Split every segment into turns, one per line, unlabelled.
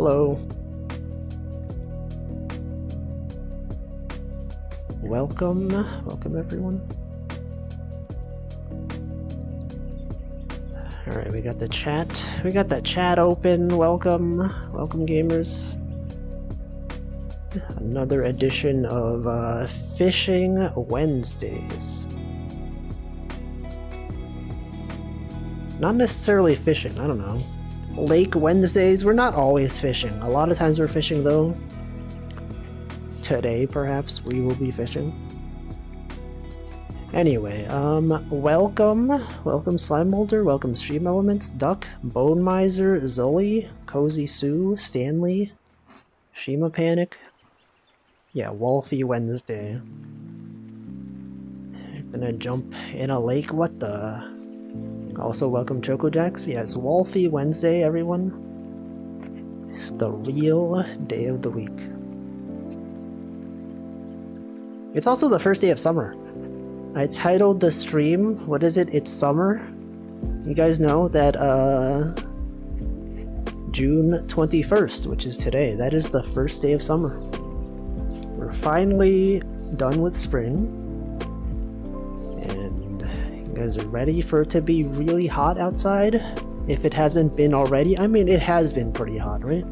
Hello. Welcome everyone. Alright, we got the chat. We got the chat open. Welcome gamers. Another edition of Fishing Wednesdays. Not necessarily fishing, I don't know. Lake Wednesdays, we're not always fishing. A lot of times we're fishing though. Today, perhaps, we will be fishing. Anyway, welcome Slime Molder, welcome Stream Elements, Duck, Bone Miser, Zully, Cozy Sue, Stanley, Shima Panic. Yeah, Wolfie Wednesday. Gonna jump in a lake, what the? Also welcome Choco Jacks. Yes, Wolfie Wednesday, everyone. It's the real day of the week. It's also the first day of summer. I titled the stream, what is it? It's summer. You guys know that June 21st, which is today, that is the first day of summer. We're finally done with spring. And you guys are ready for it to be really hot outside? If it hasn't been already. I mean, it has been pretty hot, right?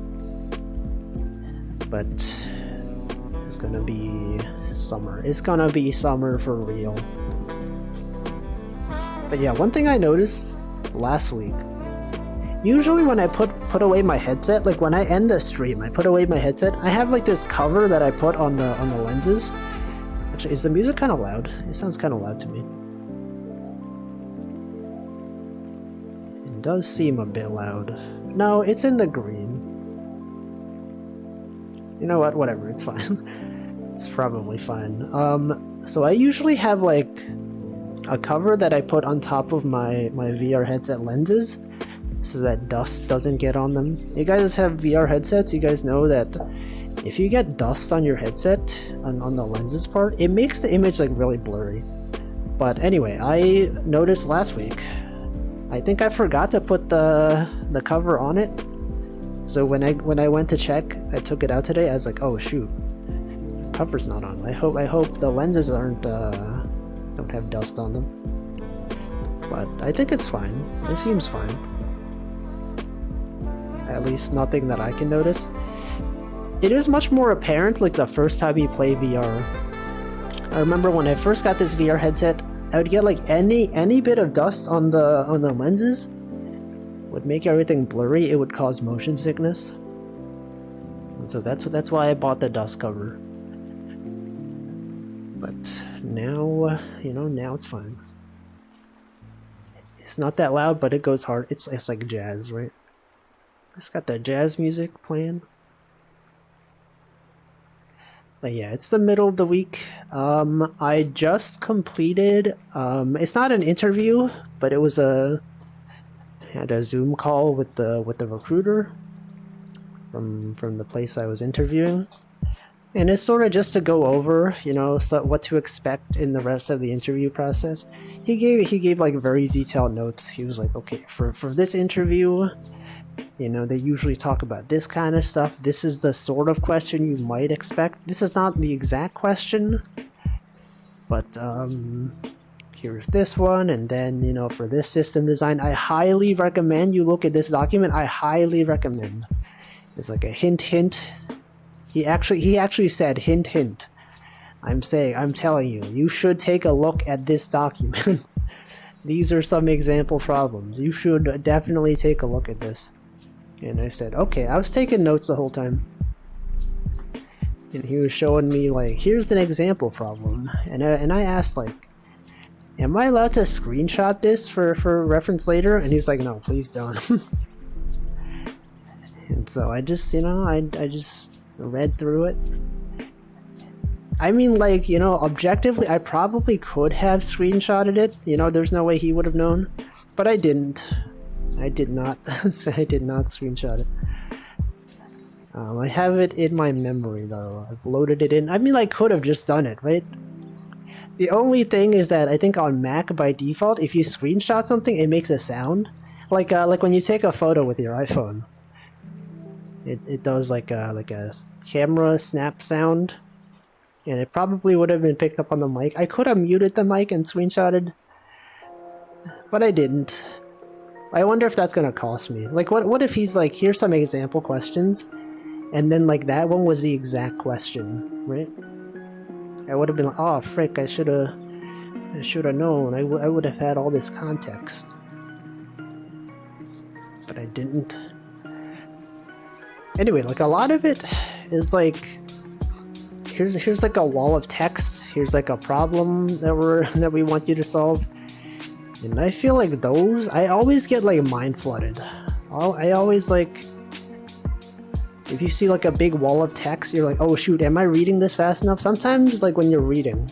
But it's gonna be summer. It's gonna be summer for real. But yeah, one thing I noticed last week, usually when I put away my headset, like when I end the stream, I put away my headset, I have like this cover that I put on the lenses. Actually, is the music kind of loud? It sounds kind of loud to me. It does seem a bit loud. No, it's in the green. You know what? Whatever, it's fine. It's probably fine. So I usually have like a cover that I put on top of my VR headset lenses so that dust doesn't get on them. You guys have VR headsets, you guys know that if you get dust on your headset, on the lenses part, it makes the image like really blurry. But anyway, I noticed last week, I think I forgot to put the cover on it. So when I went to check, I took it out today, I was like, oh shoot, cover's not on. I hope the lenses aren't don't have dust on them. But I think it's fine. It seems fine. At least nothing that I can notice. It is much more apparent like the first time you play VR. I remember when I first got this VR headset, I would get like any bit of dust on the lenses would make everything blurry. It would cause motion sickness. And so that's why I bought the dust cover. But now, now it's fine. It's not that loud, but it goes hard. It's like jazz, right? It's got the jazz music playing. But yeah, it's the middle of the week. I just completed, it's not an interview, but it was I had a Zoom call with the recruiter from the place I was interviewing. And it's sort of just to go over, what to expect in the rest of the interview process. He gave like very detailed notes. He was like, okay, for this interview, they usually talk about this kind of stuff. This is the sort of question you might expect. This is not the exact question, but here's this one. And then, for this system design, I highly recommend you look at this document. I highly recommend. It's like a hint. He actually said, hint. I'm telling you, you should take a look at this document. These are some example problems. You should definitely take a look at this. And I said, okay, I was taking notes the whole time. And he was showing me, like, here's an example problem. And I asked, like, am I allowed to screenshot this for reference later? And he's like, no, please don't. And so I just, I just read through it. I mean, like, objectively, I probably could have screenshotted it. There's no way he would have known. But I didn't. I did not. I did not screenshot it. I have it in my memory, though. I've loaded it in. I mean, I could have just done it, right? The only thing is that I think on Mac, by default, if you screenshot something, it makes a sound. Like when you take a photo with your iPhone. It does like a camera snap sound, and it probably would have been picked up on the mic. I could have muted the mic and screenshotted, but I didn't. I wonder if that's gonna cost me. Like, what if he's like, here's some example questions, and then like that one was the exact question, right? I would have been like, oh frick, I should have known. I would have had all this context, but I didn't. Anyway, like a lot of it is like, here's like a wall of text. Here's like a problem that we want you to solve. And I feel like those, I always get like mind flooded. I always like, if you see like a big wall of text, you're like, oh shoot, am I reading this fast enough? Sometimes like when you're reading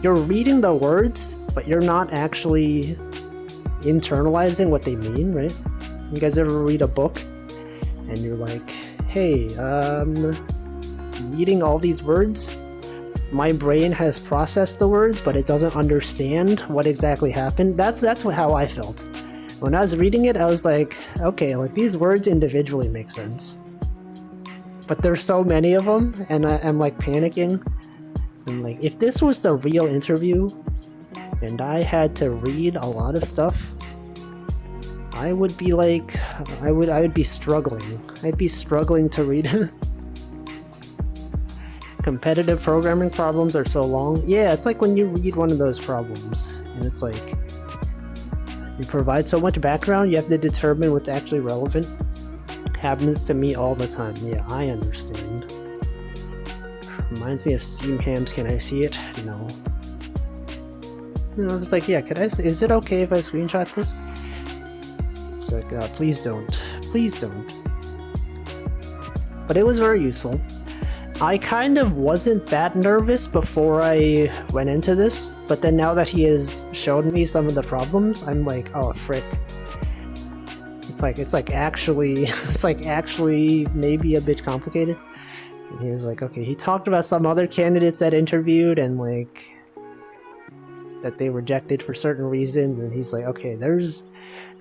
the words, but you're not actually internalizing what they mean, right? You guys ever read a book and you're like, hey, reading all these words, my brain has processed the words, but it doesn't understand what exactly happened. That's how I felt. When I was reading it, I was like, okay, like these words individually make sense. But there's so many of them, and I'm like panicking. And like, if this was the real interview, and I had to read a lot of stuff, I would be like, I would be struggling. I'd be struggling to read it. Competitive programming problems are so long. Yeah, it's like when you read one of those problems, and it's like, they provide so much background, you have to determine what's actually relevant. Happens to me all the time. Yeah, I understand. Reminds me of Steam Hams. Can I see it? No. No, I was like, yeah, is it okay if I screenshot this? It's like, please don't. Please don't. But it was very useful. I kind of wasn't that nervous before I went into this, but then now that he has shown me some of the problems, I'm like, oh frick. It's like actually maybe a bit complicated. And he was like, okay, he talked about some other candidates that interviewed and like that they rejected for certain reasons, and he's like, okay, there's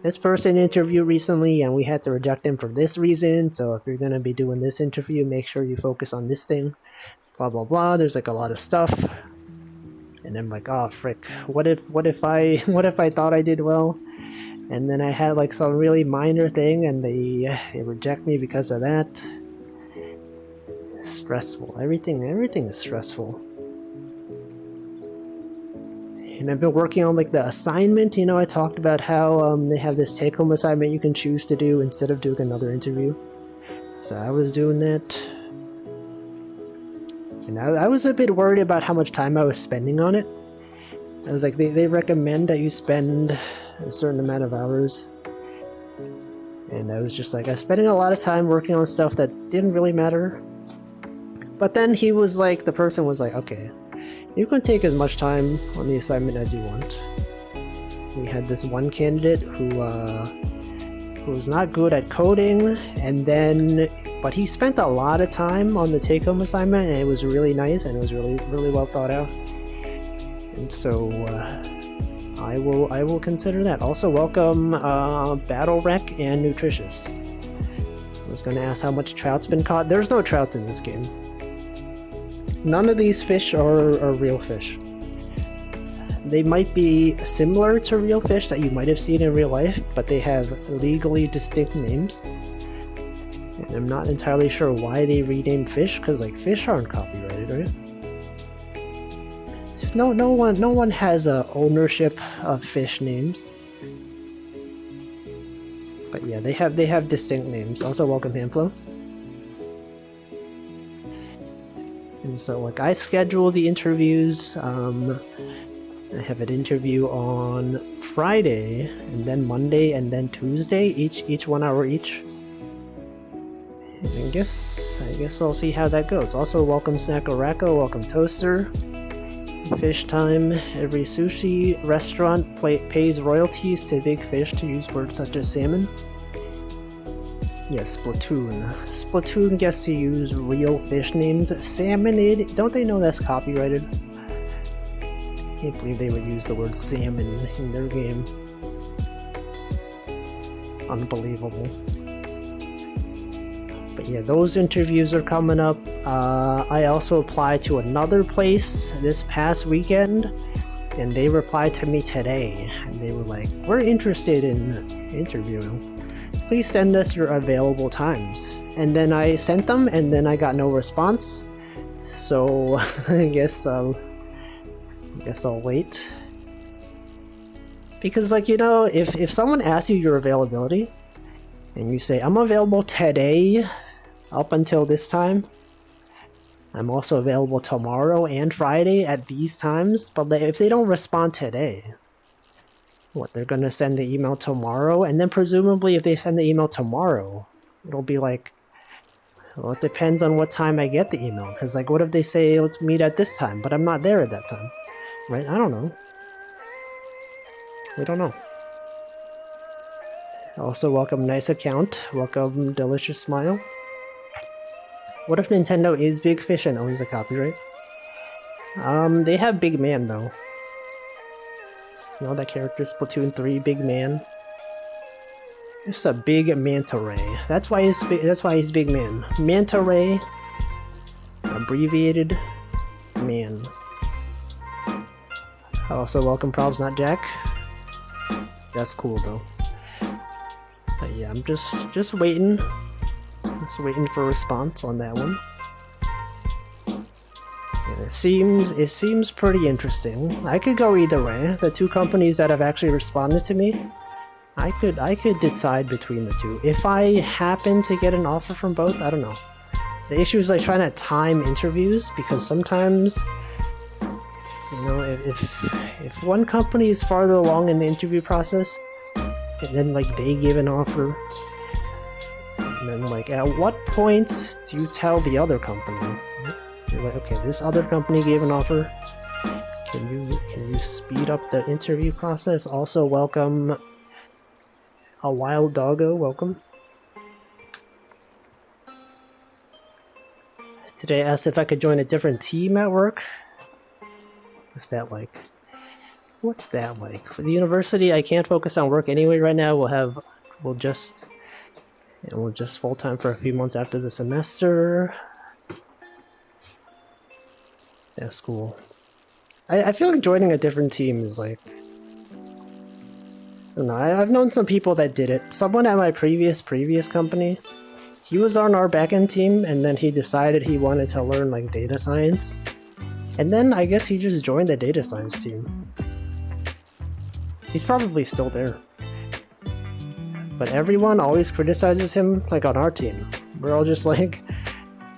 this person interviewed recently and we had to reject him for this reason, so if you're gonna be doing this interview, make sure you focus on this thing, blah blah blah. There's like a lot of stuff, and I'm like, oh frick, what if I thought I did well, and then I had like some really minor thing and they reject me because of that. It's stressful. Everything is stressful. And I've been working on like the assignment. You know, I talked about how they have this take-home assignment you can choose to do instead of doing another interview. So I was doing that. And I was a bit worried about how much time I was spending on it. I was like, they recommend that you spend a certain amount of hours. And I was just like, I was spending a lot of time working on stuff that didn't really matter. But then he was like, the person was like, okay, you can take as much time on the assignment as you want. We had this one candidate who was not good at coding, but he spent a lot of time on the take-home assignment, and it was really nice, and it was really well thought out. And so I will consider that. Also, welcome Battle Wreck and Nutritious. I was going to ask how much trout's been caught. There's no trouts in this game. None of these fish are real fish. They might be similar to real fish that you might have seen in real life, but they have legally distinct names. And I'm not entirely sure why they renamed fish, because like fish aren't copyrighted, right? No one has ownership of fish names. But yeah, they have distinct names. Also, welcome Hamflow. And so like I schedule the interviews. I have an interview on Friday, and then Monday, and then Tuesday, each 1 hour each. And I guess I'll see how that goes. Also, welcome Snackoracko, welcome Toaster. Fish time. Every sushi restaurant pays royalties to Big Fish to use words such as salmon. Yes, Splatoon. Splatoon gets to use real fish names. Salmonid, don't they know that's copyrighted? Can't believe they would use the word salmon in their game. Unbelievable. But yeah, those interviews are coming up. I also applied to another place this past weekend, and they replied to me today. And they were like, "We're interested in interviewing. Please send us your available times." And then I sent them, and then I got no response. So I guess I'll wait. Because, like, you know, if someone asks you your availability, and you say, "I'm available today up until this time. I'm also available tomorrow and Friday at these times," but if they don't respond today, what, they're gonna send the email tomorrow? And then presumably if they send the email tomorrow, it'll be like, well, it depends on what time I get the email. Because, like, what if they say, "Let's meet at this time," but I'm not there at that time? Right? I don't know. We don't know. Also, welcome Nice Account. Welcome Delicious Smile. What if Nintendo is Big Fish and owns the copyright? They have Big Man, though. You know that character, Splatoon 3, Big Man? It's a big manta ray. That's why he's Big Man. Manta ray, abbreviated man. Also, welcome Probs Not Jack. That's cool though. But yeah, I'm just waiting. Just waiting for a response on that one. And it seems pretty interesting. I could go either way. The two companies that have actually responded to me, I could decide between the two. If I happen to get an offer from both, I don't know. The issue is like trying to time interviews, because sometimes, you know, if one company is farther along in the interview process, and then like they give an offer, and then like at what point do you tell the other company? You're like, okay, this other company gave an offer. Can you speed up the interview process? Also, welcome a wild doggo. Welcome. Today I asked if I could join a different team at work. What's that like? What's that like? For the university, I can't focus on work anyway right now. We'll just full-time for a few months after the semester. That's cool. I feel like joining a different team is like, I don't know, I've known some people that did it. Someone at my previous company, he was on our backend team, and then he decided he wanted to learn like data science. And then I guess he just joined the data science team. He's probably still there. But everyone always criticizes him, like on our team. We're all just like,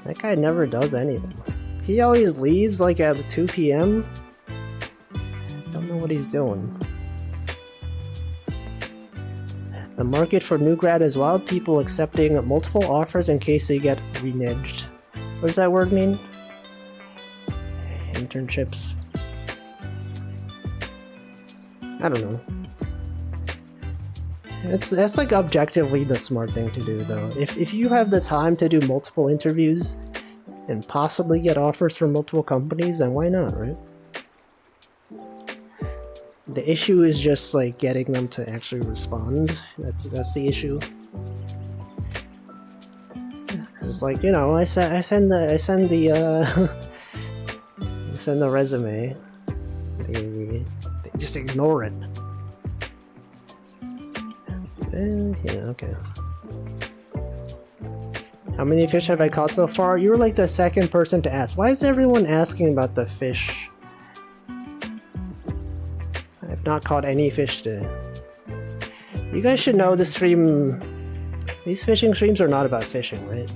that guy never does anything. He always leaves like at 2 p.m. Don't know what he's doing. The market for new grad is wild. People accepting multiple offers in case they get reneged. What does that word mean? Internships. I don't know. That's like objectively the smart thing to do though. If you have the time to do multiple interviews and possibly get offers from multiple companies, then why not, right? The issue is just like getting them to actually respond. That's the issue. Cause like, you know, I send the send the resume. They just ignore it. Yeah, okay. How many fish have I caught so far? You were like the second person to ask. Why is everyone asking about the fish? I've not caught any fish today. You guys should know this stream... These fishing streams are not about fishing, right?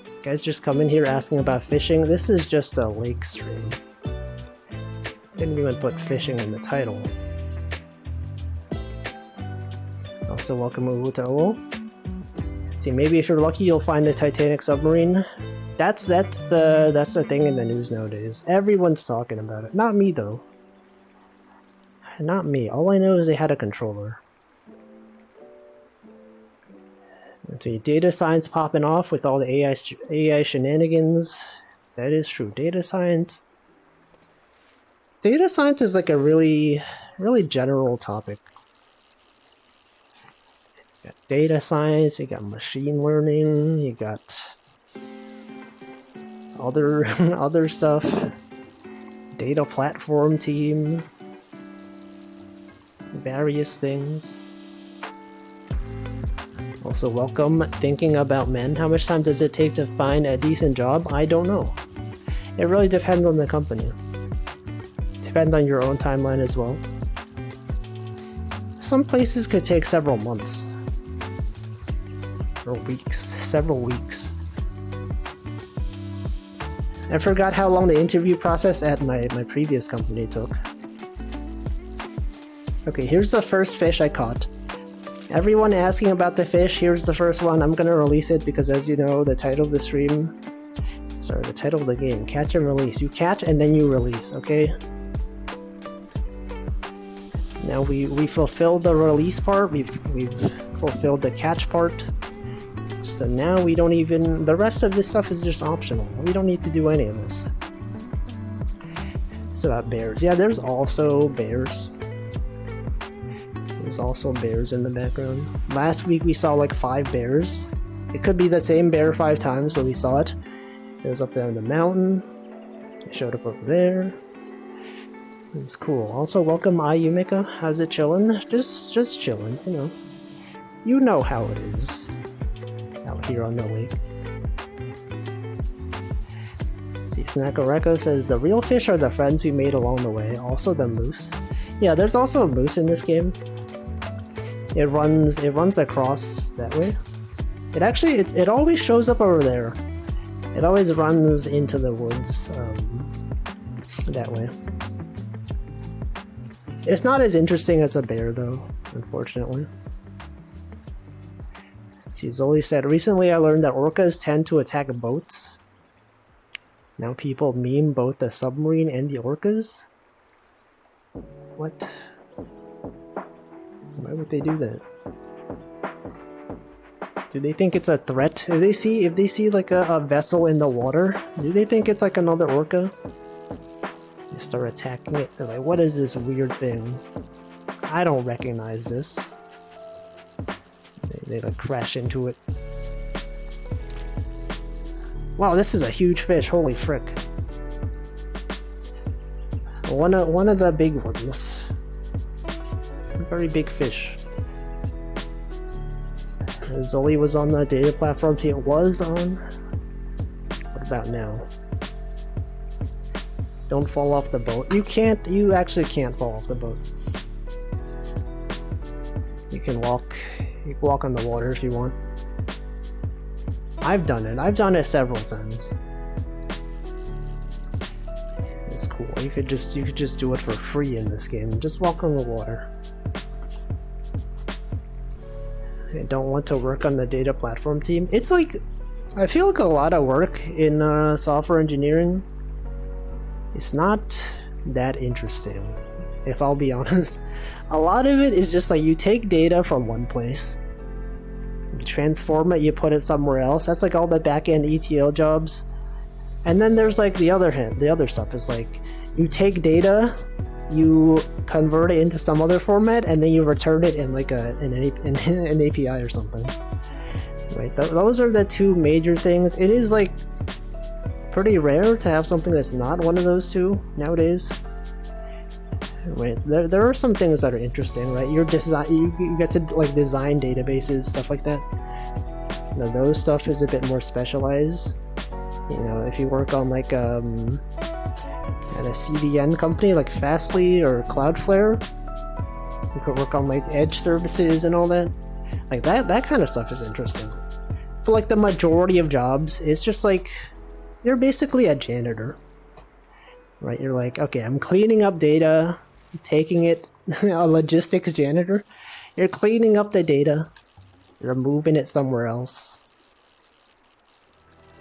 You guys just come in here asking about fishing. This is just a lake stream. Didn't even put fishing in the title. Also, welcome Uwu to Owl. See, maybe if you're lucky, you'll find the Titanic submarine. That's the thing in the news nowadays. Everyone's talking about it. Not me though. Not me. All I know is they had a controller. Let's see, data science popping off with all the AI shenanigans. That is true. Data science. Data science is like a really general topic. You got data science, you got machine learning, you got other other stuff. Data platform team. Various things. Also welcome Thinking About Men. How much time does it take to find a decent job? I don't know. It really depends on the company. Depends on your own timeline as well. Some places could take several months. Or weeks. Several weeks. I forgot how long the interview process at my previous company took. Okay, here's the first fish I caught. Everyone asking about the fish, here's the first one. I'm gonna release it because, as you know, the title of the stream... Sorry, the title of the game. Catch and release. You catch and then you release, okay? Now we fulfilled the release part. We've fulfilled the catch part. So now we don't even... The rest of this stuff is just optional. We don't need to do any of this. It's about bears. Yeah, there's also bears. There's also bears in the background. Last week we saw like 5 bears. It could be the same bear 5 times, but we saw it. It was up there in the mountain. It showed up over there. It's cool. Also, welcome Ayumika. How's it chillin'? Just chillin', you know. You know how it is out here on the lake. See, Snackoreko says the real fish are the friends we made along the way. Also the moose. Yeah, there's also a moose in this game. It runs across that way. It actually it always shows up over there. It always runs into the woods that way. It's not as interesting as a bear though, unfortunately. See, Zoli said, recently I learned that orcas tend to attack boats. Now people meme both the submarine and the orcas? What? Why would they do that? Do they think it's a threat? If they see like a vessel in the water, do they think it's like another orca? They start attacking it. They're like, what is this weird thing? I don't recognize this. They like crash into it. Wow, this is a huge fish. Holy frick. One of the big ones. A very big fish. Zoli was on the data platform team. It was on. What about now? Don't fall off the boat. You actually can't fall off the boat. You can walk on the water if you want. I've done it several times. It's cool. You could just do it for free in this game. Just walk on the water. I don't want to work on the data platform team. It's like, I feel like a lot of work in software engineering. It's not that interesting, if I'll be honest. A lot of it is just like you take data from one place, you transform it, you put it somewhere else. That's like all the back-end ETL jobs. And then there's like the other stuff is like you take data, you convert it into some other format, and then you return it in like an API or something. Right? Those are the two major things. It is like pretty rare to have something that's not one of those two nowadays. Right? There are some things that are interesting, right? You get to like design databases, stuff like that. Now those stuff is a bit more specialized. You know, if you work on like at a CDN company like Fastly or Cloudflare, you could work on like edge services and all that. Like that kind of stuff is interesting. But like the majority of jobs, it's just like you're basically a janitor, right? You're like, okay, I'm cleaning up data, taking it, a logistics janitor. You're cleaning up the data, you're moving it somewhere else,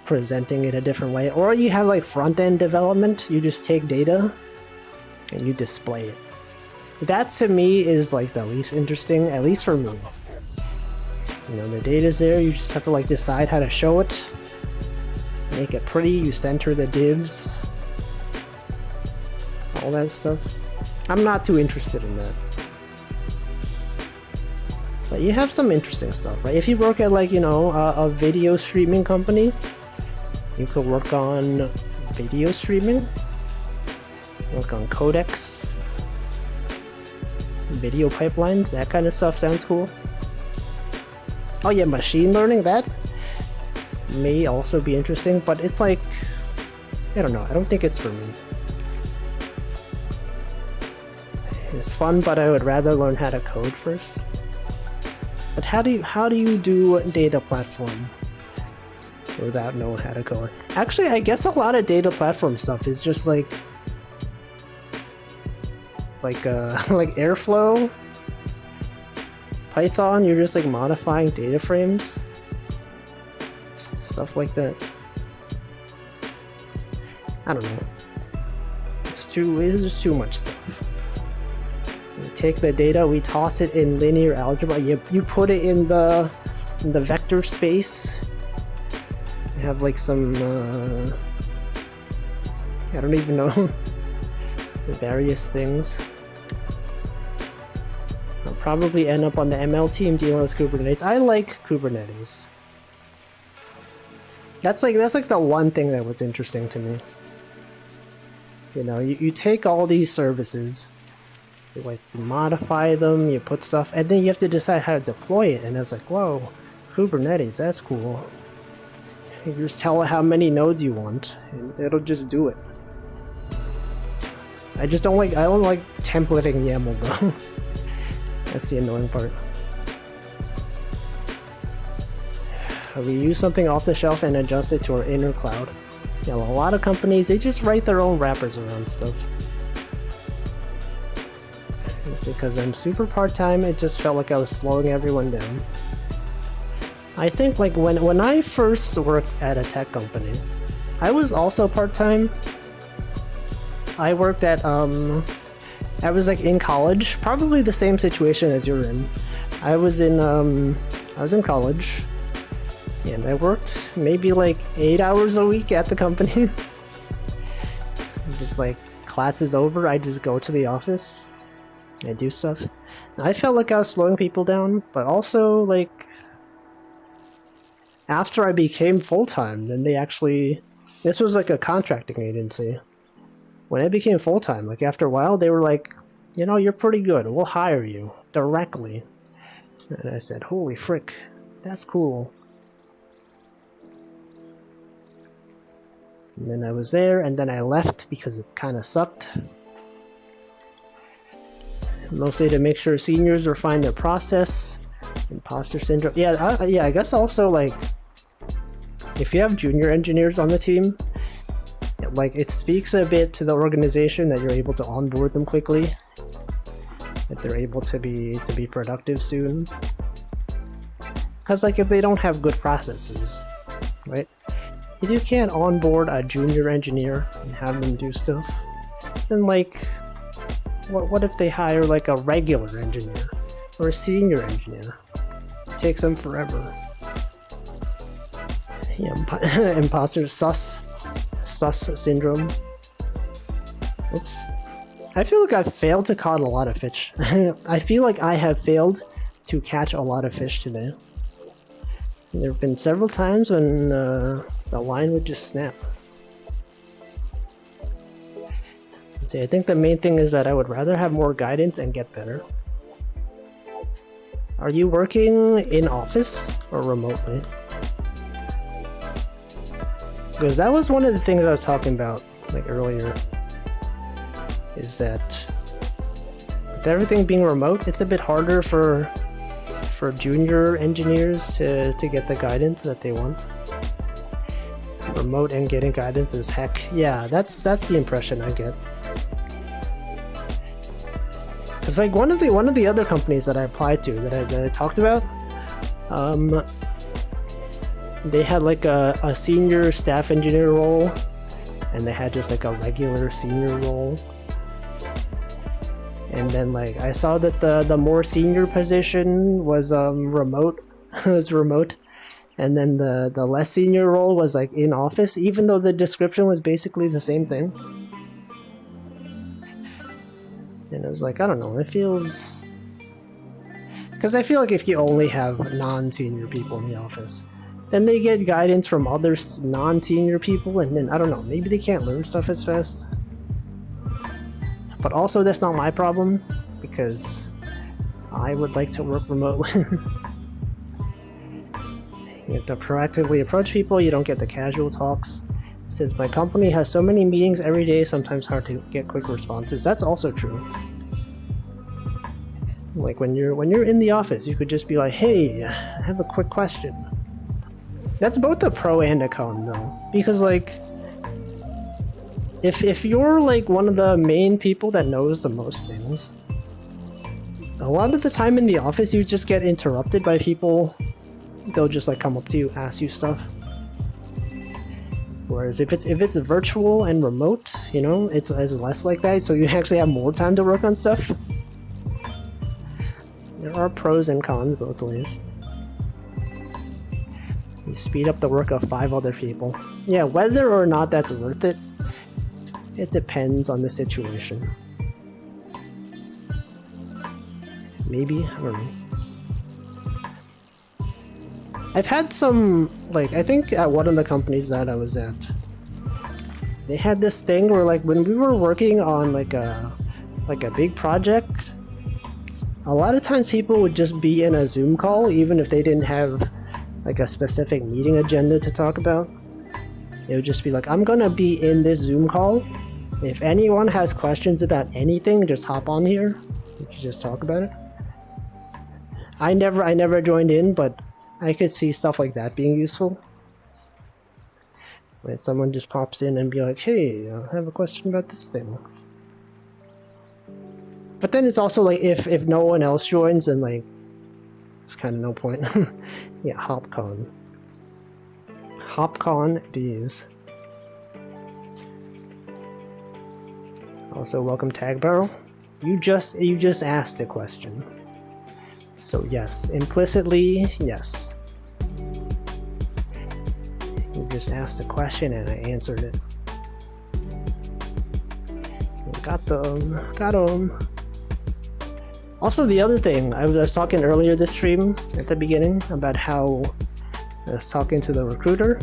presenting it a different way. Or you have like front-end development, you just take data and you display it. That to me is like the least interesting, at least for me. You know, the data's there, you just have to like decide how to show it, make it pretty, you center the divs, all that stuff. I'm not too interested in that. But you have some interesting stuff, right? If you work at like, you know, a video streaming company, you could work on video streaming, work on codecs, video pipelines, that kind of stuff sounds cool. Oh yeah, machine learning, that may also be interesting, but it's like, I don't know, I don't think it's for me. It's fun, but I would rather learn how to code first. But how do you do data platform without knowing how to code? Actually, I guess a lot of data platform stuff is just like Airflow, Python. You're just like modifying data frames, stuff like that. I don't know. It's just too much stuff. We take the data, we toss it in linear algebra. You put it in the vector space. You have like some I don't even know the various things. I'll probably end up on the ML team dealing with Kubernetes. I like Kubernetes. That's like the one thing that was interesting to me. You know, you take all these services, you like modify them, you put stuff, and then you have to decide how to deploy it. And I was like, whoa, Kubernetes, that's cool. You just tell it how many nodes you want, and it'll just do it. I don't like templating YAML though. That's the annoying part. We use something off the shelf and adjust it to our inner cloud. You know, a lot of companies, they just write their own wrappers around stuff. It's because I'm super part-time, it just felt like I was slowing everyone down. I think like when I first worked at a tech company, I was also part-time. I worked at I was like in college, probably the same situation as you're in. I was in college, and I worked maybe like 8 hours a week at the company. Just like classes over, I just go to the office, I do stuff. I felt like I was slowing people down, but also like after I became full-time, then they actually, this was like a contracting agency. When I became full-time, like after a while, they were like, you know, you're pretty good, we'll hire you directly. And I said, holy frick, that's cool. And then I was there, and then I left because it kind of sucked. Mostly to make sure seniors refine their process. Imposter syndrome. Yeah, I guess also like if you have junior engineers on the team, it speaks a bit to the organization that you're able to onboard them quickly, that they're able to be productive soon. Because like if they don't have good processes, right? If you can't onboard a junior engineer and have them do stuff, then like what if they hire like a regular engineer or a senior engineer? It takes them forever. Yeah, imposter sus syndrome. Oops. I feel like I've failed to catch a lot of fish. I feel like I have failed to catch a lot of fish today. There have been several times when the line would just snap. See, I think the main thing is that I would rather have more guidance and get better. Are you working in office or remotely? Because that was one of the things I was talking about like earlier, is that with everything being remote, it's a bit harder for junior engineers to get the guidance that they want. Remote and getting guidance is heck. Yeah, that's the impression I get. It's like one of the other companies that I applied to that I talked about, they had like a senior staff engineer role, and they had just like a regular senior role. And then like I saw that the more senior position was remote, and then the less senior role was like in office, even though the description was basically the same thing. And I was like, I don't know, it feels... Because I feel like if you only have non-senior people in the office, then they get guidance from other non-senior people, and then, I don't know, maybe they can't learn stuff as fast. But also, that's not my problem, because I would like to work remotely. You have to proactively approach people, you don't get the casual talks. It says, my company has so many meetings every day, sometimes hard to get quick responses. That's also true. Like when you're in the office, you could just be like, hey, I have a quick question. That's both a pro and a con though. Because like if you're like one of the main people that knows the most things, a lot of the time in the office you just get interrupted by people. They'll just like come up to you, ask you stuff. Whereas if it's virtual and remote, you know, it's less like that, so you actually have more time to work on stuff. There are pros and cons both ways. You speed up the work of 5 other people. Yeah, whether or not that's worth it, it depends on the situation. Maybe, I don't know. I've had some, like, I think at one of the companies that I was at, they had this thing where, like, when we were working on, like a big project, a lot of times people would just be in a Zoom call, even if they didn't have, like, a specific meeting agenda to talk about. It would just be like, I'm gonna be in this Zoom call. If anyone has questions about anything, just hop on here. We can just talk about it. I never joined in, but I could see stuff like that being useful. When someone just pops in and be like, hey, I have a question about this thing. But then it's also like, if no one else joins, then like, it's kind of no point. Yeah, HopCon. HopCon D's. Also, welcome Tag Barrel. You just asked a question. So yes, implicitly, yes. You just asked a question and I answered it. Got them. Also, the other thing, I was talking earlier this stream at the beginning about how I was talking to the recruiter.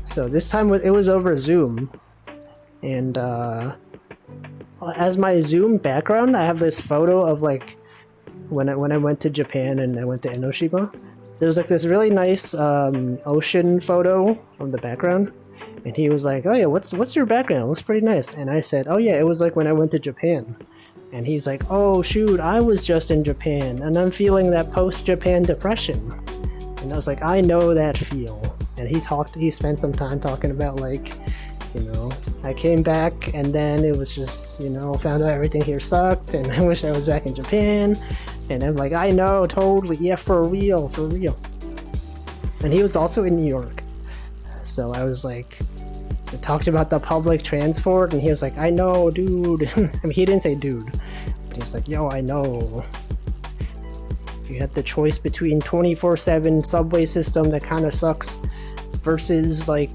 So this time it was over Zoom. And as my Zoom background, I have this photo of like when I went to Japan and I went to Enoshima. There's like this really nice ocean photo of the background. And he was like, oh yeah, what's your background? It looks pretty nice. And I said, oh yeah, it was like when I went to Japan. And he's like, oh shoot, I was just in Japan and I'm feeling that post-Japan depression. And I was like, I know that feel. And he spent some time talking about like, you know, I came back and then it was just, you know, found out everything here sucked and I wish I was back in Japan. And I'm like, I know, totally, yeah, for real. And he was also in New York. So I was like, I talked about the public transport and he was like, I know, dude. I mean, he didn't say dude, but he's like, yo, I know. If you had the choice between 24/7 subway system that kind of sucks versus like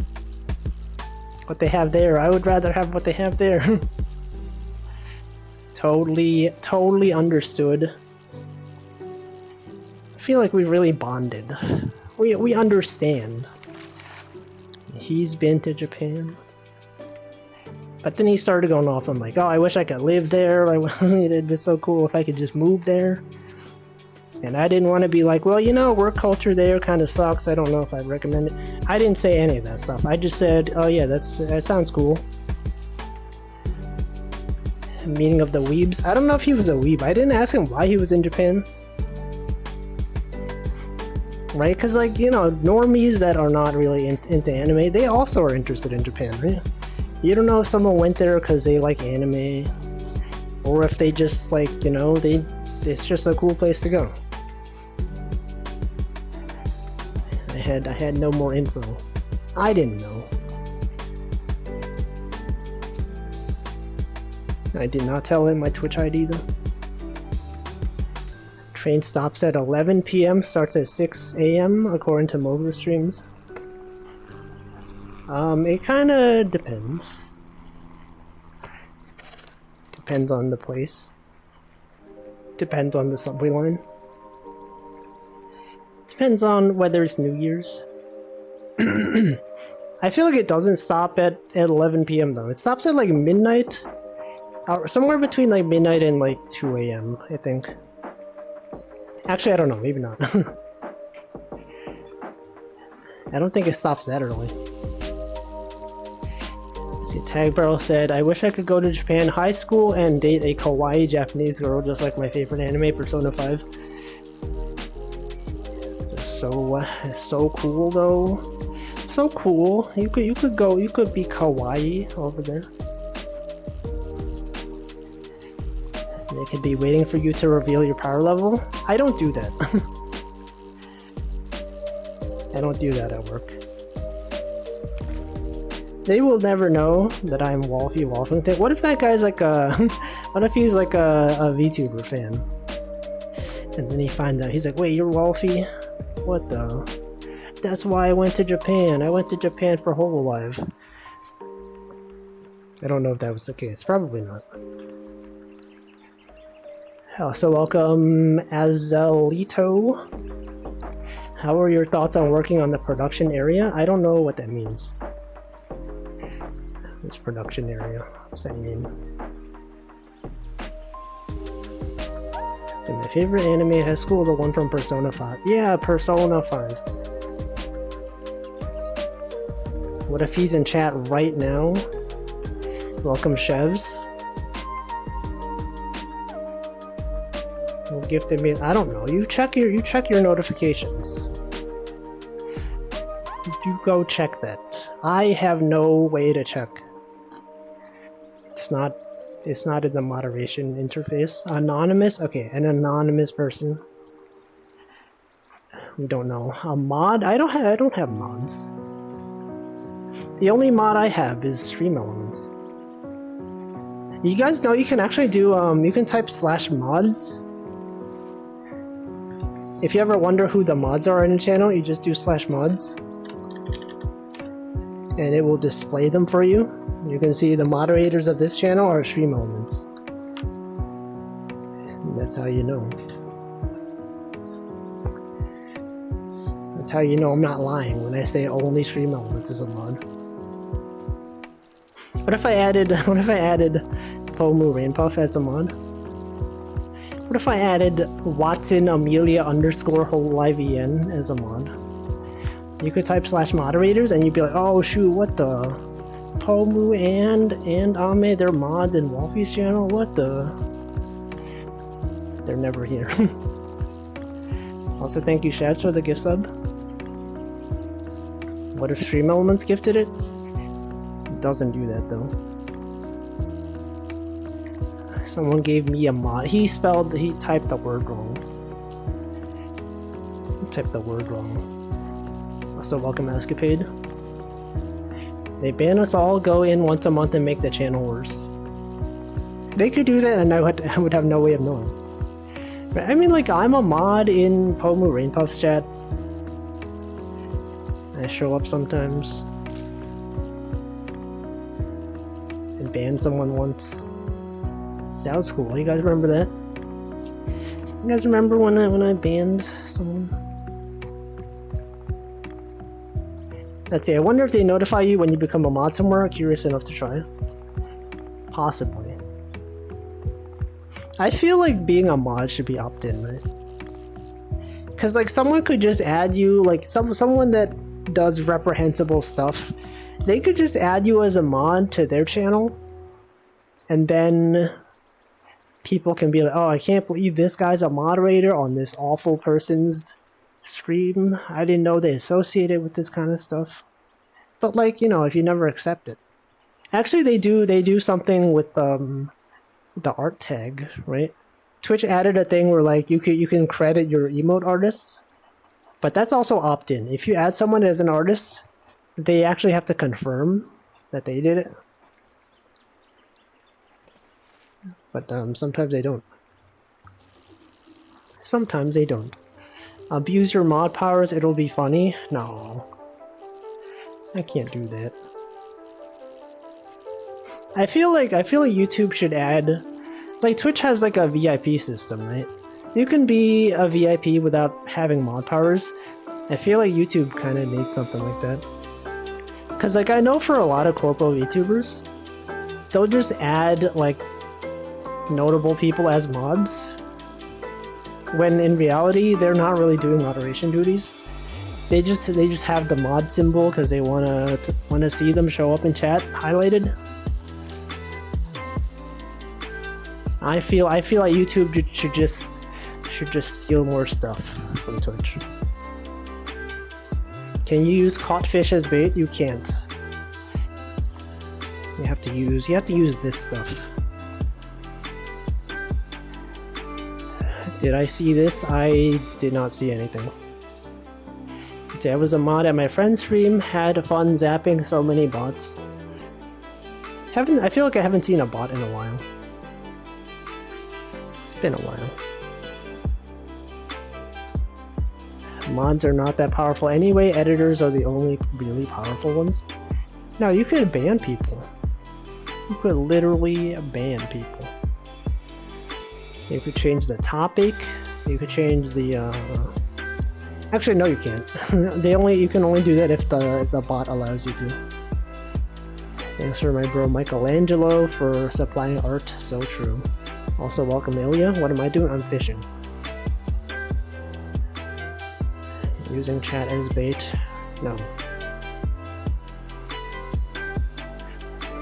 what they have there, I would rather have what they have there. Totally understood. I feel like we really bonded. We understand. He's been to Japan. But then he started going off on like, oh, I wish I could live there. It'd be so cool if I could just move there. And I didn't want to be like, well, you know, work culture there kind of sucks. I don't know if I'd recommend it. I didn't say any of that stuff. I just said, oh yeah, that sounds cool. Meeting of the weebs. I don't know if he was a weeb. I didn't ask him why he was in Japan. Right? Because, like, you know, normies that are not really into anime, they also are interested in Japan, right? You don't know if someone went there because they like anime, or if they just, like, you know, it's just a cool place to go. I had no more info. I didn't know. I did not tell him my Twitch ID though. Train stops at 11 p.m., starts at 6 a.m. according to mobile streams. It kinda depends. Depends on the place. Depends on the subway line. depends on whether it's New Year's. I feel like it doesn't stop at 11 p.m. though. It stops at like midnight. Or somewhere between like midnight and like 2 a.m. I think. Actually, I don't know. Maybe not. I don't think it stops that early. Let's see, Tag Barrel said, I wish I could go to Japan high school and date a kawaii Japanese girl just like my favorite anime, Persona 5. It's so cool though. So cool. You could be kawaii over there. They could be waiting for you to reveal your power level. I don't do that. I don't do that at work. They will never know that I'm Wolfie Wolfington. What if that guy's like a... what if he's like a VTuber fan? And then he finds out. He's like, wait, you're Wolfie? What the... That's why I went to Japan. I went to Japan for Hololive. I don't know if that was the case. Probably not. So welcome, Azalito. How are your thoughts on working on the production area? I don't know what that means. This production area. What does that mean? So my favorite anime at high school, the one from Persona 5. Yeah, Persona 5. What if he's in chat right now? Welcome, Chevs. Who gifted me? I don't know. You check your notifications. You go check that. I have no way to check. It's not in the moderation interface. Anonymous? Okay, an anonymous person. We don't know. A mod? I don't have mods. The only mod I have is Stream Elements. You guys know you can actually do, you can type /mods. If you ever wonder who the mods are in the channel, you just do /mods. And it will display them for you. You can see the moderators of this channel are Stream Elements. And that's how you know. That's how you know I'm not lying when I say only Stream Elements is a mod. What if I added Pomu Rainpuff as a mod? What if I added Watson Amelia _ Hololive EN as a mod? You could type /moderators and you'd be like, oh shoot, what the? Pomu and Ame, they're mods in Wolfie's channel? What the? They're never here. Also, thank you, Shads, for the gift sub. What if Stream Elements gifted it? It doesn't do that though. Someone gave me a mod. He typed the word wrong. He typed the word wrong. Also, welcome, Escapade. They ban us all, go in once a month and make the channel worse. They could do that and I would have no way of knowing. I mean, like, I'm a mod in Pomu Rainpuff's chat. I show up sometimes. And banned someone once. That was cool. You guys remember that? You guys remember when I banned someone? Let's see. I wonder if they notify you when you become a mod somewhere. Curious enough to try. Possibly. I feel like being a mod should be opt-in, right? Because like someone could just add you, like someone that does reprehensible stuff, they could just add you as a mod to their channel, and then people can be like, oh, I can't believe this guy's a moderator on this awful person's stream. I didn't know they associated with this kind of stuff. But like, you know, if you never accept it. Actually, they do something with the art tag, right? Twitch added a thing where like you can credit your emote artists, but that's also opt-in. If you add someone as an artist, they actually have to confirm that they did it. But sometimes they don't. Sometimes they don't. Abuse your mod powers, it'll be funny. No. I can't do that. I feel like YouTube should add, like Twitch has like a VIP system, right? You can be a VIP without having mod powers. I feel like YouTube kind of needs something like that. Because, like, I know for a lot of corpo VTubers, they'll just add, like, notable people as mods, when in reality, they're not really doing moderation duties. They just have the mod symbol because they wanna see them show up in chat highlighted. I feel like YouTube should just steal more stuff from Twitch. Can you use caught fish as bait? You can't. You have to use this stuff. Did I see this? I did not see anything. There was a mod at my friend's stream, had fun zapping so many bots. I feel like I haven't seen a bot in a while. It's been a while. Mods are not that powerful anyway, editors are the only really powerful ones. No, you could ban people. You could literally ban people. You could change the topic, you could change the actually no you can't. You can only do that if the bot allows you to. Thanks for my bro Michelangelo for supplying art, so true. Also welcome Ilya. What am I doing? I'm fishing. Using chat as bait. No.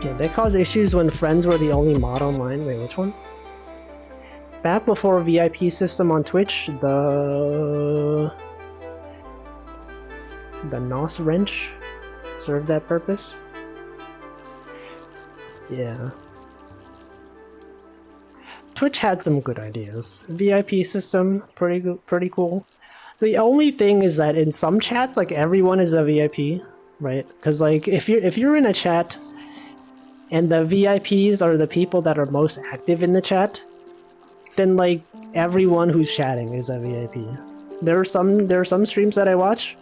Yeah, they cause issues when friends were the only mod online. Wait, which one? Back before VIP system on Twitch, the NOS wrench served that purpose. Yeah. Twitch had some good ideas. VIP system, pretty cool. The only thing is that in some chats, like everyone is a VIP, right? Because like if you're in a chat and the VIPs are the people that are most active in the chat, then like everyone who's chatting is a VIP. There are some streams that I watch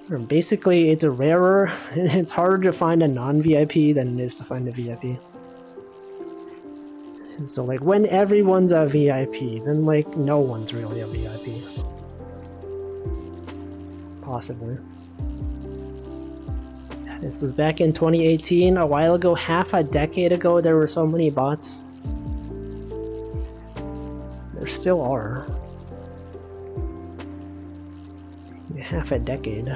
where basically it's rarer. It's harder to find a non-VIP than it is to find a VIP. And so like when everyone's a VIP, then like no one's really a VIP. Possibly. This was back in 2018, a while ago, half a decade ago, there were so many bots. There still are. Yeah, half a decade.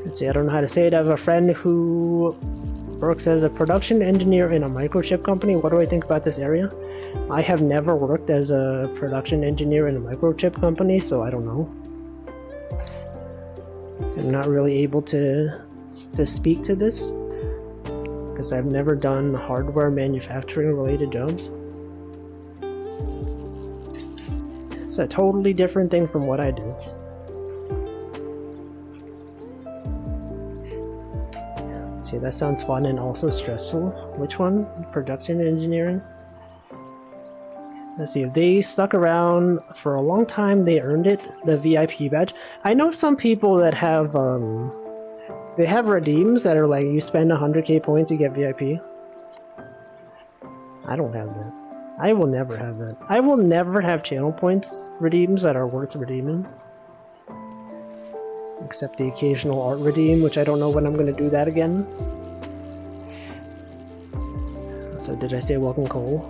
Let's see, I don't know how to say it. I have a friend who works as a production engineer in a microchip company. What do I think about this area? I have never worked as a production engineer in a microchip company, so I don't know. I'm not really able to speak to this because I've never done hardware manufacturing related jobs. It's a totally different thing from what I do. Let's see, that sounds fun and also stressful. Which one? Production engineering? Let's see, if they stuck around for a long time, they earned it, the VIP badge. I know some people that have, they have redeems that are like, you spend 100k points, you get VIP. I don't have that. I will never have that. I will never have channel points redeems that are worth redeeming. Except the occasional art redeem, which I don't know when I'm going to do that again. So did I say welcome Cole?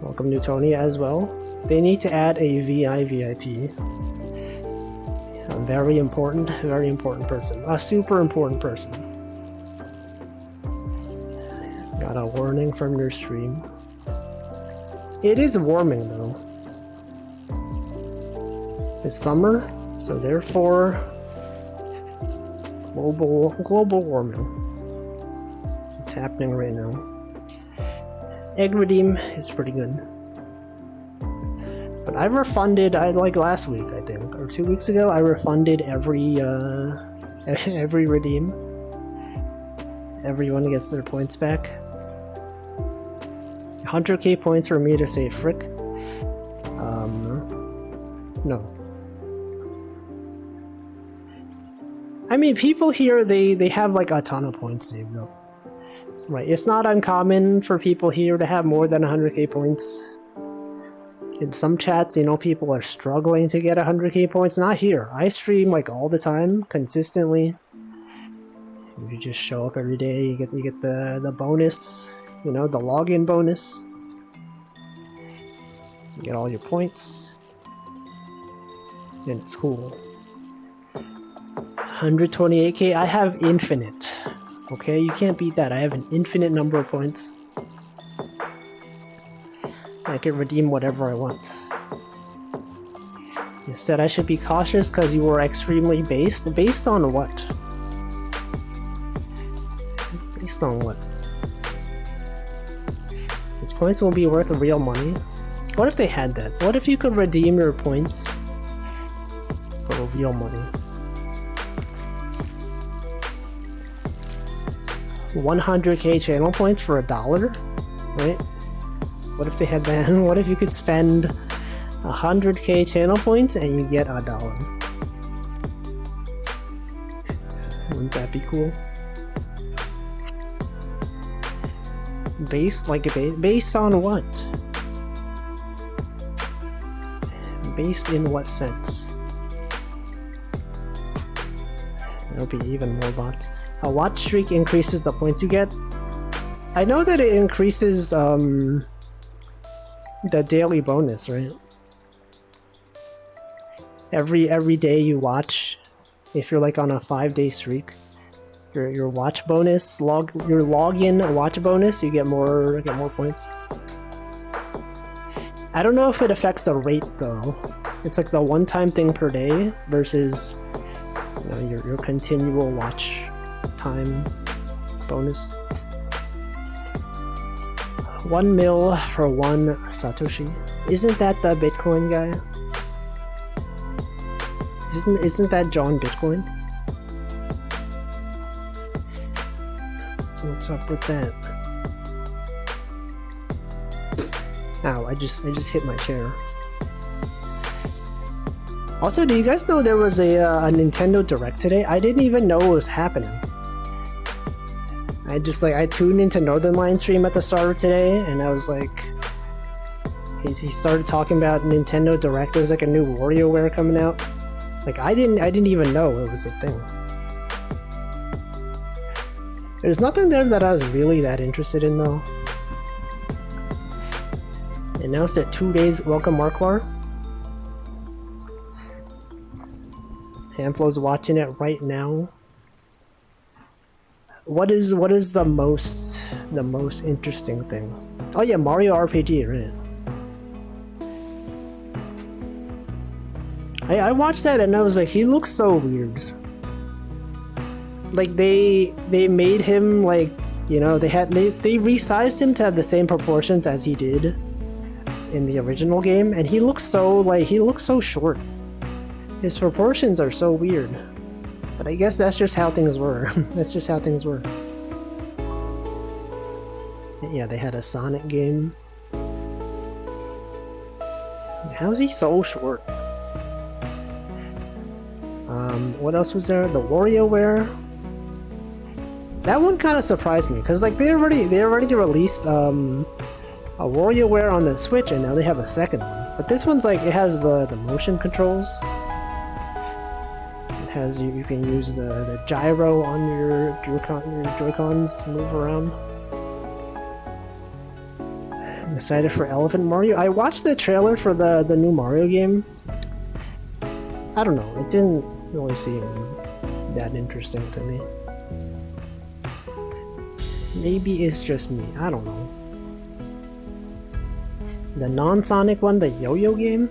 Welcome Newtonia as well. They need to add a VI VIP. A very important person. A super important person. Got a warning from your stream. It is warming though. It's summer, so therefore global warming. It's happening right now. Egg redeem is pretty good. But I refunded, like last week I think, or 2 weeks ago, I refunded every redeem. Everyone gets their points back. 100k points for me to say frick. No. I mean, people here, they have like a ton of points saved up. Right, it's not uncommon for people here to have more than 100k points. In some chats, you know, people are struggling to get 100k points. Not here. I stream like all the time, consistently. You just show up every day, you get the bonus, you know, the login bonus. You get all your points. And it's cool. 128k, I have infinite. Okay, you can't beat that. I have an infinite number of points. I can redeem whatever I want. Instead, I should be cautious because you were extremely based. Based on what? Based on what? These points will be worth real money. What if they had that? What if you could redeem your points for real money? 100k channel points for $1, right? What if they had that? What if you could spend 100k channel points and you get $1? Wouldn't that be cool? Based on what? Based in what sense? There'll be even more bots. A watch streak increases the points you get. I know that it increases the daily bonus, right? Every day you watch, if you're like on a 5-day streak, your watch bonus, your login watch bonus, you get more points. I don't know if it affects the rate though. It's like the one-time thing per day versus, you know, your continual watch time bonus. 1 mil for 1 Satoshi. Isn't that the Bitcoin guy? Isn't that John Bitcoin? So what's up with that? Ow, I just hit my chair. Also, do you guys know there was a Nintendo Direct today? I didn't even know it was happening. I tuned into Northern Lion stream at the start of today, and I was like, he started talking about Nintendo Direct. There was like a new WarioWare coming out. Like I didn't even know it was a thing. There's nothing there that I was really that interested in though. Announced at 2 days. Welcome, Marklar. Hamflow's watching it right now. What is the most interesting thing? Oh yeah, Mario RPG, right? I watched that and I was like, he looks so weird. Like they made him like, you know, they resized him to have the same proportions as he did in the original game, and he looks so short. His proportions are so weird. But I guess that's just how things were. That's just how things were. Yeah, they had a Sonic game. How is he so short? What else was there? The WarioWare. That one kind of surprised me because like they already released a WarioWare on the Switch, and now they have a second one. But this one's like it has the motion controls. It has you can use the gyro on your Joy-Cons, move around. I'm excited for Elephant Mario. I watched the trailer for the new Mario game. I don't know, it didn't really seem that interesting to me. Maybe it's just me, I don't know. The non-Sonic one, the Yo-Yo game?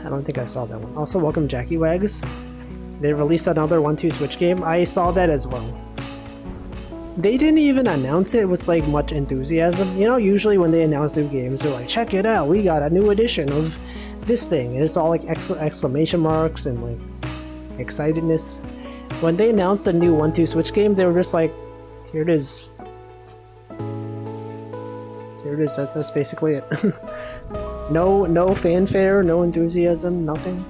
I don't think I saw that one. Also, welcome Jackie Wags. They released another 1-2 Switch game. I saw that as well. They didn't even announce it with like much enthusiasm. You know, usually when they announce new games, they're like, check it out, we got a new edition of this thing. And it's all like exclamation marks and like excitedness. When they announced the new 1-2 Switch game, they were just like, here it is. Here it is, that's basically it. No fanfare, no enthusiasm, nothing.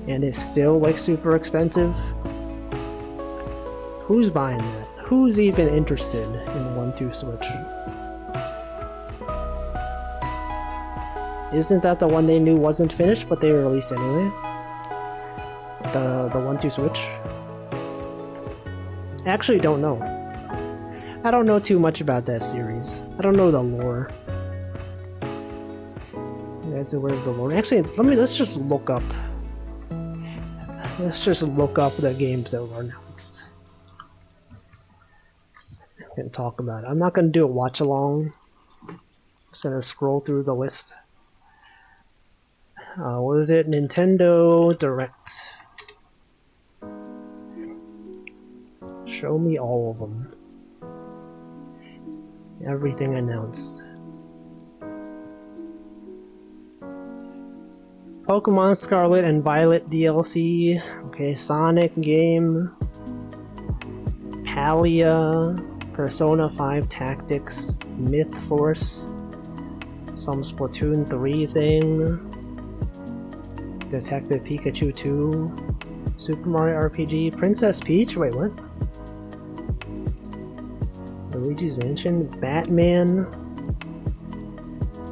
And it's still like super expensive. Who's buying that? Who's even interested in 1-2 Switch? Isn't that the one they knew wasn't finished, but they released anyway? The 1-2 Switch? I actually don't know. I don't know too much about that series. I don't know the lore. You guys aware of the lore? Actually, let's just look up. Let's just look up the games that were announced. I can talk about it. I'm not gonna do a watch along. I'm just gonna scroll through the list. What is it? Nintendo Direct. Show me all of them. Everything announced. Pokemon Scarlet and Violet DLC. Okay, Sonic game. Palia. Persona 5 Tactics. Myth Force. Some Splatoon 3 thing. Detective Pikachu 2. Super Mario RPG. Princess Peach? Wait, what? Luigi's Mansion, Batman,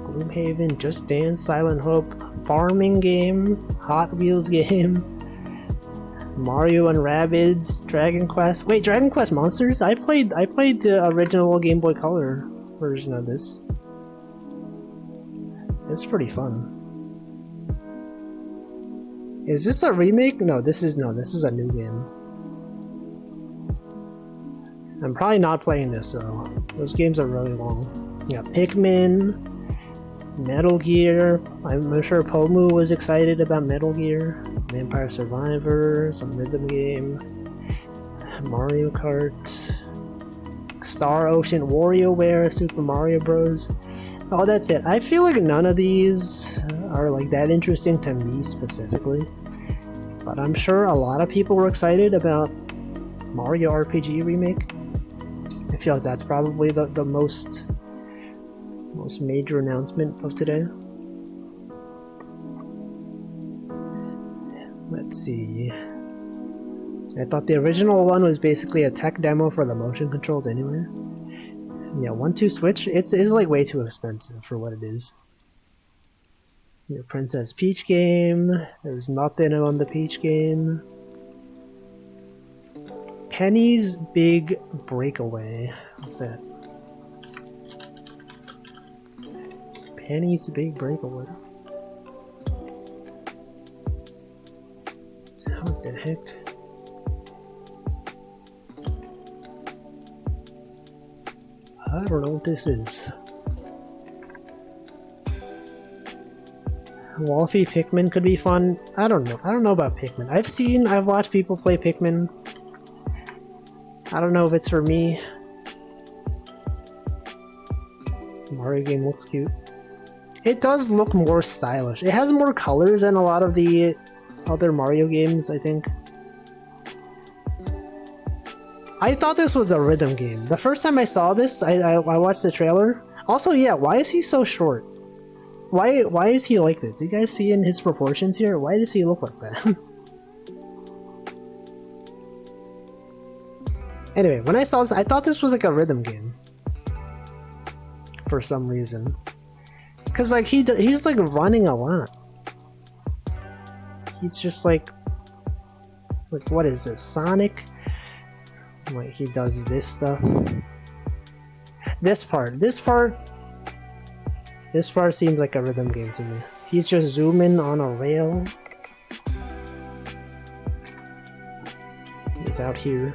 Gloomhaven, Just Dance, Silent Hope, Farming game, Hot Wheels game, Mario and Rabbids, Dragon Quest. Wait, Dragon Quest Monsters? I played the original Game Boy Color version of this. It's pretty fun. Is this a remake? No, this is a new game. I'm probably not playing this though. Those games are really long. Yeah, Pikmin, Metal Gear. I'm sure Pomu was excited about Metal Gear. Vampire Survivor, some rhythm game. Mario Kart. Star Ocean, WarioWare, Super Mario Bros. Oh, that's it. I feel like none of these are like that interesting to me specifically. But I'm sure a lot of people were excited about Mario RPG Remake. I feel like that's probably the most major announcement of today. Let's see. I thought the original one was basically a tech demo for the motion controls anyway. Yeah, 1-2 Switch, it's like way too expensive for what it is. Your Princess Peach game, there's nothing on the Peach game. Penny's Big Breakaway. What's that? Penny's Big Breakaway. What the heck? I don't know what this is. Wolfie Pikmin could be fun. I don't know. I don't know about Pikmin. I've watched people play Pikmin. I don't know if it's for me. Mario game looks cute. It does look more stylish. It has more colors than a lot of the other Mario games, I think. I thought this was a rhythm game. The first time I saw this, I watched the trailer. Also, yeah, why is he so short? Why is he like this? You guys see in his proportions here? Why does he look like that? Anyway, when I saw this, I thought this was like a rhythm game. For some reason. Cause like he's like running a lot. He's just like what is this? Sonic? Wait, he does this stuff. This part seems like a rhythm game to me. He's just zooming on a rail. He's out here.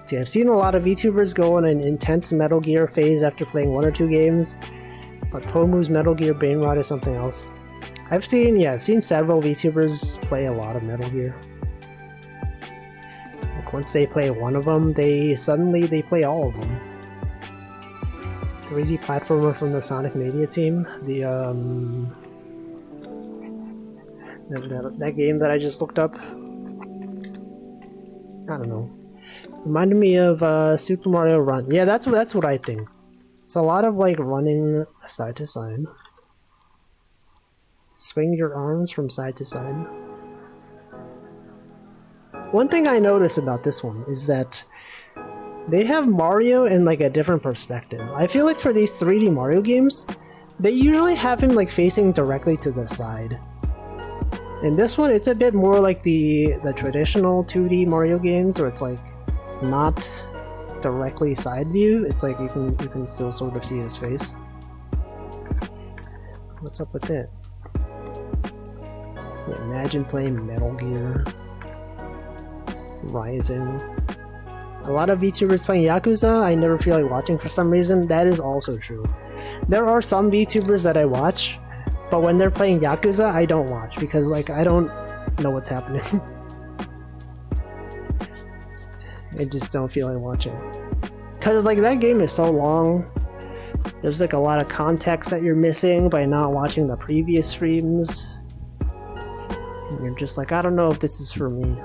See, I've seen a lot of VTubers go on an intense Metal Gear phase after playing 1 or 2 games, but Pomu's Metal Gear Brain Rot is something else. I've seen several VTubers play a lot of Metal Gear. Like once they play one of them, they play all of them. 3D platformer from the Sonic Mania team. That game that I just looked up. I don't know. Reminded me of Super Mario Run. Yeah, that's what I think. It's a lot of like running side to side. Swing your arms from side to side. One thing I notice about this one is that they have Mario in like a different perspective. I feel like for these 3D Mario games, they usually have him like facing directly to the side. In this one, it's a bit more like the traditional 2D Mario games, where it's like not directly side view. It's like you can still sort of see his face. What's up with that? Yeah, imagine playing Metal Gear, Ryzen. A lot of VTubers playing Yakuza, I never feel like watching for some reason. That is also true. There are some VTubers that I watch, but when they're playing Yakuza, I don't watch because like I don't know what's happening. I just don't feel like watching. Cause like that game is so long. There's like a lot of context that you're missing by not watching the previous streams. And you're just like, I don't know if this is for me.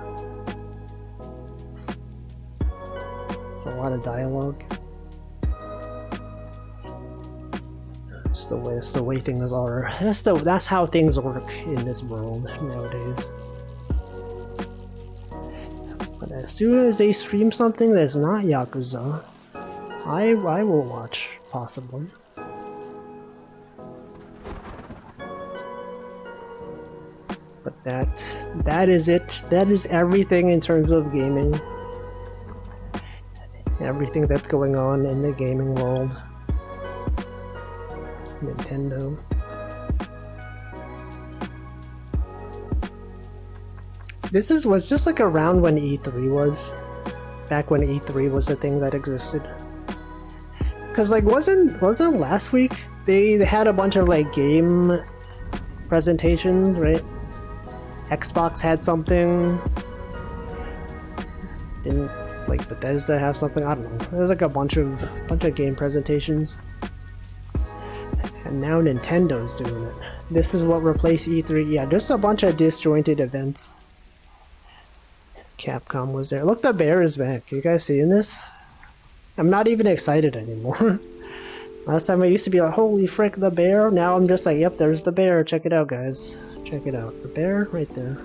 It's a lot of dialogue. It's the way things are. That's how things work in this world nowadays. But as soon as they stream something that's not Yakuza, I will watch, possibly. But that is it. That is everything in terms of gaming. Everything that's going on in the gaming world. Nintendo. This was just like around when E3 was. Back when E3 was the thing that existed. Cause like wasn't last week they had a bunch of like game presentations, right? Xbox had something. Didn't like Bethesda have something? I don't know. There was like a bunch of game presentations. And now Nintendo's doing it. This is what replaced E3. Yeah, just a bunch of disjointed events. Capcom was there. Look, the bear is back. You guys seeing this? I'm not even excited anymore. Last time I used to be like, holy frick, the bear. Now I'm just like, yep, there's the bear. Check it out, guys. Check it out. The bear right there.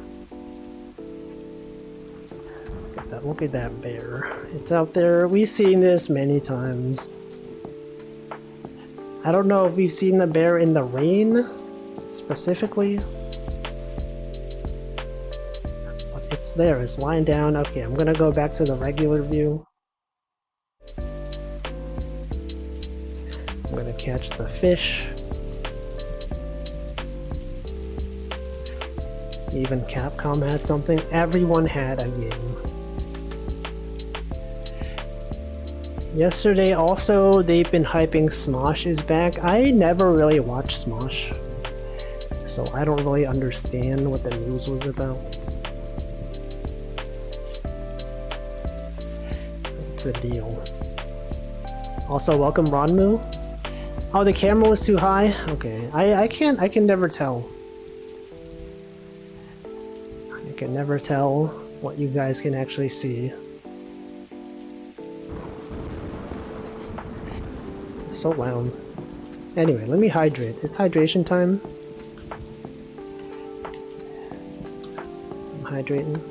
Look at that bear. It's out there. We've seen this many times. I don't know if we've seen the bear in the rain, specifically. But it's there. It's lying down. Okay, I'm gonna go back to the regular view. I'm gonna catch the fish. Even Capcom had something. Everyone had a game. Yesterday also, they've been hyping Smosh is back. I never really watched Smosh, so I don't really understand what the news was about. It's a deal. Also, welcome Ronmu. Oh, the camera was too high? Okay, I can never tell. I can never tell what you guys can actually see. So loud. Anyway, let me hydrate. It's hydration time. I'm hydrating.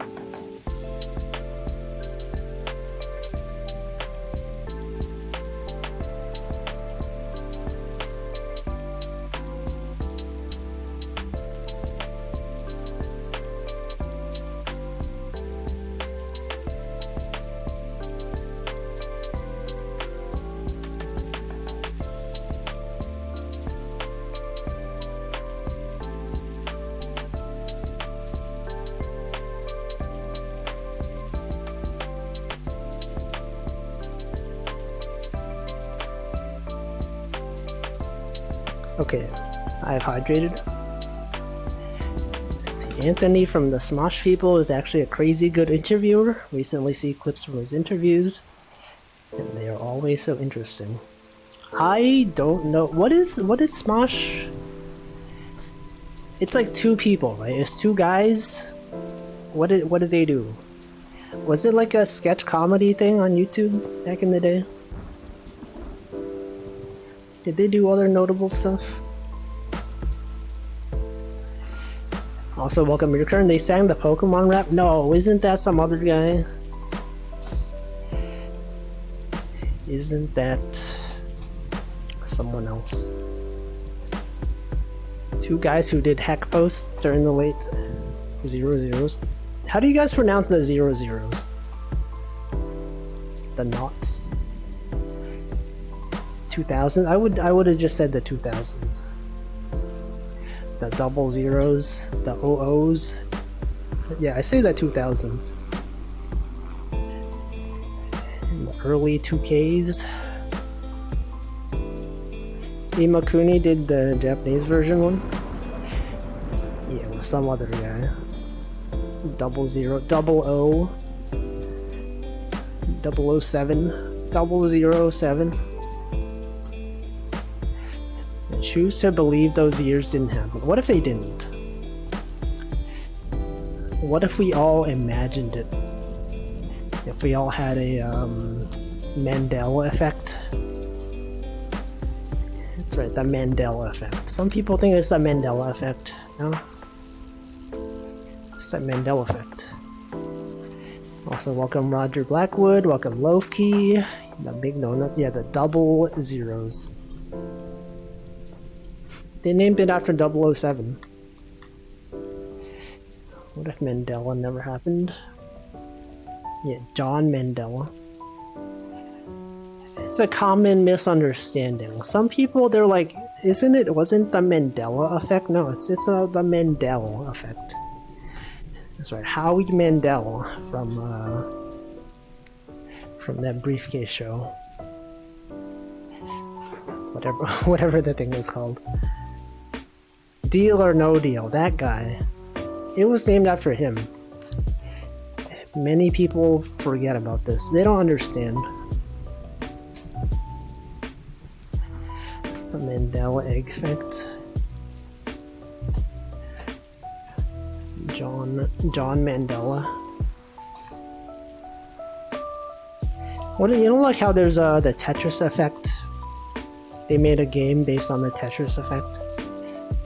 Okay, I've hydrated. Let's see, Anthony from the Smosh People is actually a crazy good interviewer. Recently see clips from his interviews, and they are always so interesting. I don't know what is Smosh? It's like two people, right? It's two guys. What did they do? Was it like a sketch comedy thing on YouTube back in the day? Did they do other notable stuff? Also, welcome to your turn. They sang the Pokemon rap? No, isn't that some other guy? Isn't that someone else? Two guys who did hack posts during the late 00s. How do you guys pronounce the 00s? The knots. 2000? I would have just said the 2000s. The double zeros, the OOs. Yeah, I say the 2000s. In the early 2Ks. Imakuni did the Japanese version one. Yeah, it was some other guy. 00, double O, 007, 007. I choose to believe those years didn't happen. What if they didn't? What if we all imagined it? If we all had a Mandela effect? That's right, the Mandela effect. Some people think it's the Mandela effect. No? It's the Mandela effect. Also, welcome Roger Blackwood, welcome Loafkey, the big donuts, yeah, the double zeros. They named it after 007. What if Mandela never happened? Yeah, John Mandela. It's a common misunderstanding. Some people, they're like, wasn't the Mandela effect? No, it's the Mandela effect. That's right, Howie Mandel from that briefcase show. Whatever the thing was called. Deal or No Deal, that guy. It was named after him. Many people forget about this. They don't understand. The Mandela egg effect. John Mandela. You know, like how there's the Tetris effect? They made a game based on the Tetris effect.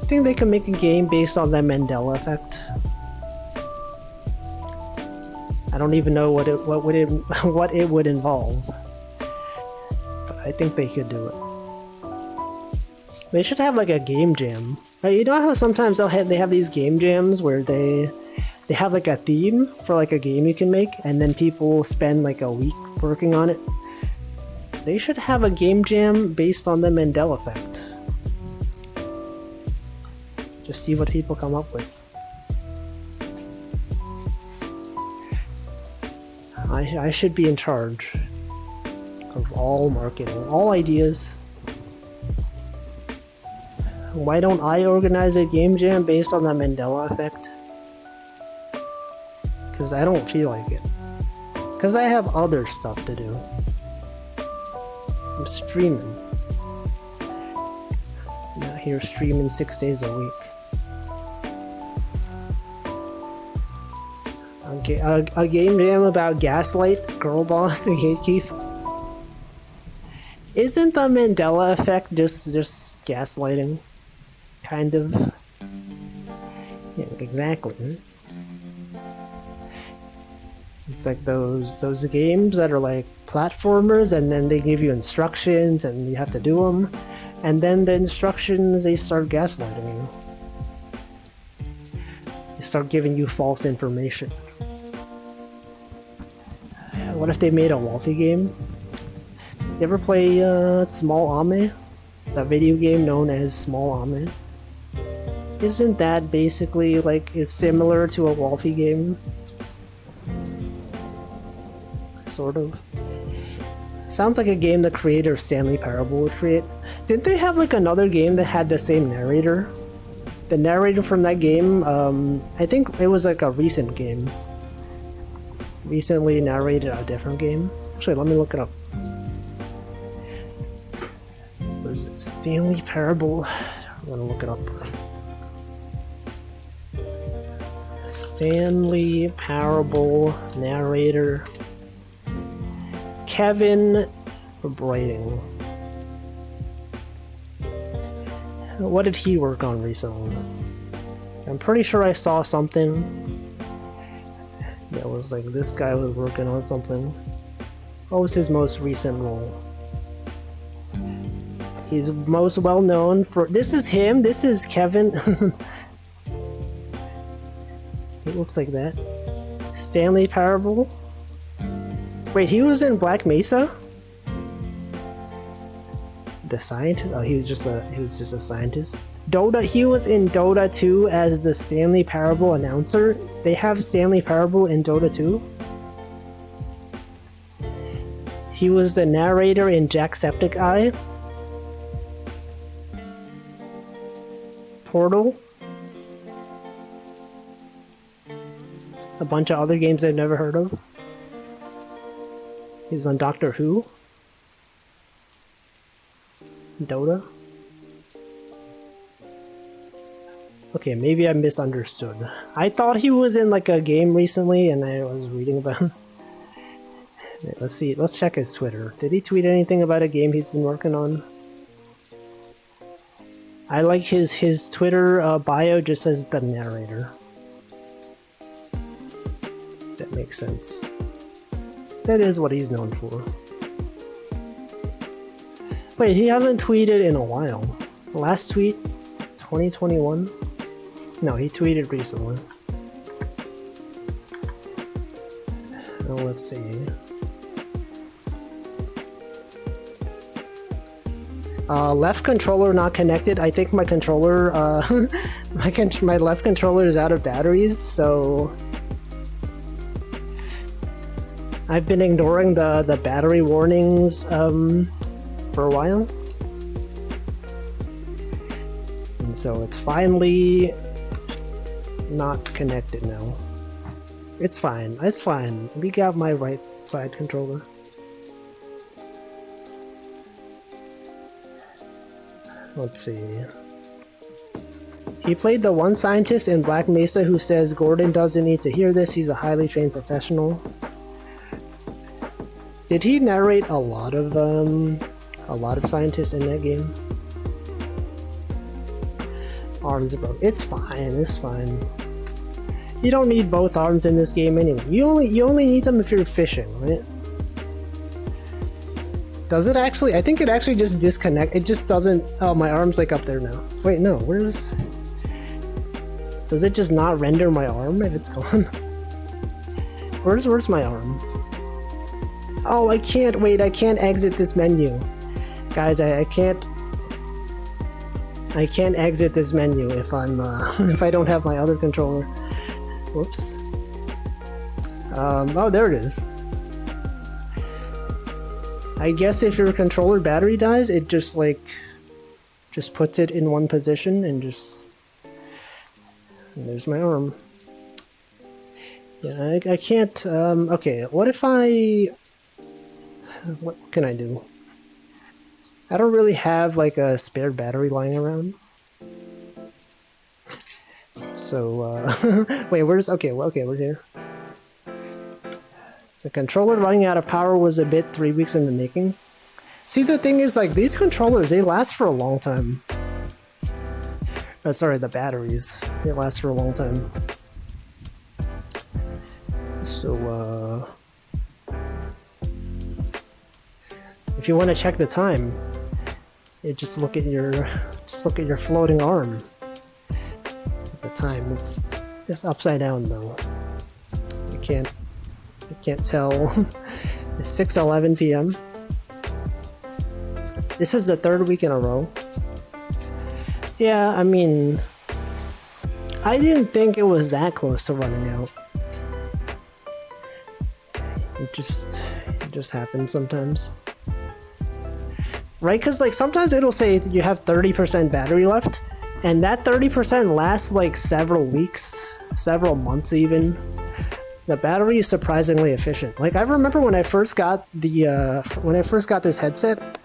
I think they can make a game based on the Mandela effect. I don't even know what it would involve, but I think they could do it. They should have like a game jam, right? You know how sometimes they have these game jams where they have like a theme for like a game you can make, and then people spend like a week working on it. They should have a game jam based on the Mandela effect. Just see what people come up with. I should be in charge of all marketing, all ideas. Why don't I organize a game jam based on the Mandela effect? Because I don't feel like it. Because I have other stuff to do. I'm streaming. I'm out here streaming 6 days a week. A game jam about Gaslight, Girl Boss, and Gatekeep. Isn't the Mandela effect just gaslighting? Kind of. Yeah, exactly. It's like those games that are like platformers, and then they give you instructions and you have to do them, and then the instructions, they start gaslighting you. They start giving you false information. What if they made a Wolfie game? You ever play Small Ame? The video game known as Small Ame? Isn't that basically like is similar to a Wolfie game? Sort of. Sounds like a game the creator of Stanley Parable would create. Didn't they have like another game that had the same narrator? The narrator from that game, I think it was like a recent game. Recently narrated a different game. Actually, let me look it up. What is it? Stanley Parable? I'm gonna look it up. Stanley Parable narrator. Kevin Brighting. What did he work on recently? I'm pretty sure I saw something that was like this guy was working on something. What was his most recent role? He's most well known for. This is him. This is Kevin. It looks like that. Stanley Parable. Wait, he was in Black Mesa? The scientist? Oh, he was just a scientist. Dota. He was in Dota 2 as the Stanley Parable announcer. They have Stanley Parable in Dota 2. He was the narrator in Jacksepticeye. Portal. A bunch of other games I've never heard of. He was on Doctor Who. Dota. Okay, maybe I misunderstood. I thought he was in like a game recently and I was reading about him. Wait, let's see, let's check his Twitter. Did he tweet anything about a game he's been working on? I like his Twitter bio just says the narrator. That makes sense. That is what he's known for. Wait, he hasn't tweeted in a while. Last tweet, 2021? No, he tweeted recently. Oh, let's see. Left controller not connected. I think my controller, my left controller is out of batteries, so I've been ignoring the battery warnings for a while, and so it's finally not connected now. It's fine. It's fine. We got my right side controller. Let's see. He played the one scientist in Black Mesa who says Gordon doesn't need to hear this. He's a highly trained professional. Did he narrate a lot of scientists in that game? Arms broke. It's fine. It's fine. You don't need both arms in this game anyway. You only need them if you're fishing, right? Does it actually? I think it actually just disconnect. It just doesn't. Oh, my arm's like up there now. Wait, no. Where's? Does it just not render my arm if it's gone? Where's my arm? Oh, I can't. Wait, I can't exit this menu, guys. I can't. I can't exit this menu if I'm if I don't have my other controller. Whoops. Oh, there it is. I guess if your controller battery dies, it just puts it in one position and just... And there's my arm. Yeah, I can't... okay, what if I... What can I do? I don't really have like a spare battery lying around. So, wait, where's... Okay, well, okay, we're here. The controller running out of power was a bit 3 weeks in the making. See, the thing is, like, these controllers, they last for a long time. Oh, sorry, the batteries. They last for a long time. So, if you want to check the time, you just look at your floating arm. The time, it's upside down though. You can't tell. It's 6:11 p.m. This is the third week in a row. Yeah, I mean, I didn't think it was that close to running out. It just happens sometimes. Right? Because like sometimes it'll say you have 30% battery left, and that 30% lasts like several weeks, several months even. The battery is surprisingly efficient. Like I remember when I first got this headset,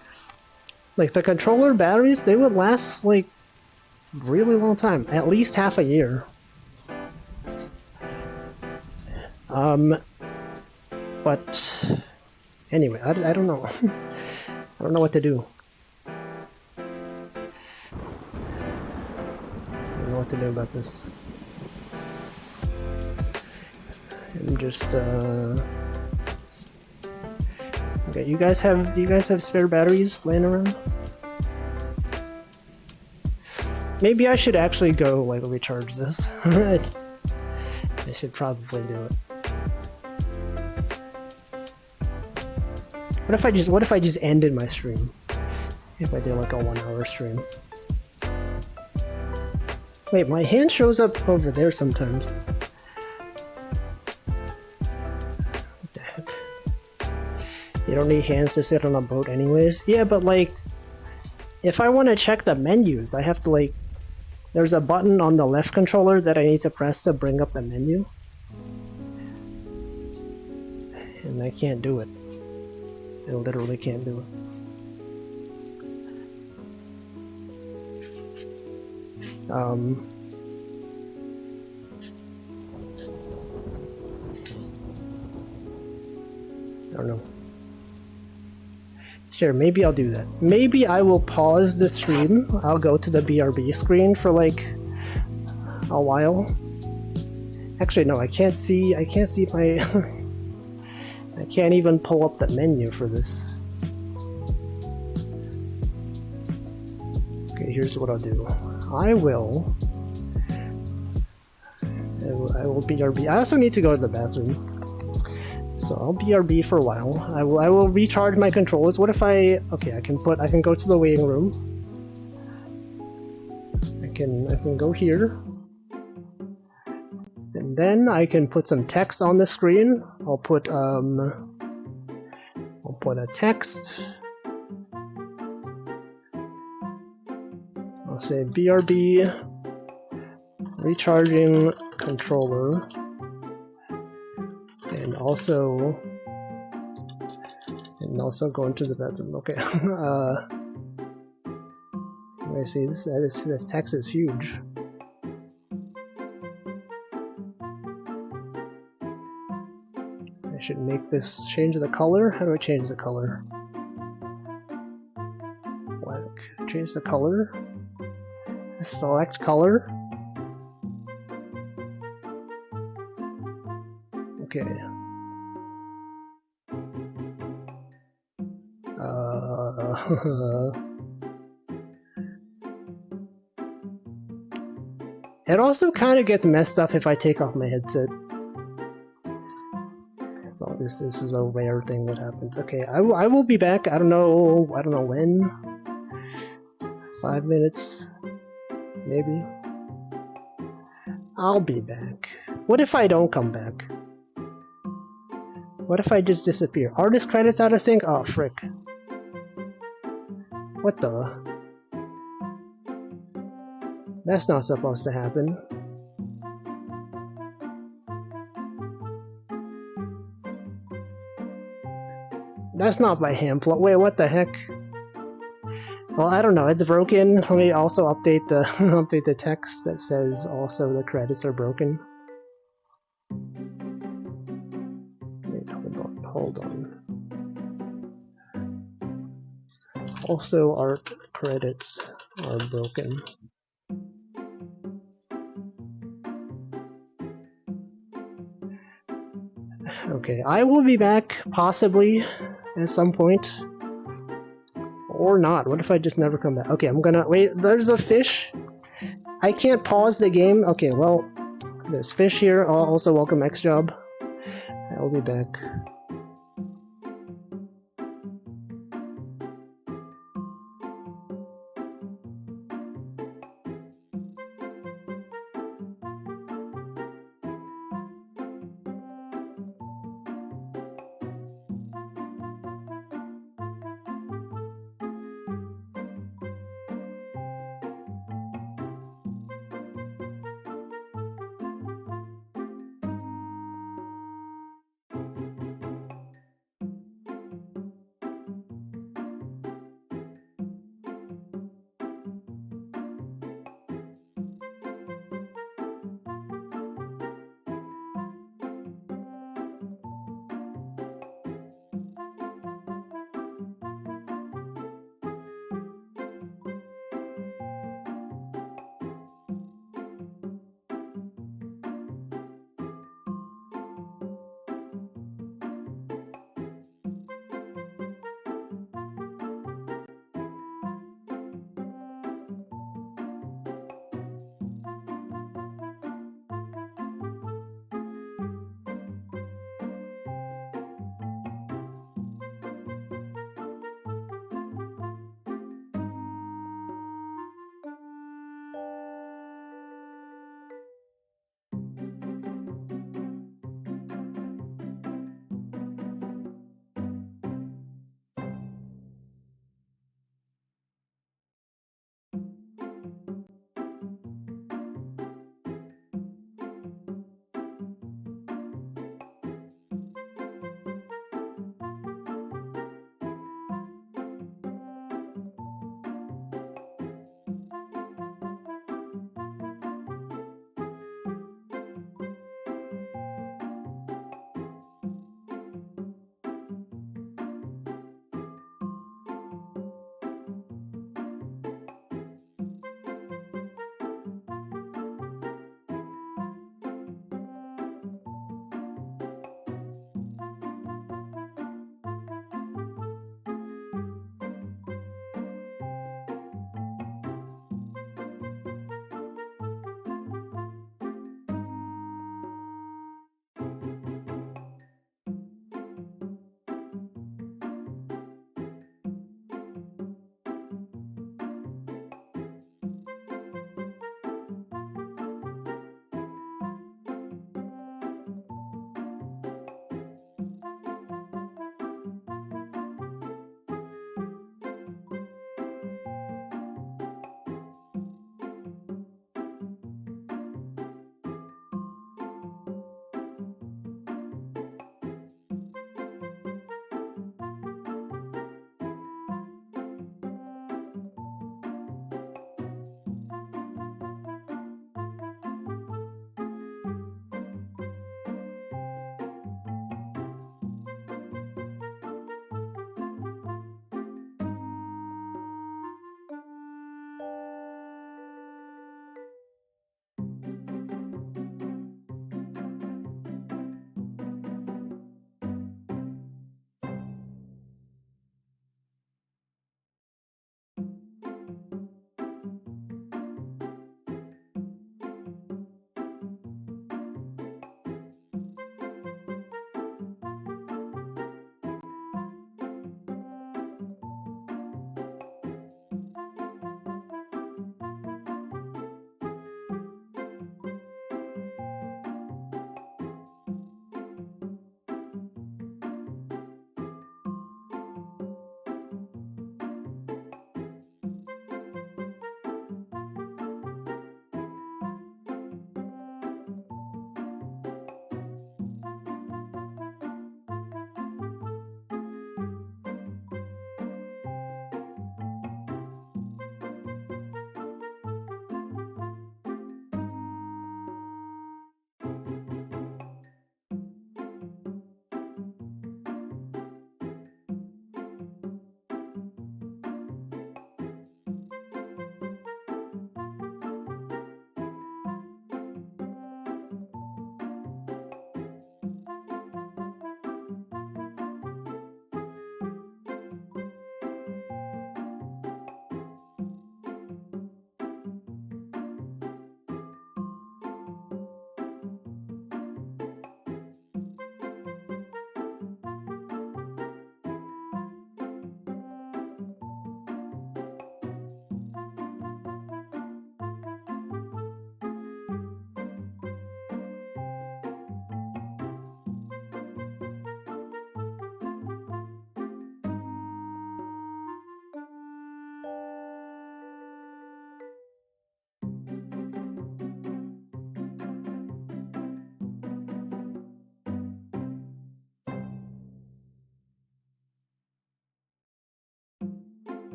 like the controller batteries, they would last like really long time, at least half a year. But anyway, I don't know. I don't know what to do. I don't know what to do about this. I'm just okay, you guys have spare batteries laying around? Maybe I should actually go like recharge this. I should probably do it. What if I just ended my stream? If I did like a 1 hour stream. Wait, my hand shows up over there sometimes. What the heck? You don't need hands to sit on a boat anyways? Yeah, but like, if I want to check the menus, I have to like, there's a button on the left controller that I need to press to bring up the menu. And I can't do it. I literally can't do it. I don't know. Sure, maybe I'll do that. Maybe I will pause the stream. I'll go to the BRB screen for like a while. Actually, no, I can't see my I can't even pull up the menu for this. Okay, here's what I'll do. I will BRB. I also need to go to the bathroom. So I'll BRB for a while. I will recharge my controllers. What if I okay, I can go to the waiting room. I can go here. And then I can put some text on the screen. I'll put a text. I'll say BRB recharging controller. And also going to the bathroom. Okay. Let me see. This text is huge. I should make this change the color. How do I change the color? Black. Change the color. Select color. Okay. It also kind of gets messed up if I take off my headset. So this is a rare thing that happens. Okay, I will be back. I don't know when. 5 minutes, maybe. I'll be back. What if I don't come back? What if I just disappear? Artist credits out of sync? Oh, frick. What the? That's not supposed to happen. That's not my hand plot. Wait, what the heck? Well, I don't know. It's broken. Let me also update the update the text that says also the credits are broken. Wait, hold on. Also, art credits are broken. Okay, I will be back, possibly, at some point. Or not. What if I just never come back? Okay, I'm gonna... Wait, there's a fish? I can't pause the game? Okay, well, there's fish here. Also, welcome Xjob. I'll be back.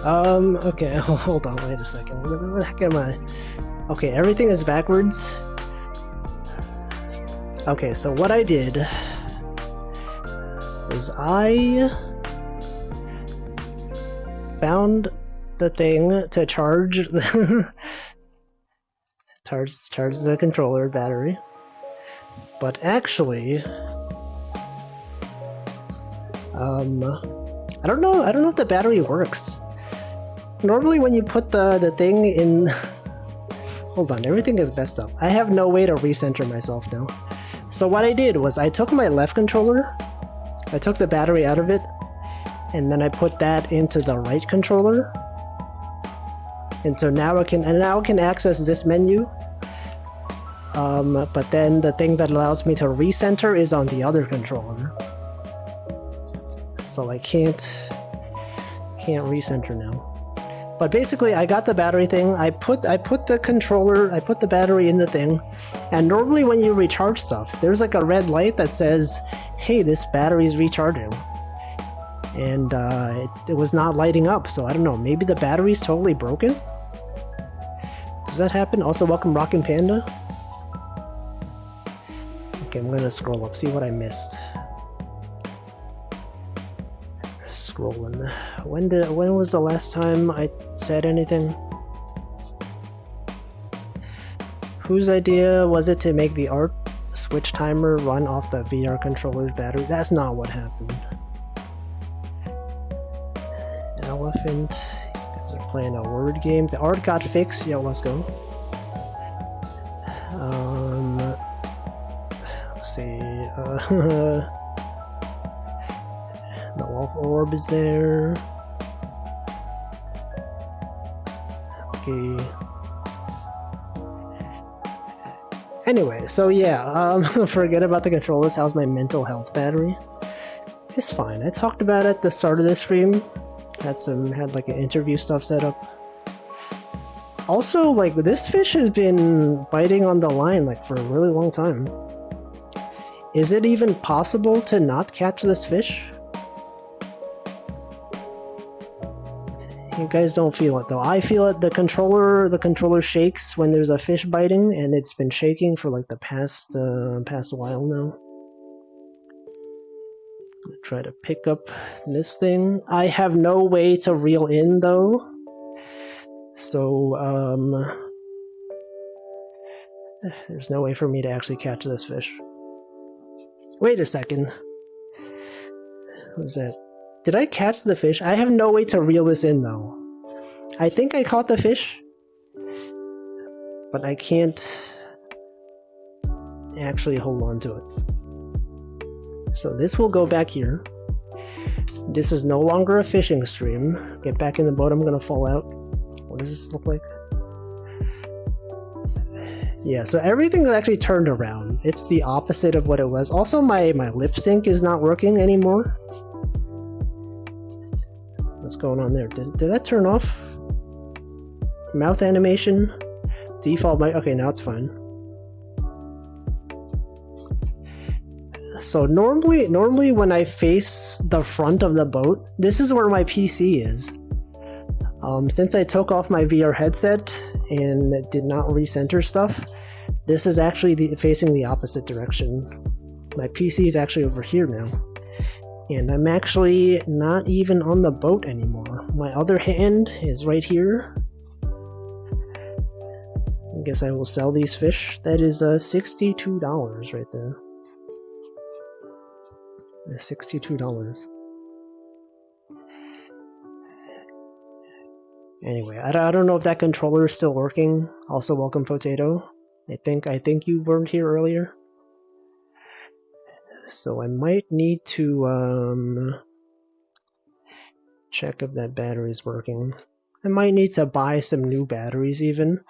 Okay, hold on, wait a second. Where the heck am I? Okay, everything is backwards. Okay, so what I did is I found the thing to charge charge the controller battery, but actually I don't know if the battery works. Normally when you put the thing in hold on, everything is messed up. I have no way to recenter myself now. So what I did was I took my left controller, I took the battery out of it, and then I put that into the right controller. And so now I can access this menu. But then the thing that allows me to recenter is on the other controller. So I can't recenter now. But basically I got the battery thing, I put the battery in the thing, and normally when you recharge stuff, there's like a red light that says, hey, this battery's recharging. And it was not lighting up, so I don't know, maybe the battery's totally broken? Does that happen? Also, welcome Rockin' Panda. Okay, I'm gonna scroll up, see what I missed. Scrolling. When was the last time I said anything? Whose idea was it to make the art switch timer run off the VR controller's battery? That's not what happened. Elephant. You guys are playing a word game. The art got fixed. Yo, let's go. Let's see. The wolf orb is there. Okay. Anyway, so yeah, forget about the controllers. How's my mental health battery? It's fine. I talked about it at the start of this stream. Had like an interview stuff set up. Also, like, this fish has been biting on the line like for a really long time. Is it even possible to not catch this fish? You guys don't feel it though. I feel it. The controller shakes when there's a fish biting, and it's been shaking for like the past while now. I'm gonna try to pick up this thing. I have no way to reel in though. So there's no way for me to actually catch this fish. Wait a second. What was that? Did I catch the fish? I have no way to reel this in though. I think I caught the fish, but I can't actually hold on to it. So this will go back here. This is no longer a fishing stream. Get back in the boat, I'm gonna fall out. What does this look like? Yeah, so everything's actually turned around. It's the opposite of what it was. Also, my lip sync is not working anymore. What's going on there? Did that turn off? Mouth animation? Default mic? Okay, now it's fine. So normally when I face the front of the boat, this is where my PC is. Since I took off my VR headset and did not recenter stuff, this is actually facing the opposite direction. My PC is actually over here now. And I'm actually not even on the boat anymore. My other hand is right here. I guess I will sell these fish. That is $62 right there. $62. Anyway, I don't know if that controller is still working. Also, welcome Potato. I think you weren't here earlier. So I might need to check if that battery is working. I might need to buy some new batteries even.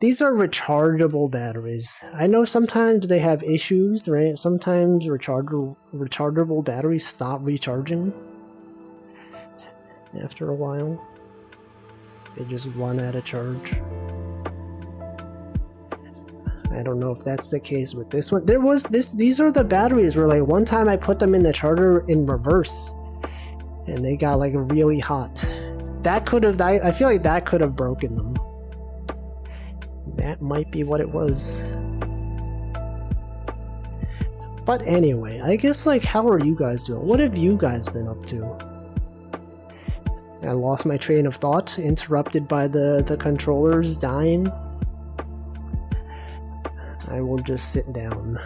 These are rechargeable batteries. I know sometimes they have issues, right? Sometimes rechargeable batteries stop recharging after a while. They just run out of charge. I don't know if that's the case with this one. These are the batteries where like one time I put them in the charger in reverse and they got like really hot. That could have. I feel like that could have broken them. That might be what it was. But anyway, I guess, like, how are you guys doing? What have you guys been up to? I lost my train of thought, interrupted by the controllers dying. I will just sit down.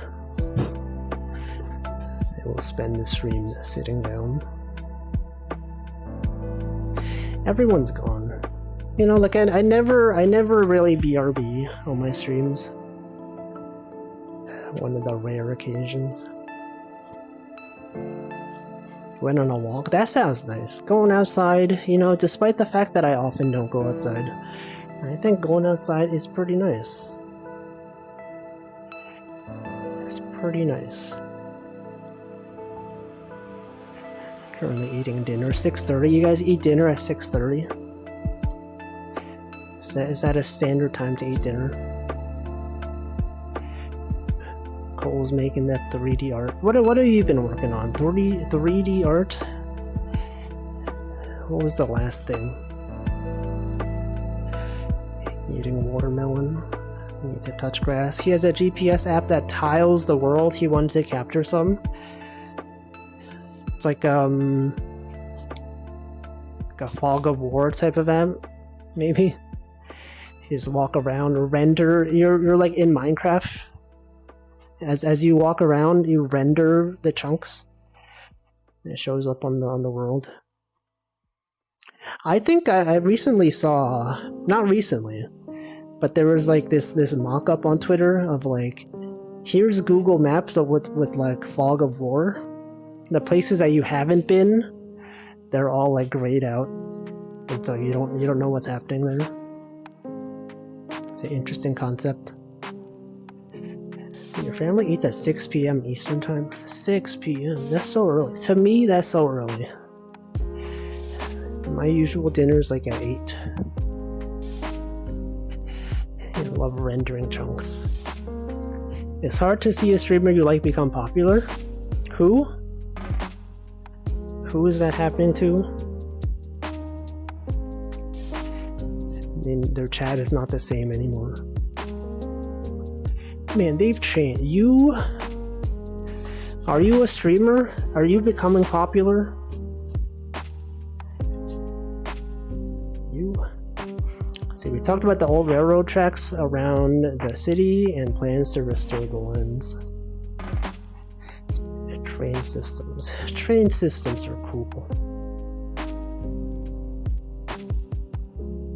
I will spend the stream sitting down. Everyone's gone. You know, like, I never really BRB on my streams. One of the rare occasions. Went on a walk. That sounds nice. Going outside, you know, despite the fact that I often don't go outside. I think going outside is pretty nice. It's pretty nice. Currently eating dinner. 6:30. You guys eat dinner at 6:30? Is that a standard time to eat dinner? Cole's making that 3D art. What have you been working on? 3D art? What was the last thing? Eating watermelon. Need to touch grass. He has a GPS app that tiles the world. He wanted to capture some. It's like a fog of war type of app, maybe. You just walk around or render. You're like in Minecraft. As you walk around, you render the chunks. It shows up on the world. I think I recently saw, not recently, but there was like this mock-up on Twitter of like, here's Google Maps with like fog of war. The places that you haven't been, they're all like grayed out, and so you don't know what's happening there. It's an interesting concept. So your family eats at 6 p.m. Eastern time? 6 p.m. That's so early. To me, that's so early. My usual dinner is like at 8. I love rendering chunks. It's hard to see a streamer you like become popular. Who? Who is that happening to? And their chat is not the same anymore. Man, they've changed. Are you a streamer? Are you becoming popular? See, we talked about the old railroad tracks around the city and plans to restore the lines. Train systems. Train systems are cool.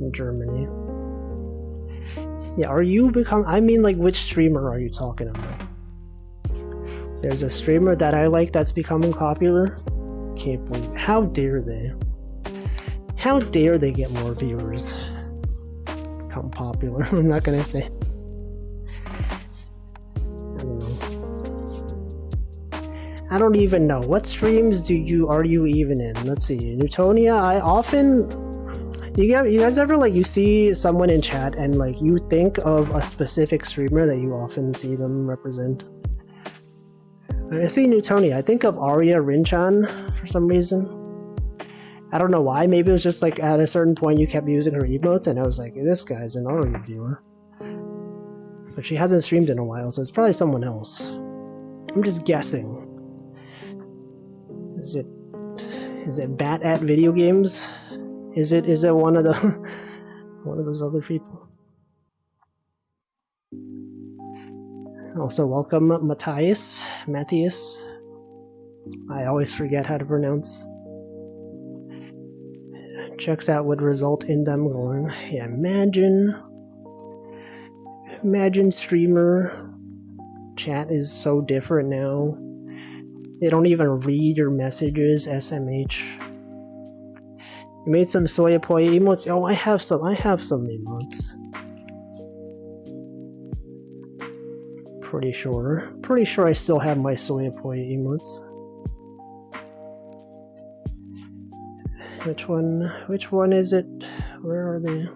In Germany. Yeah, are you I mean, like, which streamer are you talking about? There's a streamer that I like that's becoming popular. Can't believe it. How dare they? How dare they get more viewers? Become popular. I'm not gonna say. I don't know. I don't even know. What streams are you even in? Let's see. Newtonia, I often... You guys ever, like, you see someone in chat and, like, you think of a specific streamer that you often see them represent? When I see Newtonia, I think of Arya Rinchan for some reason. I don't know why. Maybe it was just, like, at a certain point you kept using her emotes and I was like, this guy's an Arya viewer. But she hasn't streamed in a while, so it's probably someone else. I'm just guessing. Is it Bat at Video Games? Is it one of those other people? Also, welcome Matthias. I always forget how to pronounce. Checks out would result in them going, yeah, imagine streamer chat is so different now. They don't even read your messages, SMH. You made some Soya Poi emotes? Oh, I have some emotes. Pretty sure I still have my Soya Poi emotes. Which one is it? Where are they?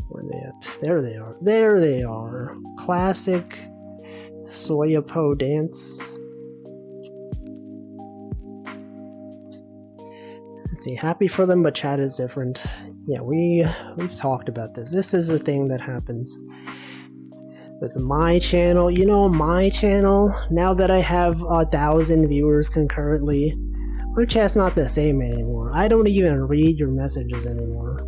Where are they at? There they are. Classic Soya Po dance. Let's see, happy for them, but chat is different. Yeah, we've talked about this. This is a thing that happens with my channel. You know, my channel, now that I have 1,000 viewers concurrently, our chat's not the same anymore. I don't even read your messages anymore.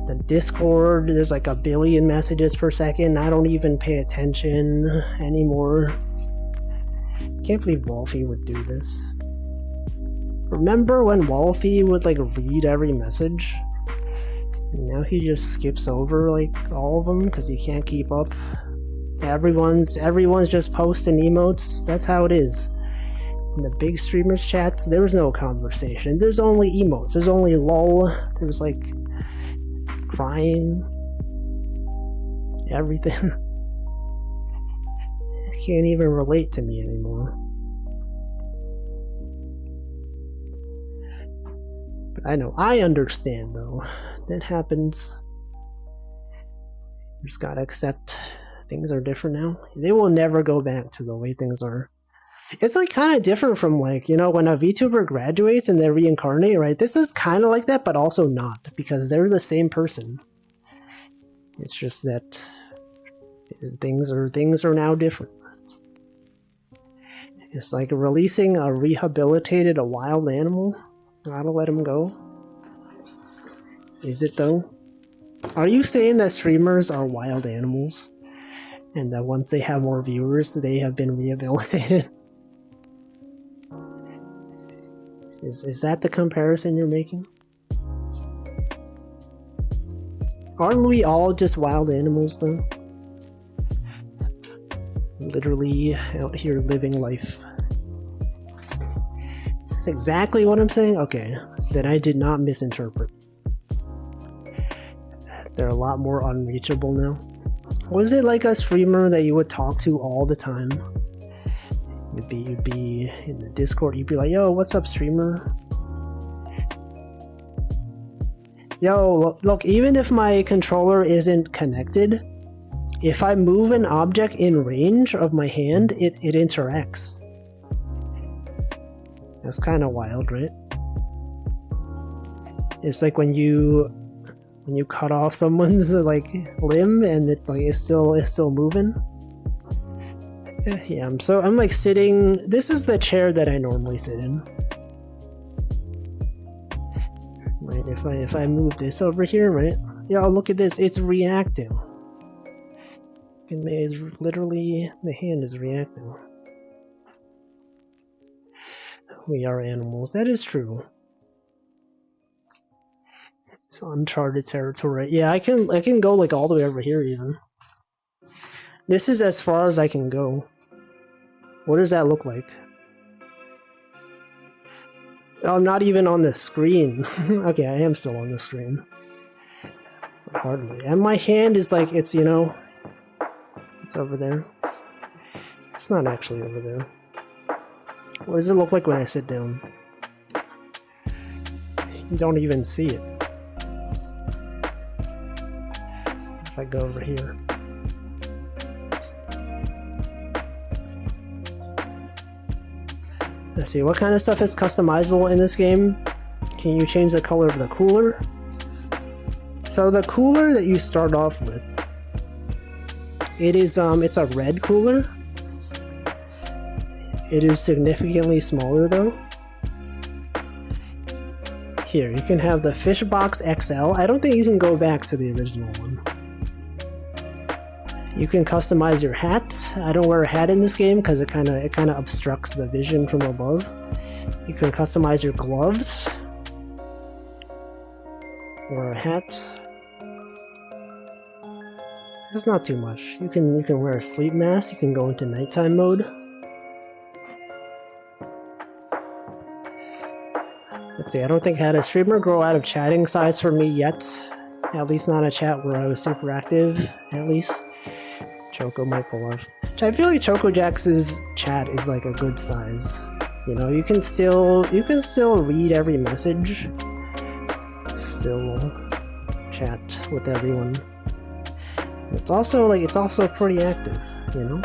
The Discord, there's like 1 billion messages per second. I don't even pay attention anymore. Can't believe Wolfie would do this. Remember when Wolfie would like read every message? And now he just skips over like all of them because he can't keep up. Everyone's just posting emotes. That's how it is. In the big streamers chats, there was no conversation. There's only emotes. There's only lol. There's like crying. Everything. Can't even relate to me anymore. But I know, I understand though. That happens. You just gotta accept things are different now. They will never go back to the way things are. It's like kind of different from like, you know, when a VTuber graduates and they reincarnate, right? This is kind of like that, but also not, because they're the same person. It's just that things are now different. It's like releasing a rehabilitated wild animal. Gotta let him go. Is it though? Are you saying that streamers are wild animals? And that once they have more viewers, they have been rehabilitated? Is that the comparison you're making? Aren't we all just wild animals though? Literally out here living life. That's exactly what I'm saying? Okay, then I did not misinterpret. They're a lot more unreachable now. Was it like a streamer that you would talk to all the time? You'd be in the Discord, you'd be like, yo, what's up, streamer? Yo, look, even if my controller isn't connected, if I move an object in range of my hand, it interacts. That's kind of wild, right? It's like when you cut off someone's like limb and it like is still moving. Yeah, I'm like sitting. This is the chair that I normally sit in. Right, if I move this over here, right? Yeah, look at this. It's reacting. It's literally, the hand is reacting. We are animals. That is true. It's uncharted territory. Yeah, I can go like all the way over here even. This is as far as I can go. What does that look like? Oh, I'm not even on the screen. Okay, I am still on the screen. But hardly. And my hand is like, it's, you know, it's over there. It's not actually over there. What does it look like when I sit down? You don't even see it. If I go over here. Let's see, what kind of stuff is customizable in this game? Can you change the color of the cooler? So the cooler that you start off with, it is it's a red cooler. It is significantly smaller though. Here, you can have the Fishbox XL. I don't think you can go back to the original one. You can customize your hat. I don't wear a hat in this game because it kind of obstructs the vision from above. You can customize your gloves or a hat. It's not too much. You can wear a sleep mask. You can go into nighttime mode. Let's see. I don't think I had a streamer grow out of chatting size for me yet. At least not a chat where I was super active. At least. Choco might pull off. I feel like ChocoJax's chat is like a good size. You know, you can still read every message. Still chat with everyone. It's also pretty active, you know?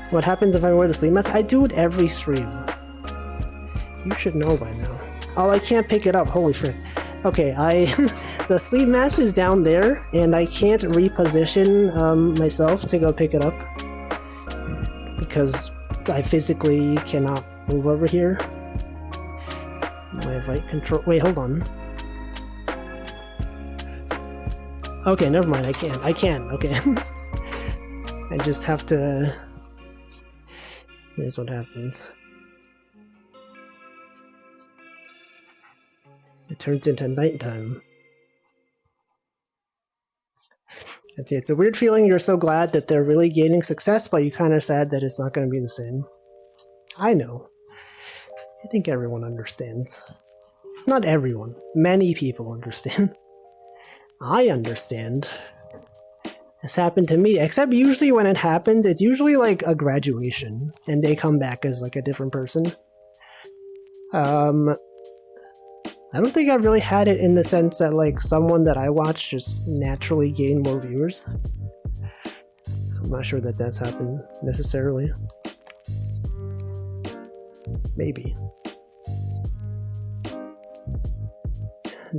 What happens if I wear the sleep mask? I do it every stream. You should know by now. Oh, I can't pick it up. Holy frick. Okay, the sleep mask is down there, and I can't reposition myself to go pick it up because I physically cannot move over here. My right control. Wait, hold on. Okay, never mind. I can. Okay. I just have to. Here's what happens. It turns into nighttime. It's a weird feeling. You're so glad that they're really gaining success, but you're kind of sad that it's not going to be the same. I know. I think everyone understands. Not everyone. Many people understand. I understand. This happened to me, except usually when it happens, it's usually like a graduation, and they come back as like a different person. I don't think I've really had it in the sense that like someone that I watch just naturally gained more viewers. I'm not sure that that's happened necessarily. Maybe.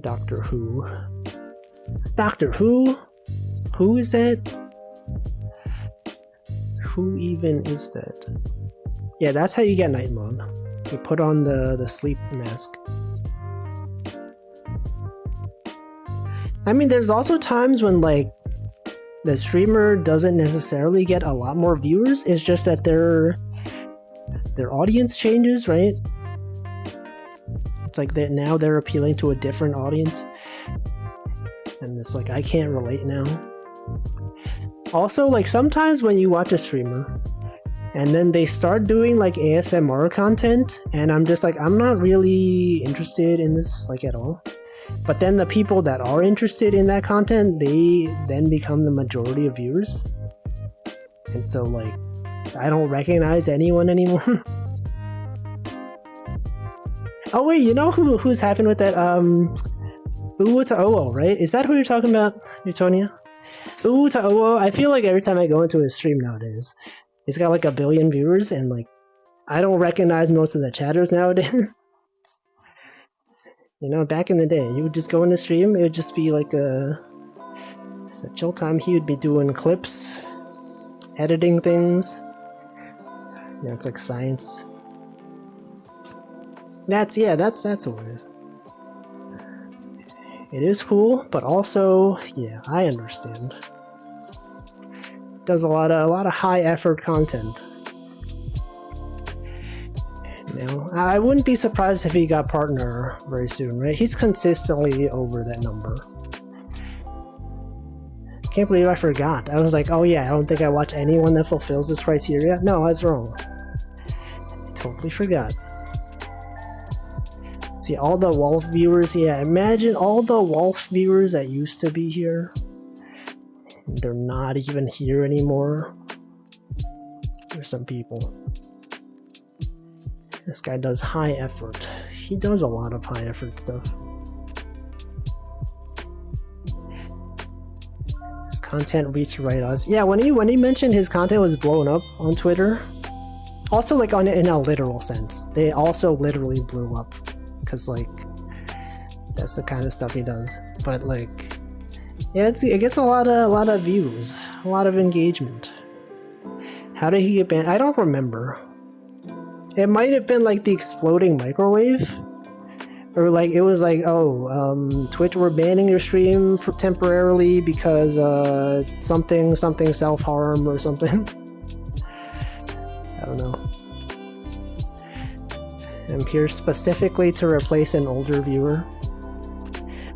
Doctor Who. Doctor Who? Who is that? Who even is that? Yeah, that's how you get night mode. You put on the sleep mask. I mean, there's also times when like the streamer doesn't necessarily get a lot more viewers. It's just that their audience changes, right? It's like now they're appealing to a different audience, and it's like I can't relate now. Also, like sometimes when you watch a streamer and then they start doing like ASMR content, and I'm just like, I'm not really interested in this like at all. But then the people that are interested in that content, they then become the majority of viewers. And so like, I don't recognize anyone anymore. Oh wait, you know who's happened with that Uwu to Owo, right? Is that who you're talking about, Newtonia? Uwu to Owo, I feel like every time I go into his stream nowadays, he's got like 1 billion viewers, and like I don't recognize most of the chatters nowadays. You know, back in the day, you would just go in the stream, it would just be like a chill time. He would be doing clips, editing things. Yeah, it's like science. That's what it is. It is cool, but also, yeah, I understand. Does a lot of high effort content. You know, I wouldn't be surprised if he got partner very soon, right? He's consistently over that number. Can't believe I forgot. I was like, oh yeah, I don't think I watch anyone that fulfills this criteria. No, I was wrong. I totally forgot. See, all the Wolf viewers, yeah, imagine all the Wolf viewers that used to be here. They're not even here anymore. There's some people. This guy does high effort. He does a lot of high effort stuff. His content reached right us. Yeah, when he mentioned his content was blowing up on Twitter, also like in a literal sense, they also literally blew up. Cause like that's the kind of stuff he does. But like, yeah, it gets a lot of views, a lot of engagement. How did he get banned? I don't remember. It might have been like the exploding microwave, or like it was like, oh, Twitch, we're banning your stream temporarily because something self-harm or something. I don't know. I'm here specifically to replace an older viewer.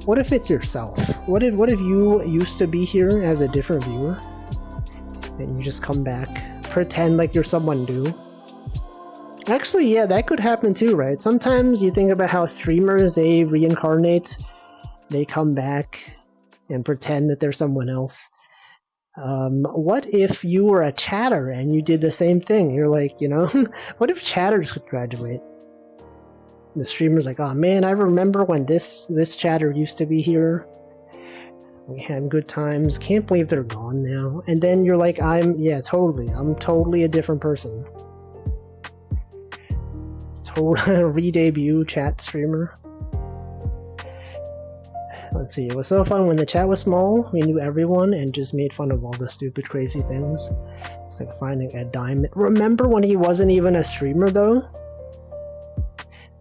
What if it's yourself? What if you used to be here as a different viewer, and you just come back, pretend like you're someone new? Actually, yeah, that could happen too, right? Sometimes you think about how streamers, they reincarnate, they come back and pretend that they're someone else. What if you were a chatter and you did the same thing? You're like, you know, what if chatters could graduate? The streamer's like, oh man, I remember when this chatter used to be here. We had good times. Can't believe they're gone now. And then you're like, I'm totally a different person. total re-debut chat streamer. Let's see, it was so fun when the chat was small, we knew everyone and just made fun of all the stupid crazy things. It's like finding a diamond. Remember when he wasn't even a streamer though?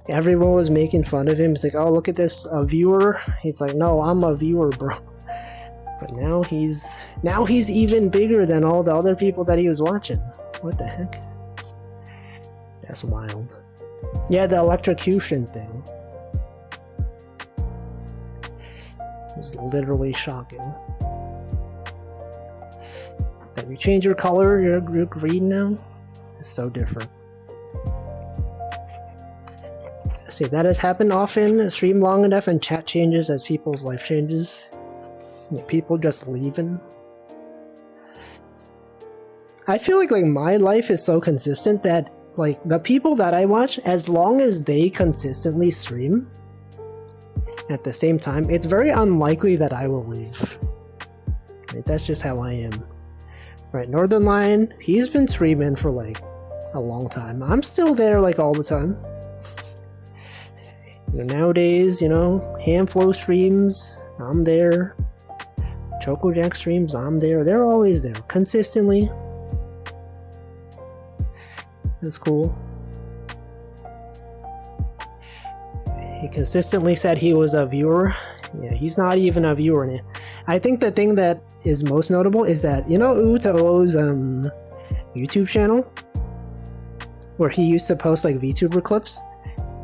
Everyone was making fun of him. It's like, oh, look at this, a viewer. He's like, no, I'm a viewer, bro. But now he's even bigger than all the other people that he was watching. What the heck? That's wild. Yeah, the electrocution thing. It was literally shocking. That you change your color, you're green now. It's so different. See, that has happened often. Stream long enough and chat changes as people's life changes. Yeah, people just leaving. I feel like my life is so consistent that like the people that I watch, as long as they consistently stream at the same time, it's very unlikely that I will leave. Right, that's just how I am. Right, Northern Lion, he's been streaming for like a long time. I'm still there like all the time. You know, nowadays, you know, Hamflow streams, I'm there. Choco Jack streams, I'm there. They're always there, consistently. It's cool. He consistently said he was a viewer. Yeah, he's not even a viewer. I think the thing that is most notable is that, you know, Uto's YouTube channel, where he used to post like VTuber clips,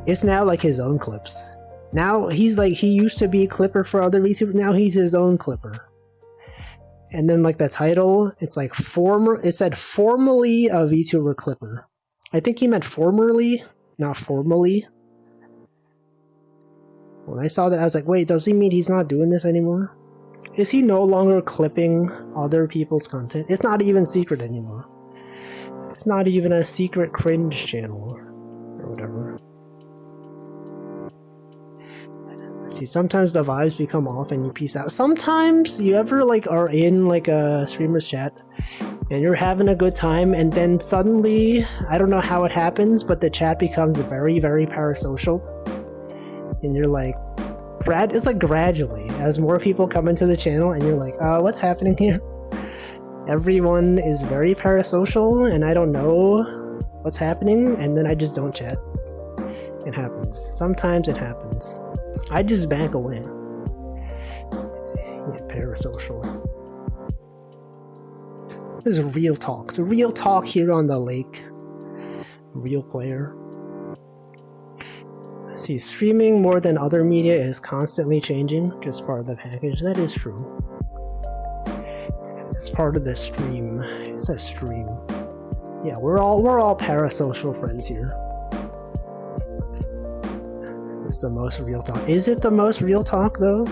it's now like his own clips. Now he's like, he used to be a clipper for other VTubers, now he's his own clipper. And then like the title, it's like it said formerly a VTuber clipper. I think he meant formerly, not formally. When I saw that, I was like, wait, does he mean he's not doing this anymore? Is he no longer clipping other people's content? It's not even secret anymore. It's not even a secret cringe channel or whatever. Let's see, sometimes the vibes become off and you peace out. Sometimes you ever like are in like a streamer's chat and you're having a good time and then suddenly, I don't know how it happens, but the chat becomes very, very parasocial. And you're like, it's like gradually, as more people come into the channel and you're like, what's happening here? Everyone is very parasocial and I don't know what's happening, and then I just don't chat. It happens. Sometimes it happens. I just back away. Yeah, parasocial. This is real talk. So real talk here on the lake. Real player. See, streaming more than other media is constantly changing, just part of the package. That is true. It's part of the stream. It's a stream. Yeah, we're all parasocial friends here. It's the most real talk. Is it the most real talk though?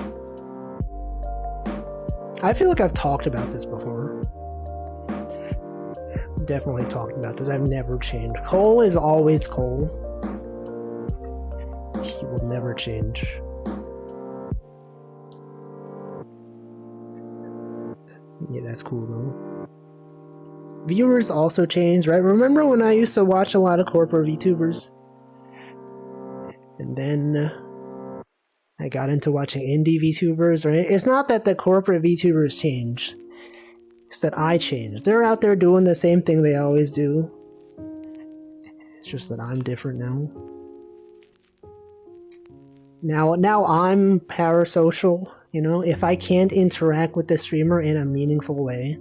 I feel like I've talked about this before. Definitely talked about this. I've never changed. Cole is always Cole. He will never change. Yeah, that's cool though. Viewers also change, right? Remember when I used to watch a lot of corporate VTubers? And then I got into watching indie VTubers, right? It's not that the corporate VTubers changed. It's that I changed. They're out there doing the same thing they always do. It's just that I'm different now. Now I'm parasocial, you know? If I can't interact with the streamer in a meaningful way,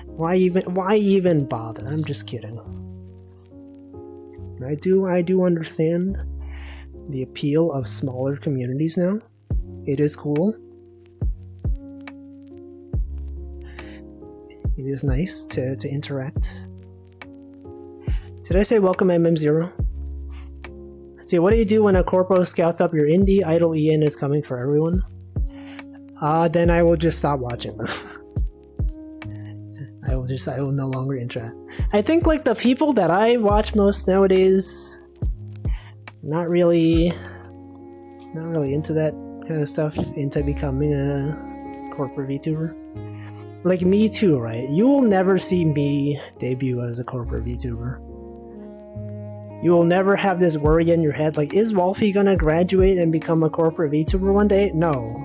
why even bother? I'm just kidding. I do understand the appeal of smaller communities now. It is cool. It is nice to interact. Did I say welcome MM0? See, what do you do when a corpo scouts up your indie? Idle Ian is coming for everyone. Then I will just stop watching them. I will no longer interact. I think like the people that I watch most nowadays, not really into that kind of stuff, into becoming a corporate VTuber. Like me too, right? You will never see me debut as a corporate VTuber. You will never have this worry in your head like, is Wolfie gonna graduate and become a corporate VTuber one day? No,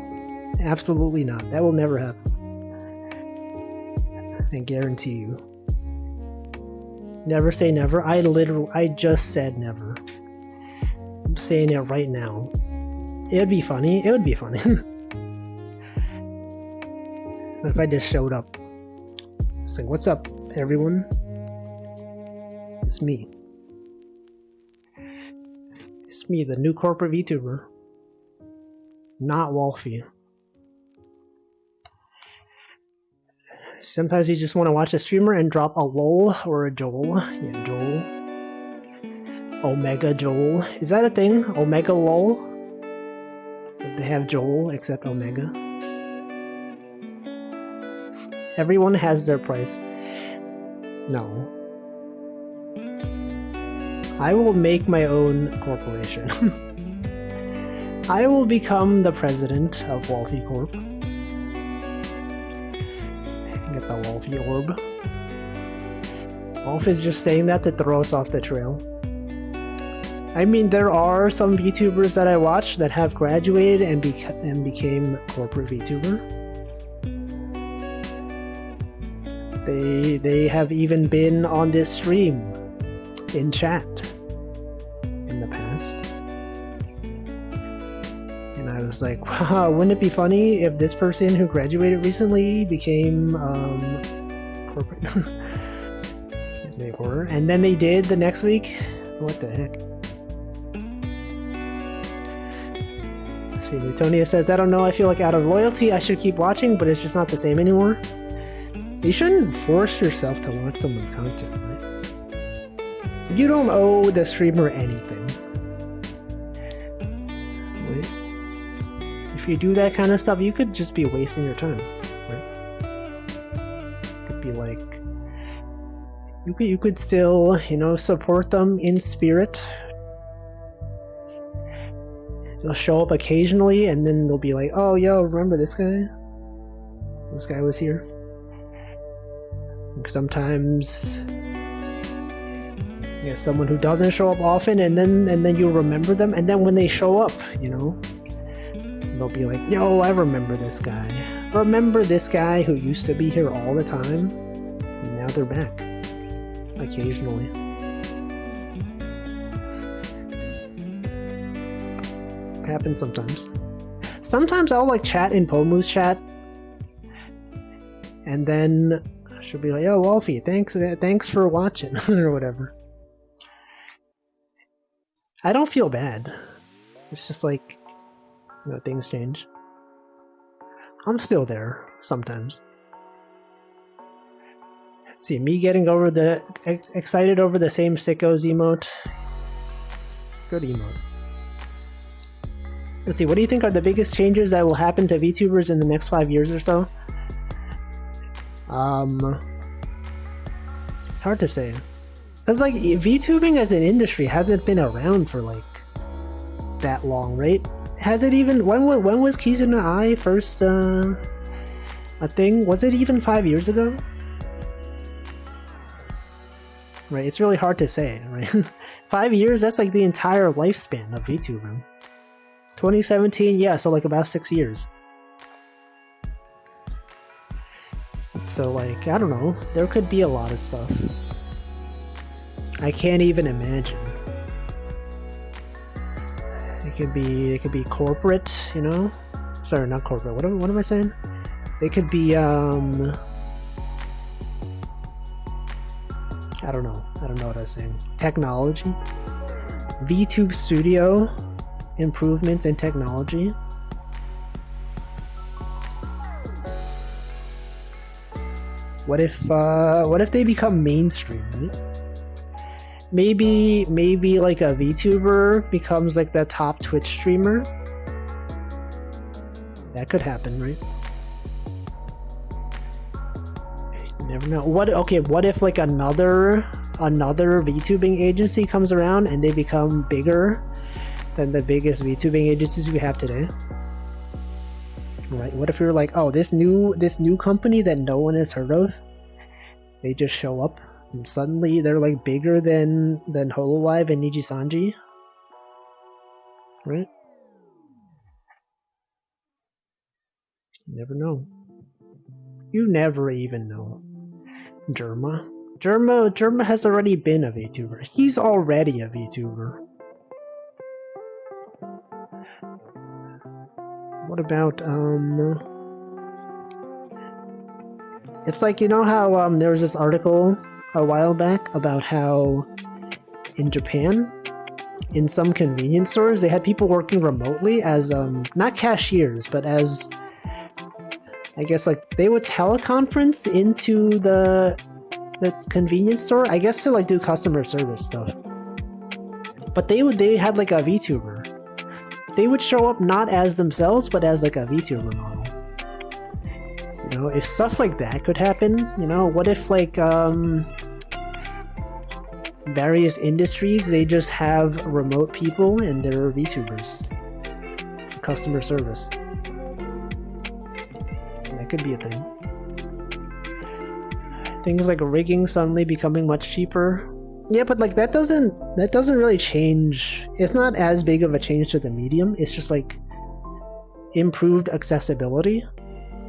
absolutely not. That will never happen. I guarantee you. Never say never. I just said never. I'm saying it right now. It would be funny. It would be funny. What if I just showed up? It's like, what's up, everyone? It's me. It's me, the new corporate VTuber. Not Wolfie. Sometimes you just want to watch a streamer and drop a lol or a Joel. Yeah, Joel. Omega Joel. Is that a thing? Omega lol? They have Joel except Omega. Everyone has their price. No. I will make my own corporation. I will become the president of Wolfie Corp. Get the Wolfie orb. Wolf is just saying that to throw us off the trail. I mean, there are some VTubers that I watch that have graduated and became corporate VTuber. They have even been on this stream in chat in the past. And I was like, wow, wouldn't it be funny if this person who graduated recently became corporate? They were. And then they did the next week. What the heck? Let's see, Newtonia says, I don't know, I feel like out of loyalty I should keep watching, but it's just not the same anymore. You shouldn't force yourself to watch someone's content, right? You don't owe the streamer anything. Right? If you do that kind of stuff, you could just be wasting your time, right? It could be like, you could still, you know, support them in spirit. They'll show up occasionally, and then they'll be like, oh, yo, remember this guy? This guy was here. Sometimes someone who doesn't show up often, and then you remember them, and then when they show up, you know, they'll be like, yo, I remember this guy. Remember this guy who used to be here all the time, and now they're back occasionally. Happens sometimes. Sometimes I'll like chat in Pomu's chat, and then she'll be like, "Oh, Wolfie, thanks for watching," or whatever. I don't feel bad. It's just like, you know, things change. I'm still there sometimes. Let's see, me getting over excited over the same sickos emote. Good emote. Let's see, what do you think are the biggest changes that will happen to VTubers in the next 5 years or so? It's hard to say. Because, like, VTubing as an industry hasn't been around for, like, that long, right? Has it even... When was Keys in the Eye first, a thing? Was it even 5 years ago? Right, it's really hard to say, right? 5 years, that's, like, the entire lifespan of VTubing. 2017, yeah, so like about 6 years. So like, I don't know, there could be a lot of stuff. I can't even imagine. It could be corporate, you know? Sorry, not corporate. What am I saying? They could be I don't know what I was saying. Technology. VTube Studio. Improvements in technology. What if they become mainstream, right? Maybe like a VTuber becomes like the top Twitch streamer. That could happen, right? You never know. What if like another VTubing agency comes around and they become bigger than the biggest VTubing agencies we have today? Right? What if you're like, oh, this new company that no one has heard of, they just show up and suddenly they're like bigger than Hololive and Nijisanji, right? You never know. You never even know. Germa has already been a VTuber. He's already a VTuber. What about it's like, you know how there was this article a while back about how in Japan, in some convenience stores, they had people working remotely as not cashiers, but as, I guess, like they would teleconference into the convenience store, I guess, to like do customer service stuff. But they had like a VTuber. They would show up not as themselves, but as like a VTuber model. You know, if stuff like that could happen, you know, what if like various industries, they just have remote people and they're VTubers for customer service. That could be a thing. Things like rigging suddenly becoming much cheaper. Yeah, but like that doesn't really change. It's not as big of a change to the medium. It's just like improved accessibility,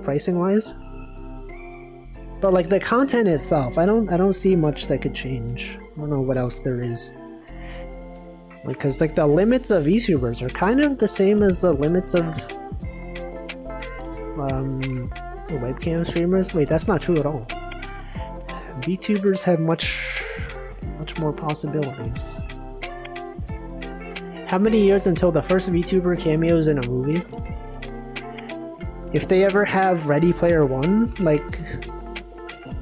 pricing wise. But like the content itself, I don't see much that could change. I don't know what else there is. Because like the limits of VTubers are kind of the same as the limits of webcam streamers. Wait, that's not true at all. VTubers have much more possibilities. How many years until the first VTuber cameos in a movie? If they ever have Ready Player One, like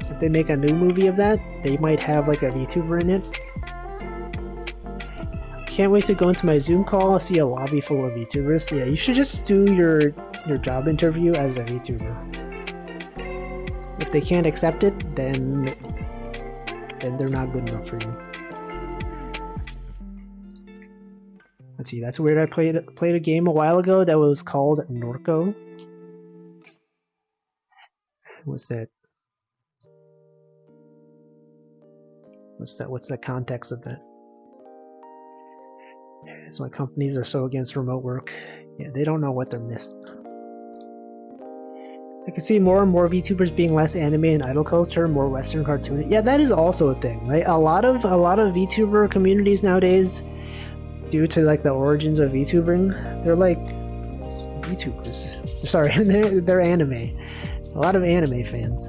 if they make a new movie of that, they might have like a VTuber in it. Can't wait to go into my Zoom call, see a lobby full of VTubers. Yeah, you should just do your job interview as a VTuber. If they can't accept it, then they're not good enough for you. Let's see, that's weird. I played a game a while ago that was called Norco. What's that? What's the context of that? It's why companies are so against remote work. Yeah, they don't know what they're missing. I can see more and more VTubers being less anime and idol culture, more Western cartoon. Yeah, that is also a thing, right? A lot of VTuber communities nowadays, due to like the origins of VTubering, they're like VTubers. Sorry, they're anime. A lot of anime fans.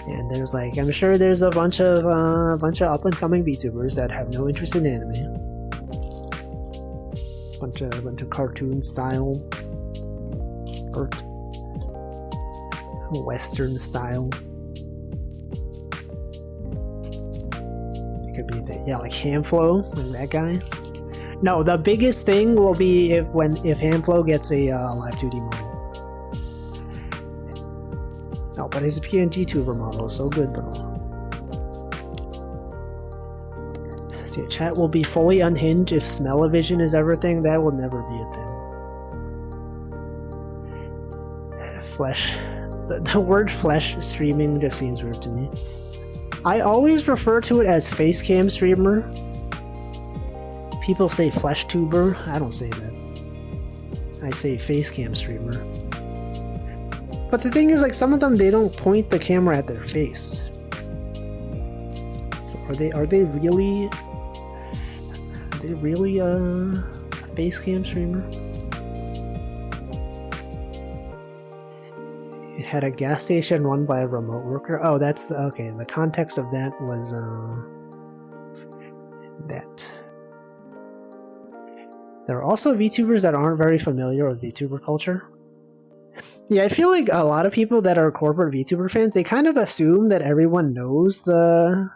And there's like, I'm sure there's a bunch of up and coming VTubers that have no interest in anime. Bunch of cartoon style art, Western style. It could be that, yeah, like Hamflow, like that guy. No, the biggest thing will be if Hamflow gets a live 2D model. No, but his PNG tuber model is so good though. See, chat will be fully unhinged if smell-o-vision is everything. That will never be a thing. Flesh. The word flesh streaming just seems weird to me. I always refer to it as facecam streamer. People say flesh tuber. I don't say that. I say facecam streamer. But the thing is, like, some of them, they don't point the camera at their face. So are they really a facecam streamer? It had a gas station run by a remote worker. Oh, that's okay. The context of that was that there are also VTubers that aren't very familiar with VTuber culture. Yeah, I feel like a lot of people that are corporate VTuber fans, they kind of assume that everyone knows the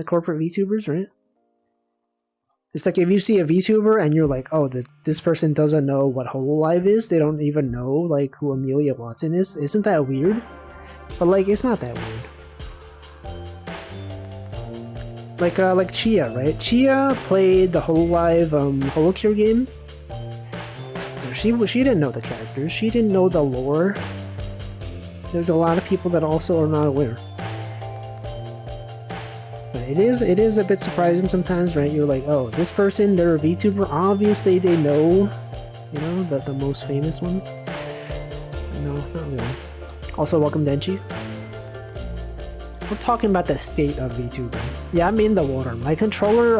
corporate VTubers, right? It's like if you see a VTuber and you're like, oh, this person doesn't know what Hololive is, they don't even know like who Amelia Watson is. Isn't that weird? But like, it's not that weird. Like Chia, right? Chia played the Hololive Holocure game. She didn't know the characters. She didn't know the lore. There's a lot of people that also are not aware. it is a bit surprising sometimes, right? You're like, oh, this person, they're a VTuber. Obviously, they know, you know, the most famous ones. No, not really. Also, welcome, Denchi. We're talking about the state of VTuber. Yeah, I'm in the water. My controller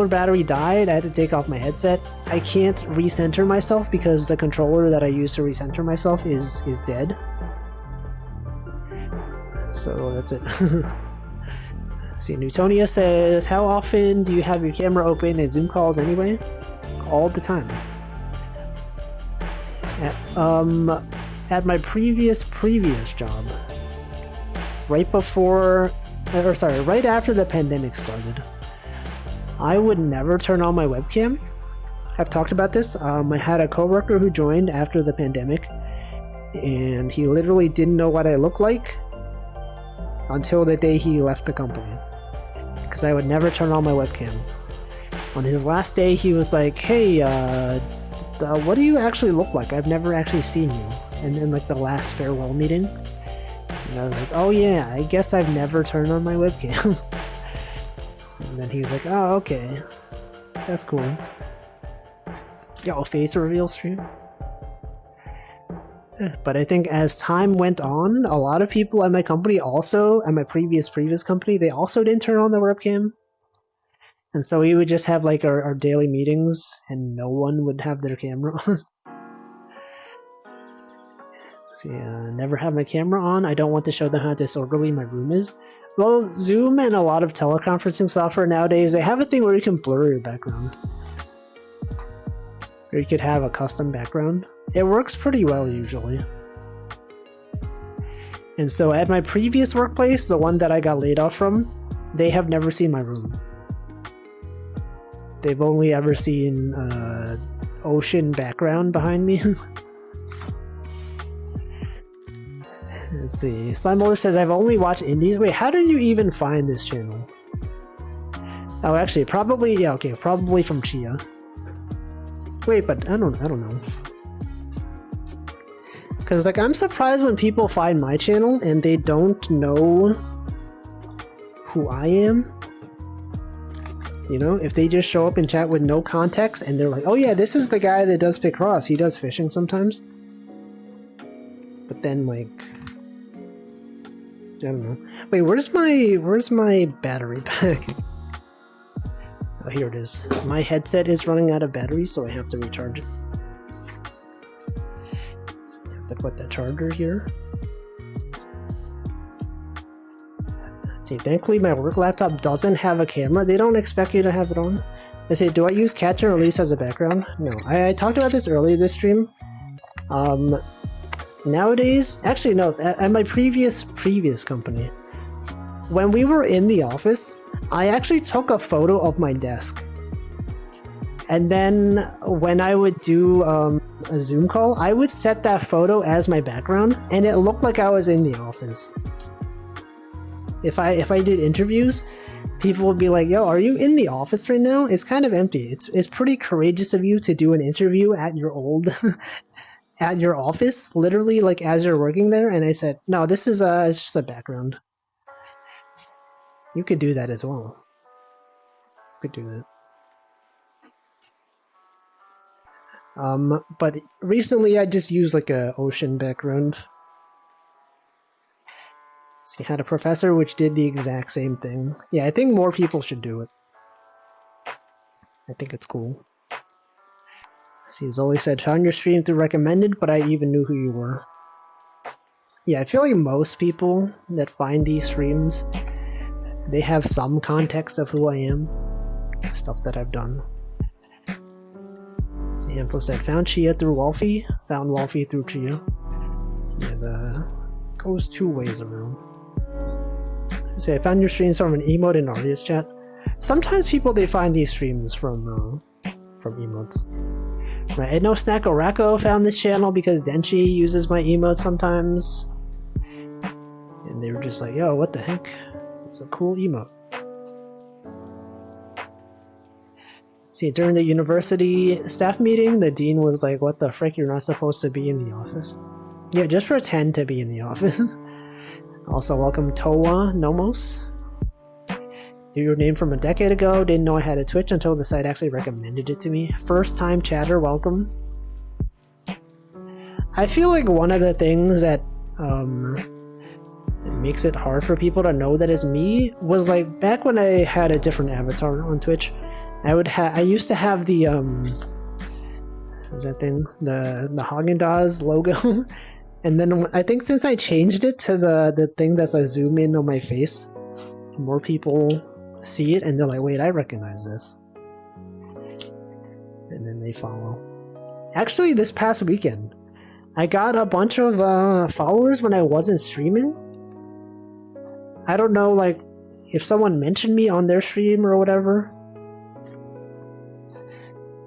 battery died. I had to take off my headset. I can't recenter myself because the controller that I use to recenter myself is dead. So that's it. See, Newtonia says, how often do you have your camera open in Zoom calls anyway? All the time. At my previous job, right after the pandemic started, I would never turn on my webcam. I've talked about this. I had a coworker who joined after the pandemic, and he literally didn't know what I looked like until the day he left the company, because I would never turn on my webcam. On his last day, he was like, hey, what do you actually look like? I've never actually seen you. And then like the last farewell meeting, and I was like, oh yeah, I guess I've never turned on my webcam. And then he was like, oh, okay, that's cool. Yo, face reveal stream. But I think as time went on, a lot of people at my company also, at my previous company, they also didn't turn on the webcam. And so we would just have like our daily meetings and no one would have their camera on. See, never have my camera on. I don't want to show them how disorderly my room is. Well, Zoom and a lot of teleconferencing software nowadays, they have a thing where you can blur your background. Or you could have a custom background. It works pretty well usually. And so at my previous workplace, the one that I got laid off from, they have never seen my room. They've only ever seen ocean background behind me. Let's see. Slimemolar says, I've only watched indies. Wait, how did you even find this channel? Oh, actually, probably, yeah, okay, probably from Chia. Wait, but I don't know. Because, like, I'm surprised when people find my channel and they don't know who I am. You know, if they just show up in chat with no context and they're like, oh yeah, this is the guy that does Picross. He does fishing sometimes. But then, like, I don't know. Wait, where's my battery pack? Oh, here it is. My headset is running out of battery, so I have to recharge it. I have to put the charger here. See, thankfully my work laptop doesn't have a camera. They don't expect you to have it on. They say, do I use Catch and Release as a background? No. I talked about this earlier this stream. Nowadays, actually no, at my previous company, when we were in the office, I actually took a photo of my desk. And then when I would do a Zoom call, I would set that photo as my background, and it looked like I was in the office. If I did interviews, people would be like, yo, are you in the office right now? It's kind of empty. It's pretty courageous of you to do an interview at your old at your office, literally, like, as you're working there. And I said, no, this is it's just a background. You could do that as well. You could do that. But recently I just used like a ocean background. See, I had a professor which did the exact same thing. Yeah, I think more people should do it. I think it's cool. See, Zoli said, found your stream through recommended, but I even knew who you were. Yeah, I feel like most people that find these streams, they have some context of who I am. Stuff that I've done. See, Info said, found Chia through Wolfie, found Wolfie through Chia. Yeah, goes two ways around. See, I found your streams from an emote in Arya's chat. Sometimes people, they find these streams from emotes. Right, I know Snackoracko found this channel because Denchi uses my emotes sometimes. And they were just like, yo, what the heck? It's a cool emote. See, during the university staff meeting, the dean was like, what the frick, you're not supposed to be in the office? Yeah, just pretend to be in the office. Also, welcome Towa Nomos. Knew your name from a decade ago. Didn't know I had a Twitch until the site actually recommended it to me. First time chatter, welcome. I feel like one of the things that makes it hard for people to know that it's me was like back when I had a different avatar on Twitch. I used to have the what's that thing? The Haagen-Dazs logo. And then I think since I changed it to the thing that's a zoom in on my face, more people see it and they're like, wait, I recognize this. And then they follow. Actually, this past weekend, I got a bunch of followers when I wasn't streaming. I don't know, like, if someone mentioned me on their stream or whatever.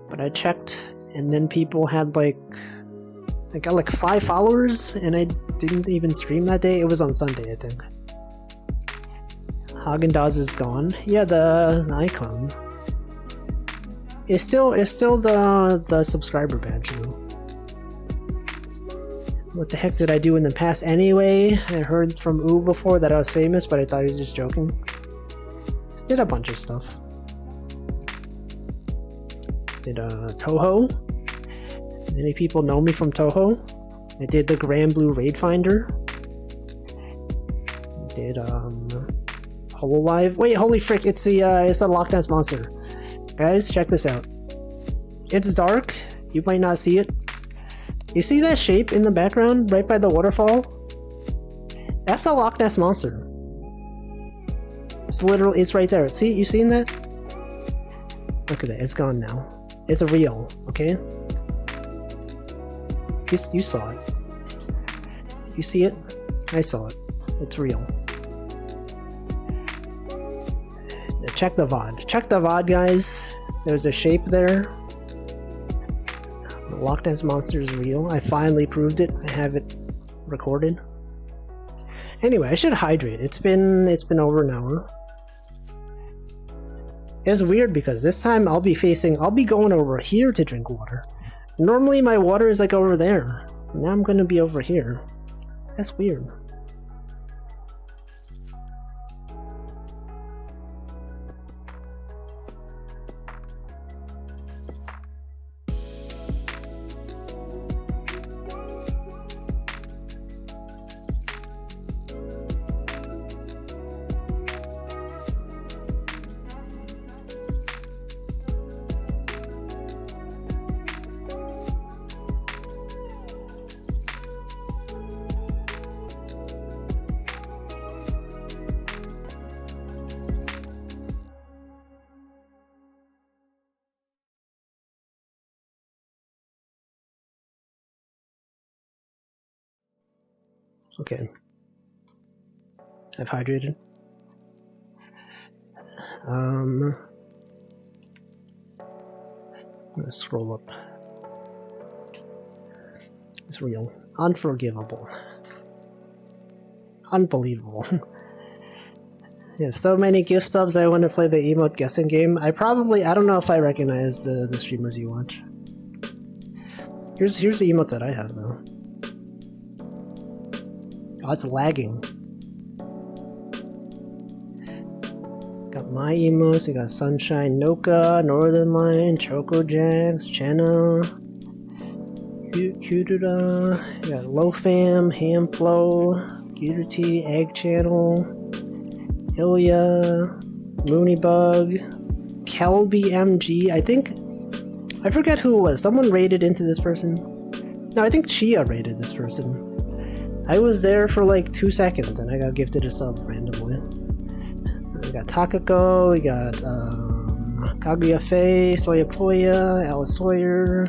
But I checked, and then people had like... I got like 5 followers, and I didn't even stream that day. It was on Sunday, I think. Haagen-Dazs is gone. Yeah, the icon. It's still the subscriber badge though. What the heck did I do in the past anyway? I heard from Oo before that I was famous, but I thought he was just joking. I did a bunch of stuff. Did Touhou. Many people know me from Touhou. I did the Grand Blue Raid Finder. I did Hololive. Wait, holy frick! It's a Loch Ness Monster. Guys, check this out. It's dark. You might not see it. You see that shape in the background, right by the waterfall? That's a Loch Ness Monster. It's right there. See, you seen that? Look at it. It's gone now. It's a real. Okay. You saw it. You see it? I saw it. It's real. Check the VOD. Check the VOD, guys. There's a shape there. The Loch Ness Monster is real. I finally proved it. I have it recorded. Anyway, I should hydrate. It's been over an hour. It's weird because this time I'll be going over here to drink water. Normally my water is like over there. Now I'm gonna be over here. That's weird. Okay. I've hydrated. I'm gonna scroll up. It's real. Unforgivable. Unbelievable. Yeah, so many gift subs. I want to play the emote guessing game. I don't know if I recognize the streamers you watch. Here's the emotes that I have though. Oh, it's lagging. Got my emotes, we got Sunshine Noka, Northern Line, Choco Jags, Chenna, Cutura, we got Lofam, Hamflow, Gator T, Egg Channel, Ilya, Moonybug, Kelby MG, I forget who it was. Someone raided into this person. No, I think Chia raided this person. I was there for like 2 seconds and I got gifted a sub randomly. We got Takako, we got Kaguya Faye, Soyapoya, Alice Sawyer,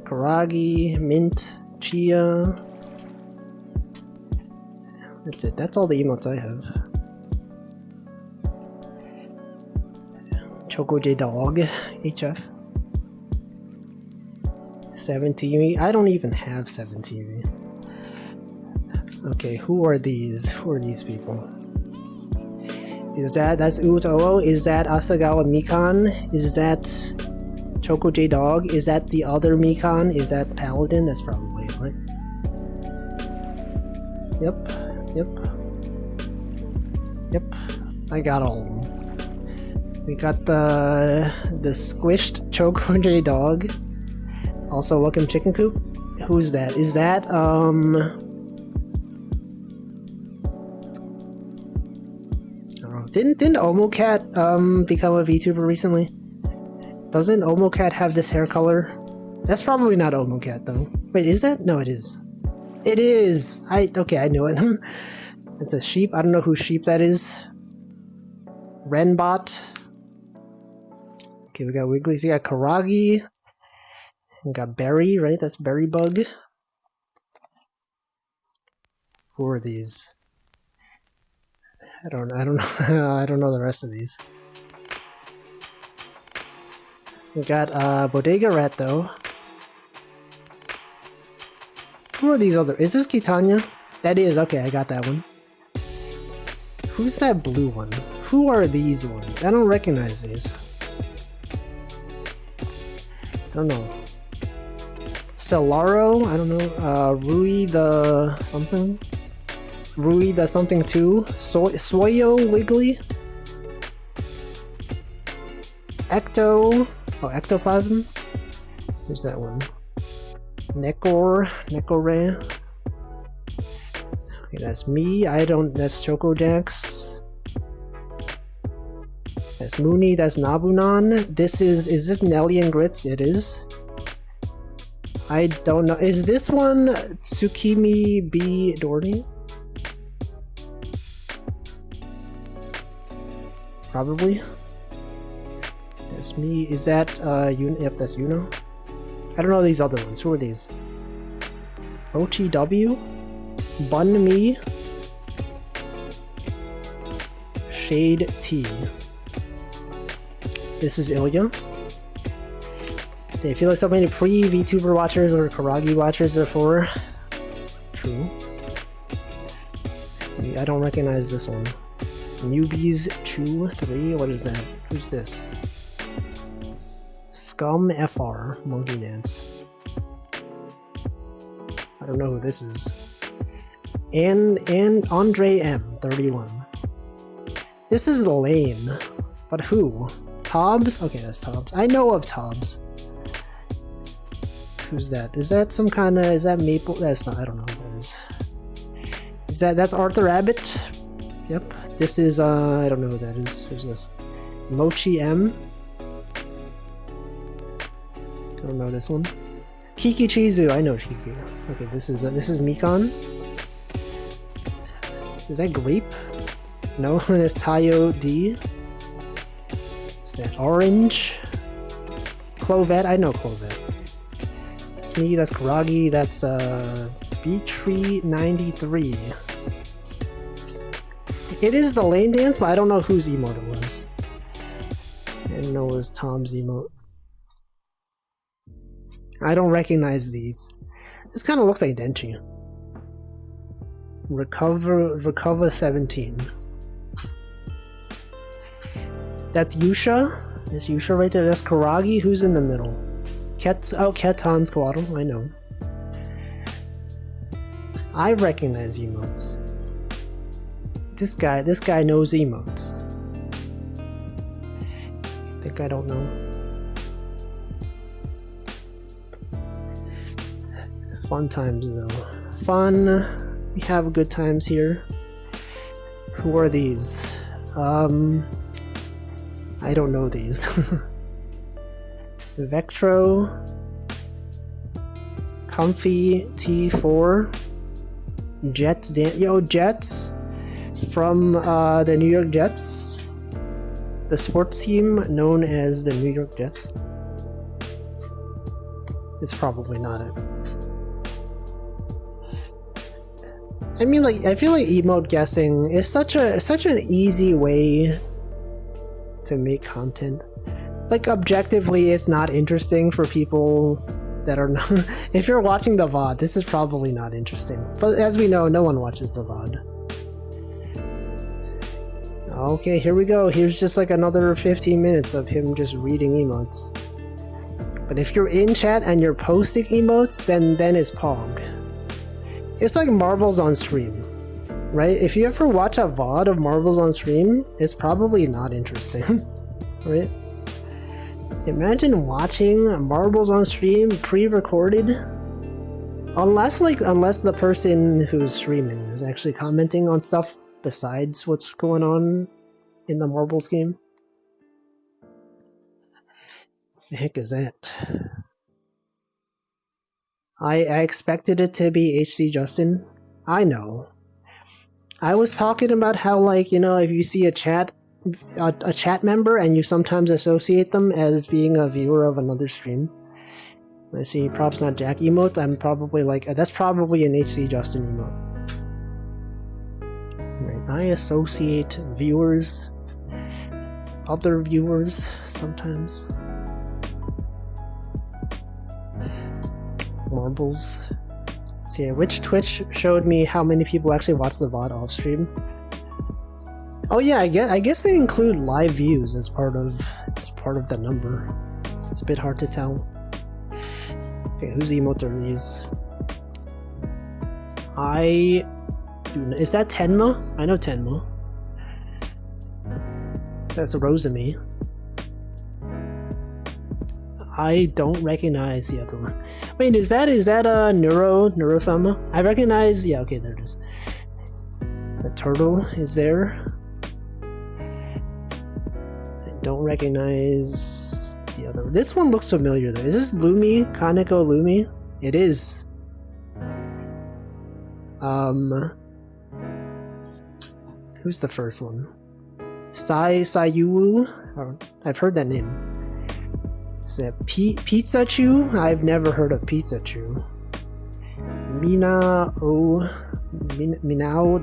Karagi, Mint, Chia. That's it. That's all the emotes I have. Choco J Dog, HF. 7TV. I don't even have 7TV. Okay, who are these? Who are these people? That's Uto? Is that Asagawa Mikan? Is that Choco J Dog? Is that the other Mikan? Is that Paladin? That's probably it, right? Yep. Yep. Yep. I got all of them. We got the squished Choco J dog. Also, welcome Chicken Coop. Who's that? Is that Didn't Omocat become a VTuber recently? Doesn't Omocat have this hair color? That's probably not Omocat though. Wait, is that? No, it is. It is! Okay, I knew it. It's a sheep. I don't know whose sheep that is. Renbot. Okay, we got Wigglies. We got Karagi. We got Berry, right? That's Berry Bug. Who are these? I don't know. I don't know the rest of these. We got Bodega Rat though. Who are these other? Is this Kitanya? That is, okay, I got that one. Who's that blue one? Who are these ones? I don't recognize these. I don't know. Celaro? I don't know. Rui the something? Rui the something too? Soyo Wiggly? Ecto... Oh, Ectoplasm? Who's that one? Nekore. Okay, that's me. That's Choco Jax. That's Mooney. That's Nabunan. Is this Nelly and Grits? It is. I don't know. Is this one Tsukimi B. Doherty? Probably. That's me. Is that, yep, that's Yuno. I don't know these other ones. Who are these? Ochi W? Bun Me? Shade T. This is Ilya. I feel like so many pre-VTuber watchers or Karagi watchers therefore. True. I don't recognize this one. Newbies Chew 3? What is that? Who's this? Scum FR Monkey Dance. I don't know who this is. And Andre M 31. This is Lane. But who? Tobbs? Okay, that's Tobbs. I know of Tobbs. Who's that? Is that some kind of... Is that Maple? That's not... I don't know who that is. That's Arthur Abbott? Yep. This is... I don't know who that is. Who's this? Mochi M? I don't know this one. Kiki Chizu. I know Kiki. Okay, this is Mikan. Is that Grape? No, that's Tayo D. Is that Orange? Clovette? I know Clovette. That's me, that's Karagi, that's Beatree 93. It is the Lane Dance, but I don't know whose emote it was. I didn't know it was Tom's emote. I don't recognize these. This kind of looks like Denchi. Recover 17. That's Yusha. Is Yusha right there? That's Karagi. Who's in the middle? Ketan's Squaddle. I know. I recognize emotes. This guy knows emotes. I think I don't know. Fun times though. Fun. We have good times here. Who are these? I don't know these. Vectro. Comfy T4. Jets. Jets. From the New York Jets. The sports team known as the New York Jets. It's probably not it. I mean, like, I feel like emote guessing is such an easy way to make content. Like, objectively, it's not interesting for people that are not... If you're watching the VOD, this is probably not interesting. But as we know, no one watches the VOD. Okay, here we go. Here's just like another 15 minutes of him just reading emotes. But if you're in chat and you're posting emotes, then it's Pog. It's like marbles on stream. right? If you ever watch a VOD of Marbles on stream, it's probably not interesting, right? Imagine watching Marbles on stream pre-recorded, unless the person who's streaming is actually commenting on stuff besides what's going on in the Marbles game. The heck is that? I expected it to be HC Justin. I know. I was talking about how, like, you know, if you see a chat member and you sometimes associate them as being a viewer of another stream. When I see props not Jack emote, I'm probably like, that's probably an HC Justin emote. Right. I associate viewers, other viewers sometimes. Marbles. See, which Twitch showed me how many people actually watch the VOD off stream? Oh yeah, I guess they include live views as part of the number. It's a bit hard to tell. Okay, whose emotes are these? Is that Tenma? I know Tenma. That's Rosemi. I don't recognize the other one. Wait, is that Neurosama? I recognize. Yeah, okay, there it is. The turtle is there. I don't recognize the other. This one looks familiar though. Is this Lumi? Kaneko Lumi? It is. Who's the first one? Sayuwu? I've heard that name. Is that Pizza Chew? I've never heard of Pizza Chew. Minao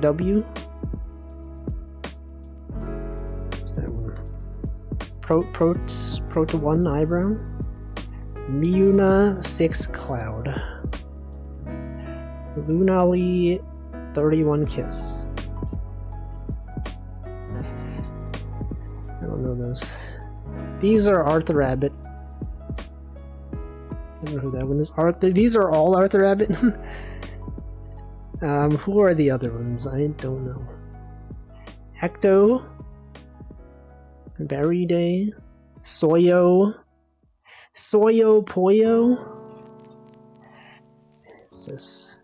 W? What's that one? Prota 1 eyebrow? Miuna 6 cloud. Lunali 31 kiss. I don't know those. These are Arthur Rabbit. I don't know who that one is. These are all Arthur Rabbit. Who are the other ones? I don't know. Ecto, Berry Day, Soyo Poyo. What's this?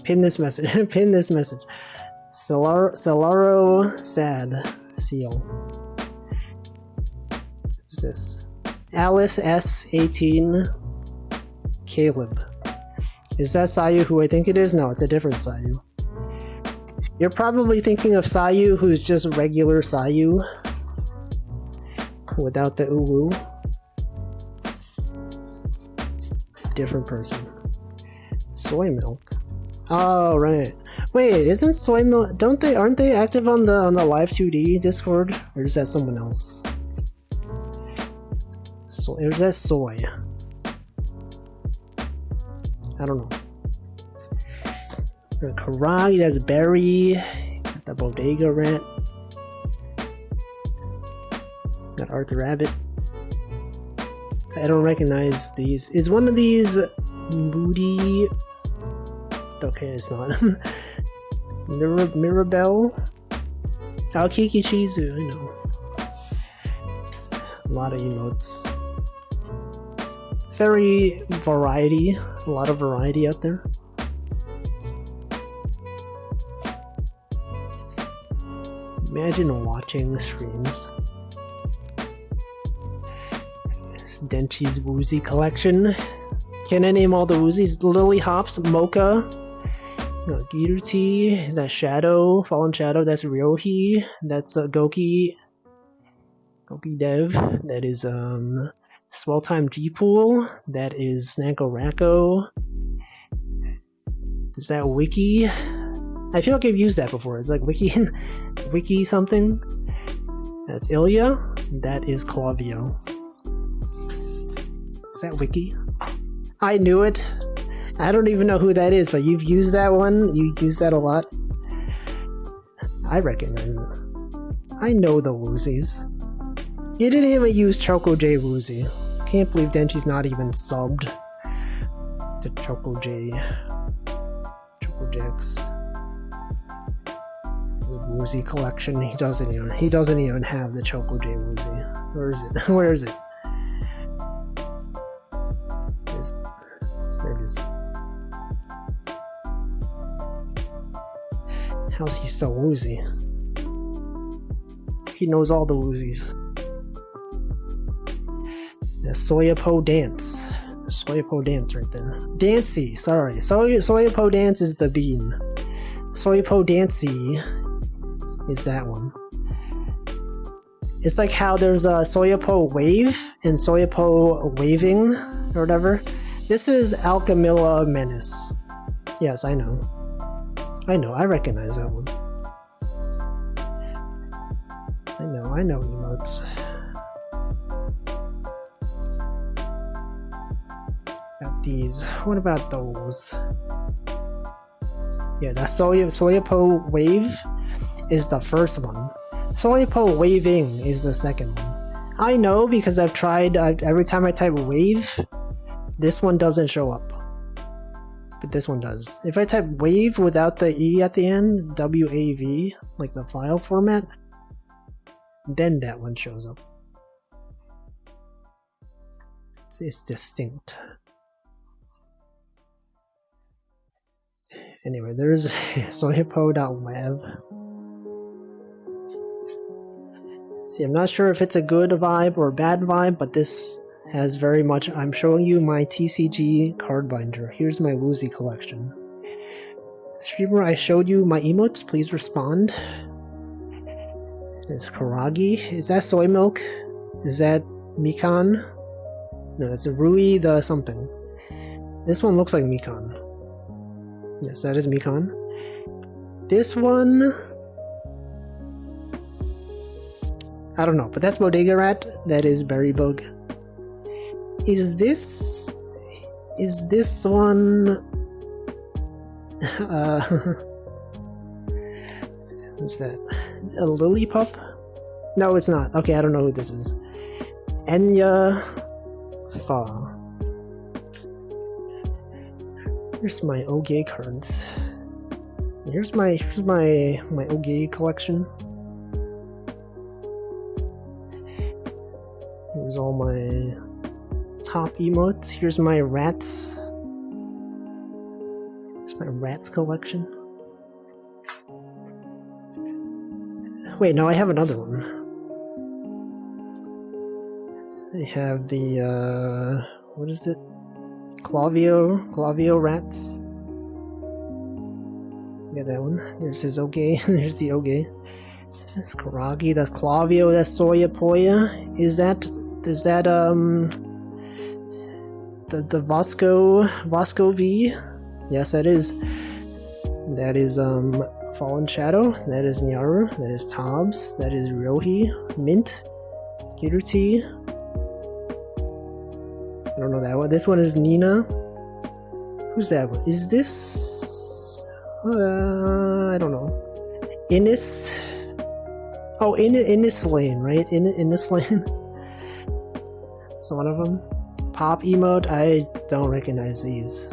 Pin this message. Pin this message. Celaro Sad Seal. Who's this? Alice S18 Caleb. Is that Sayu who I think it is? No, it's a different Sayu. You're probably thinking of Sayu who's just regular Sayu without the uwu. Different person. Soy milk. Oh right. Wait, isn't soy milk? Aren't they active on the Live 2D Discord, or is that someone else? So is that soy? I don't know. The Karagi, that's Berry. Got the Bodega Rat. Got Arthur Rabbit. I don't recognize these. Is one of these Moody? Okay, it's not. Mirabelle? Aokiki Chizu, I know. A lot of emotes. Very variety. A lot of variety out there. Imagine watching the streams. It's Denchi's Woozy collection. Can I name all the Woozies? Lily Hops, Mocha, Giru Tea, is that Shadow, Fallen Shadow, that's Ryohi, that's Goki Dev, that is Swell Time G-Pool, that is Snacko Racco, is that Wiki? I feel like I've used that before. It's like Wiki something. That's Ilya, that is Clavio. Is that Wiki? I knew it. I don't even know who that is, but you've used that one. You use that a lot. I recognize it. I know the Woozies. You didn't even use Choco J Woozy. Can't believe Denchi's not even subbed to Choco J. Choco Jax. Woozy collection. He doesn't even have the Choco J Woozy. Where is it? Where is it? There it is. How's he so woozy? He knows all the woozies. The Soyapo Dance. Soyapo Dance right there. Dancy, sorry. Soyapo Dance is the bean. Soyapo Dancy is that one. It's like how there's a Soyapo Wave and Soyapo Waving or whatever. This is Alchemilla Menace. Yes, I know. I recognize that one. I know emotes. About these. What about those? Yeah, that Soyapo Wave is the first one. Soyapo Waving is the second one. I know because I've tried, every time I type wave, this one doesn't show up. But this one does. If I type wave without the E at the end, WAV, like the file format, then that one shows up. It's distinct. Anyway, there's soyapo.web. See, I'm not sure if it's a good vibe or a bad vibe, but this has very much... I'm showing you my TCG card binder. Here's my Woozy collection. Streamer, I showed you my emotes. Please respond. It's Karagi. Is that soy milk? Is that Mikan? No, it's a Rui the something. This one looks like Mikan. Yes, that is Mikan. This one... I don't know, but that's Bodega Rat. That is Berry Bug. Is this one... who's that? Is it a Lillipup? No, it's not. Okay, I don't know who this is. Enya Fa. Here's my OG cards. Here's my OG collection. Here's all my top emotes. Here's my rats. Here's my rats collection. Wait, no, I have another one. I have the what is it? Clavio rats. Get that one. There's his Oge. There's the Oge. That's Karagi. That's Clavio. That's Soyapoya. Is that the Vasco V? Yes, that is. That is Fallen Shadow. That is Nyaru. That is Tobs. That is Ryohi. Mint. Kiruti. I don't know that one. This one is Nina. Who's that one? Is this... I don't know. Innis? Oh, Innis Lane, right? Innis Lane? It's one of them. Pop emote? I don't recognize these.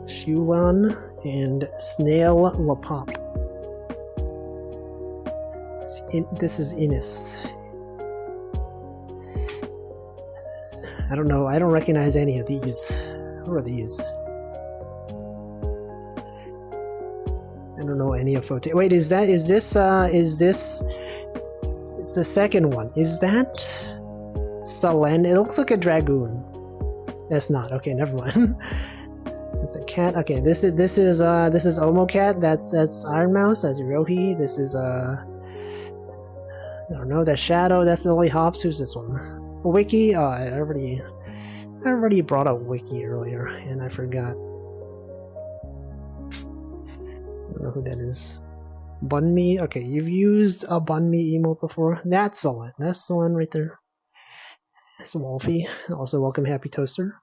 Shulan and Snail Lapop. This is Innis. I don't know. I don't recognize any of these. Who are these? I don't know any of Fote. Wait, is this the second one? Is that Salen? It looks like a dragoon. That's not. Okay, never mind. It's a cat. Okay, this is Omocat. That's Iron Mouse. That's Rohi. This is I don't know. That's Shadow. That's Lily Hops. Who's this one? Wiki? Oh, I already brought up Wiki earlier, and I forgot. I don't know who that is. Bunmi? Okay, you've used a Bunmi emote before. That's the one. That's the one right there. That's Wolfie. Also, welcome Happy Toaster.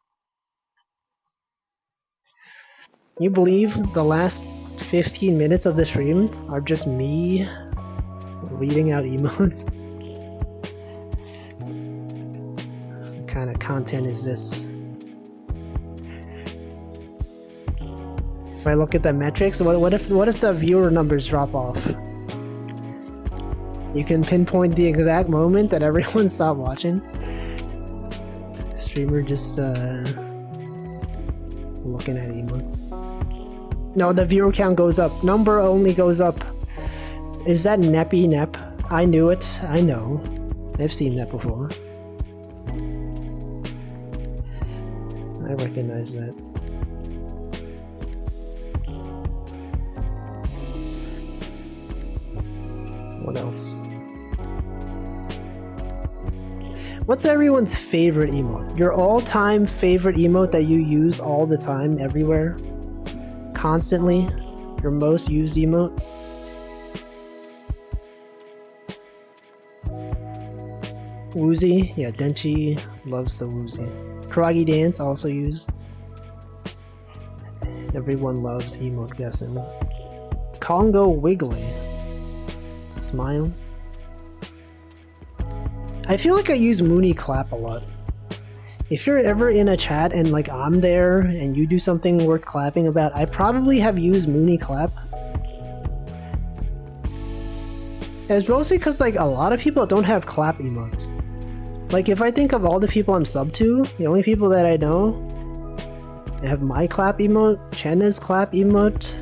You believe the last 15 minutes of the stream are just me reading out emotes? What kind of content is this? If I look at the metrics, what if the viewer numbers drop off? You can pinpoint the exact moment that everyone stopped watching. Streamer just looking at emotes. No, the viewer count goes up. Number only goes up. Is that Neppy Nep? I knew it. I know. I've seen that before. I recognize that. What else? What's everyone's favorite emote? Your all-time favorite emote that you use all the time, everywhere? Constantly? Your most used emote? Woozy? Yeah, Denchi loves the Woozy. Karagi Dance also used. Everyone loves emote guessing. Congo Wiggly. Smile. I feel like I use Mooney Clap a lot. If you're ever in a chat and like I'm there and you do something worth clapping about, I probably have used Mooney Clap. It's mostly because like a lot of people don't have clap emotes. Like if I think of all the people I'm sub to, the only people that I know have my clap emote, Chenna's clap emote,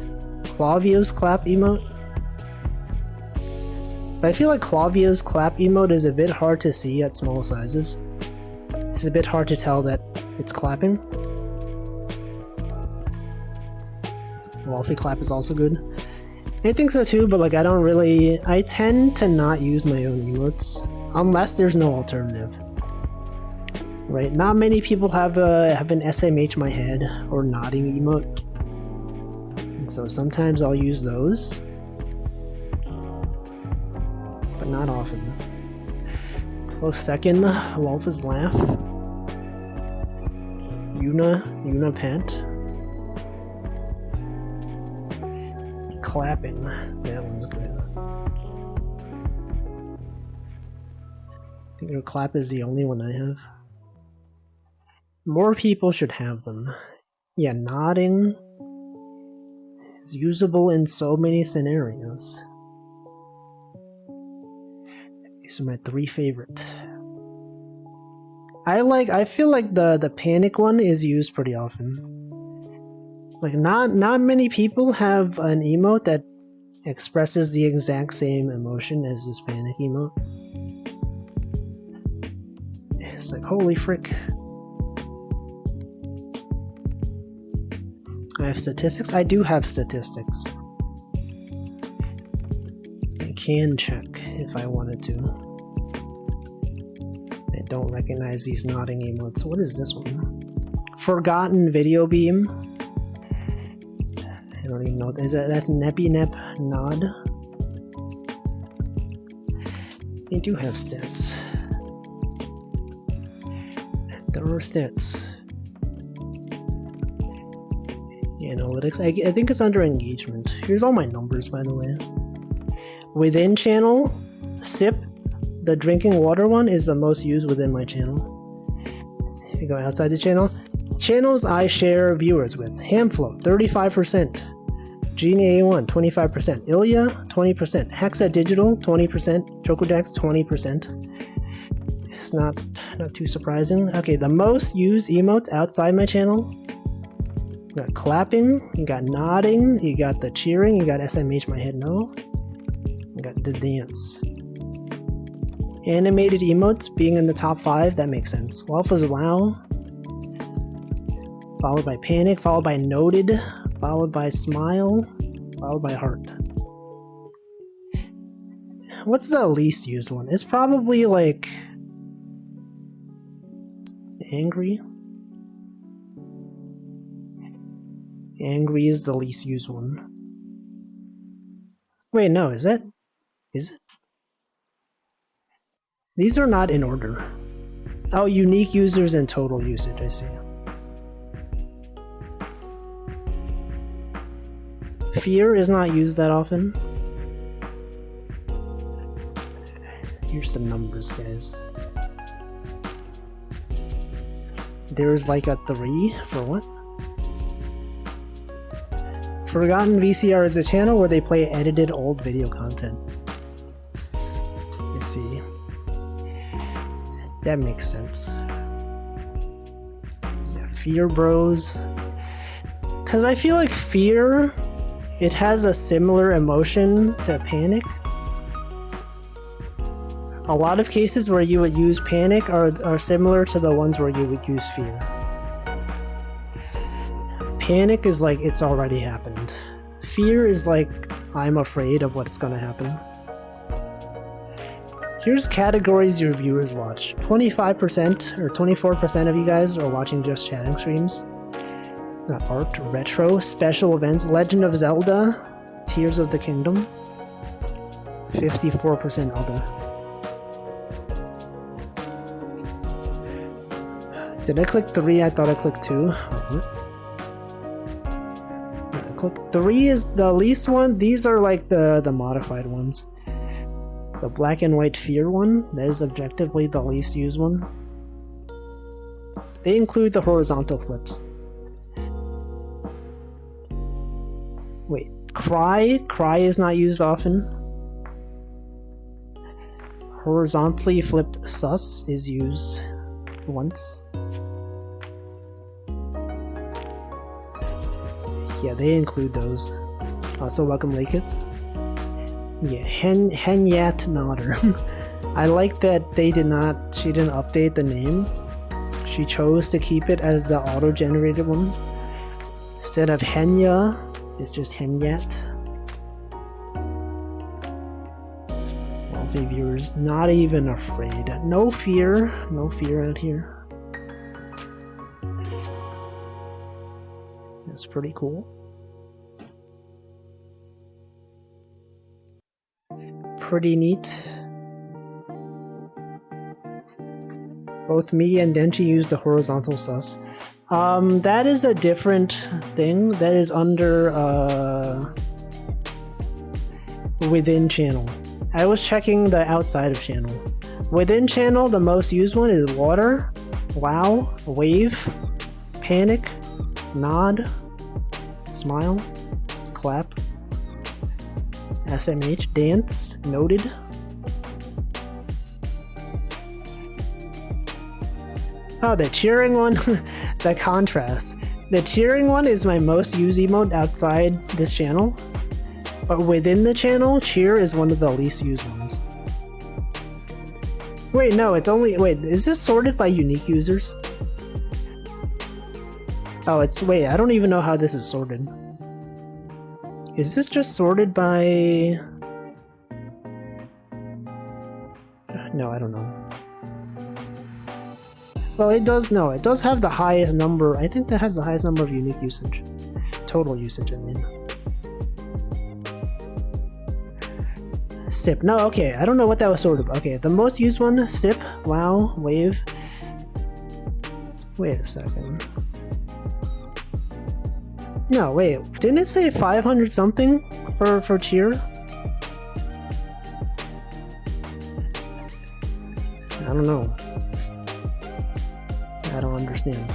Clavio's clap emote. But I feel like Clavio's clap emote is a bit hard to see at small sizes. It's a bit hard to tell that it's clapping. Wolfie clap is also good. I think so too, but like I tend to not use my own emotes unless there's no alternative. Right? Not many people have an SMH my head or nodding emote. And so sometimes I'll use those. But not often. Close second, Wolf's laugh. Yuna pant. Clapping. That one's good. I think your clap is the only one I have. More people should have them. Yeah, nodding is usable in so many scenarios. These are my three favorite. I feel like the panic one is used pretty often. Like not many people have an emote that expresses the exact same emotion as this panic emote. It's like holy frick. I have statistics? I do have statistics. I can check if I wanted to. I don't recognize these nodding emotes. What is this one? Forgotten Video Beam. I don't even know what that is. That's Neppy Nep Nod. They do have stats. There are stats. Analytics. I think it's under engagement. Here's all my numbers, by the way. Within channel, Sip, the drinking water one, is the most used within my channel. If you go outside the channel, channels I share viewers with: Hamflow, 35%, Genie A1, 25%, Ilya, 20%, Hexa Digital, 20%, Chocodex, 20%. It's not too surprising. Okay, the most used emotes outside my channel. You got clapping, you got nodding, you got the cheering, you got SMH my head no. You got the dance. Animated emotes being in the top 5, that makes sense. Wolf's wow. Followed by panic, followed by noted, followed by smile, followed by heart. What's the least used one? It's probably like angry. Angry is the least used one. Wait, no, is it? These are not in order. Oh, unique users and total usage, I see. Fear is not used that often. Here's the numbers, guys. There's like a 3 for what? Forgotten VCR is a channel where they play edited old video content. You see. That makes sense. Yeah, Fear Bros. Because I feel like Fear, it has a similar emotion to Panic. A lot of cases where you would use Panic are similar to the ones where you would use Fear. Panic is like, it's already happened. Fear is like, I'm afraid of what's gonna happen. Here's categories your viewers watch. 25% or 24% of you guys are watching just chatting streams. Got art, retro, special events, Legend of Zelda, Tears of the Kingdom. 54% other. Did I click 3? I thought I clicked 2. I clicked 3 is the least one. These are like the modified ones. The black and white Fear one, that is objectively the least used one. They include the horizontal flips. Wait, Cry? Cry is not used often. Horizontally flipped Sus is used once. Yeah, they include those. Also, welcome Lakeit. Yeah, Henyat Nodder. I like that she didn't update the name. She chose to keep it as the auto-generated one. Instead of Henya, it's just Henyat. Wealthy viewers, not even afraid. No fear out here. That's pretty cool. Pretty neat. Both me and Denchi use the horizontal sus. That is a different thing. That is under within channel. I was checking the outside of channel. Within channel, the most used one is water, wow, wave, panic, nod, smile, clap, SMH, dance, noted. Oh, the cheering one, the contrast. The cheering one is my most used emote outside this channel, but within the channel, cheer is one of the least used ones. Wait, no, it's only, wait, is this sorted by unique users? Oh, wait, I don't even know how this is sorted. Is this just sorted by... No, I don't know. Well, it does have the highest number. I think that has the highest number of unique usage. Total usage, I mean. Sip. No, okay. I don't know what that was sorted. Okay, the most used one, Sip, wow, wave. Wait a second. No, wait. Didn't it say 500 something for cheer? I don't know. I don't understand.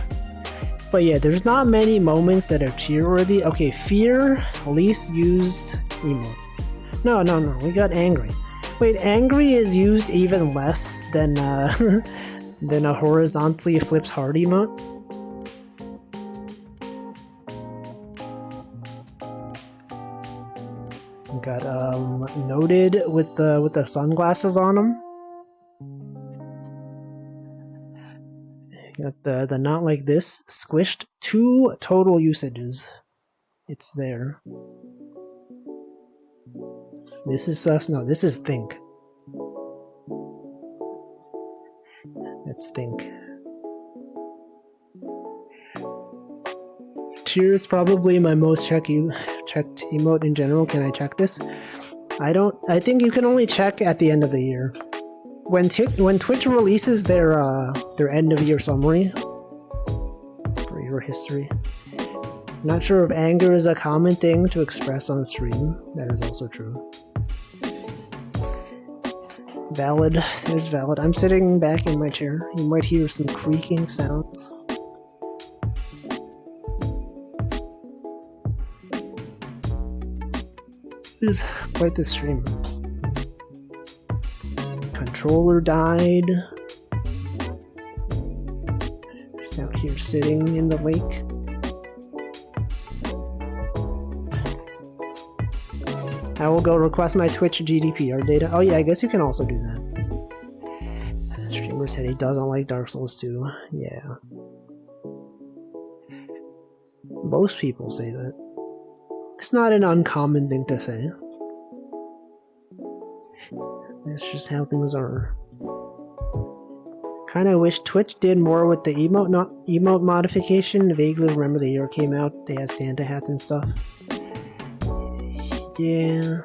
But yeah, there's not many moments that are cheer-worthy. Okay, fear, least used emote. No, we got angry. Wait, angry is used even less than than a horizontally flipped heart emote? Got noted with the sunglasses on them. Got the not like this squished. 2 total usages. It's there. This is sus. No, this is think. Let's think. Cheer is probably my most checked emote in general. Can I check this? I think you can only check at the end of the year. When Twitch releases their end of year summary for your history. Not sure if anger is a common thing to express on stream. That is also true. Valid. It is valid. I'm sitting back in my chair. You might hear some creaking sounds. It's quite the stream. Controller died. Just out here sitting in the lake. I will go request my Twitch GDPR data. Oh yeah, I guess you can also do that. The streamer said he doesn't like Dark Souls 2. Yeah. Most people say that. It's not an uncommon thing to say. That's just how things are. Kinda wish Twitch did more with the emote modification. Vaguely remember the year came out, they had Santa hats and stuff. Yeah.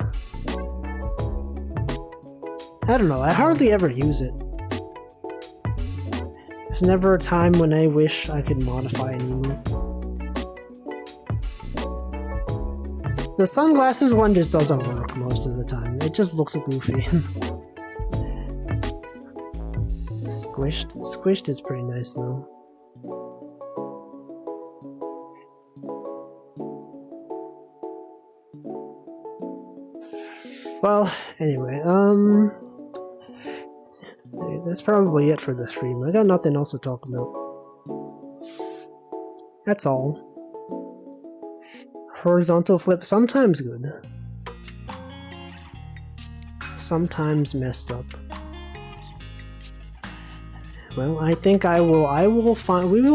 I don't know, I hardly ever use it. There's never a time when I wish I could modify an emote. The sunglasses one just doesn't work most of the time. It just looks goofy. Squished is pretty nice though. Well, anyway, that's probably it for the stream. I got nothing else to talk about. That's all. Horizontal flip, sometimes good. Sometimes messed up. Well, I think we will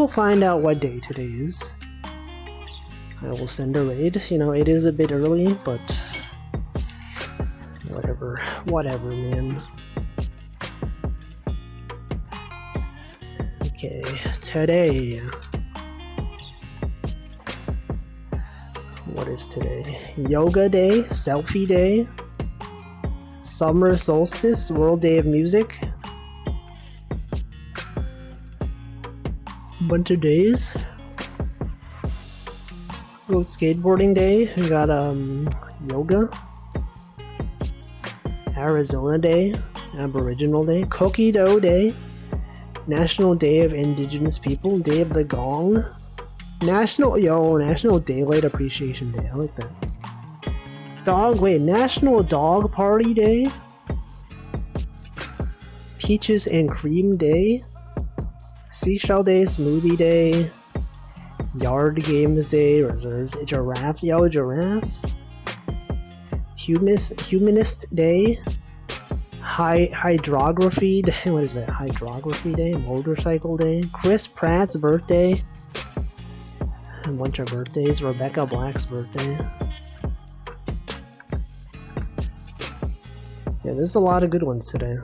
find out what day today is. I will send a raid. You know, it is a bit early, but whatever, man. Okay, today. What is today? Yoga Day, Selfie Day, Summer Solstice, World Day of Music. Bunch of days. Road Skateboarding Day. We got yoga. Arizona Day, Aboriginal Day, Cookie Dough Day, National Day of Indigenous People, Day of the Gong, National Daylight Appreciation Day. I like that. National Dog Party Day, Peaches and Cream Day, Seashell Day, Smoothie Day, Yard Games Day, Reserves, Giraffe, Humanist Day, Hydrography Day, what is that? Hydrography Day, Motorcycle Day, Chris Pratt's birthday, a bunch of birthdays, Rebecca Black's birthday. Yeah, there's a lot of good ones today.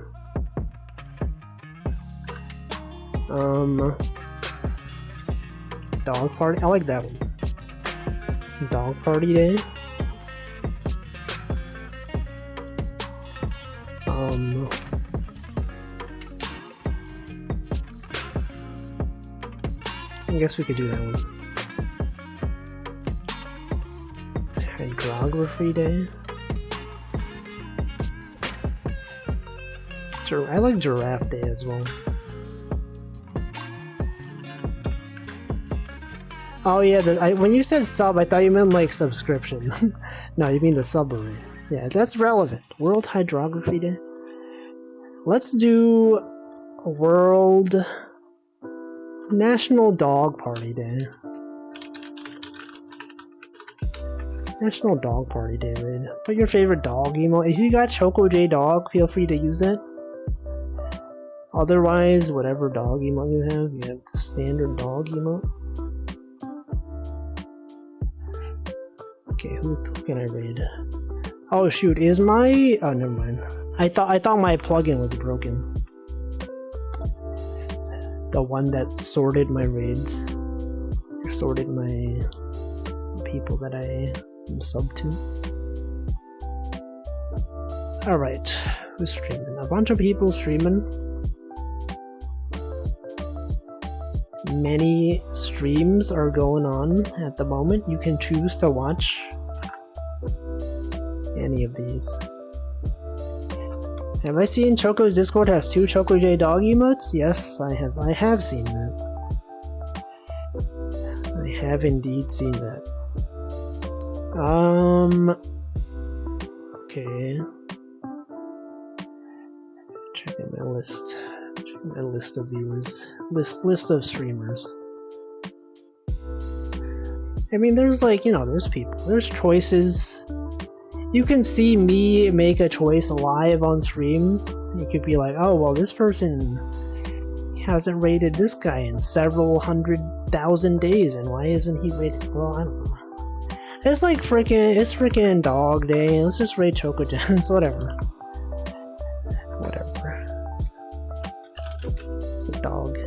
Dog Party, I like that one. Dog Party Day. I guess we could do that one. Hydrography Day. I like Giraffe Day as well. Oh yeah, when you said sub, I thought you meant like subscription. No, you mean the sub array. Yeah, that's relevant. World Hydrography Day. Let's do World National Dog Party Day. National Dog Party Day, right? Put your favorite dog emote. If you got Choco J Dog, feel free to use that. Otherwise, whatever dog emote you have the standard dog emote. Okay, who can I raid? Oh shoot, is my... Oh, never mind. I thought my plugin was broken. The one that sorted my raids. Sorted my people that I am sub to. Alright, who's streaming? A bunch of people streaming. Many streams are going on at the moment. You can choose to watch any of these. Have I seen Choco's Discord has 2 Choco J Dog emotes? Yes, I have. I have seen that. I have indeed seen that. Okay. Checking my list. Checking my list of viewers. List of streamers. I mean, there's like, you know, there's people. There's choices. You can see me make a choice live on stream. You could be like, oh, well, this person hasn't rated this guy in several 100,000 days, and why isn't he rated? Well, I don't know. It's like it's freaking dog day. Let's just rate Chocojacks, whatever. Whatever. It's a dog.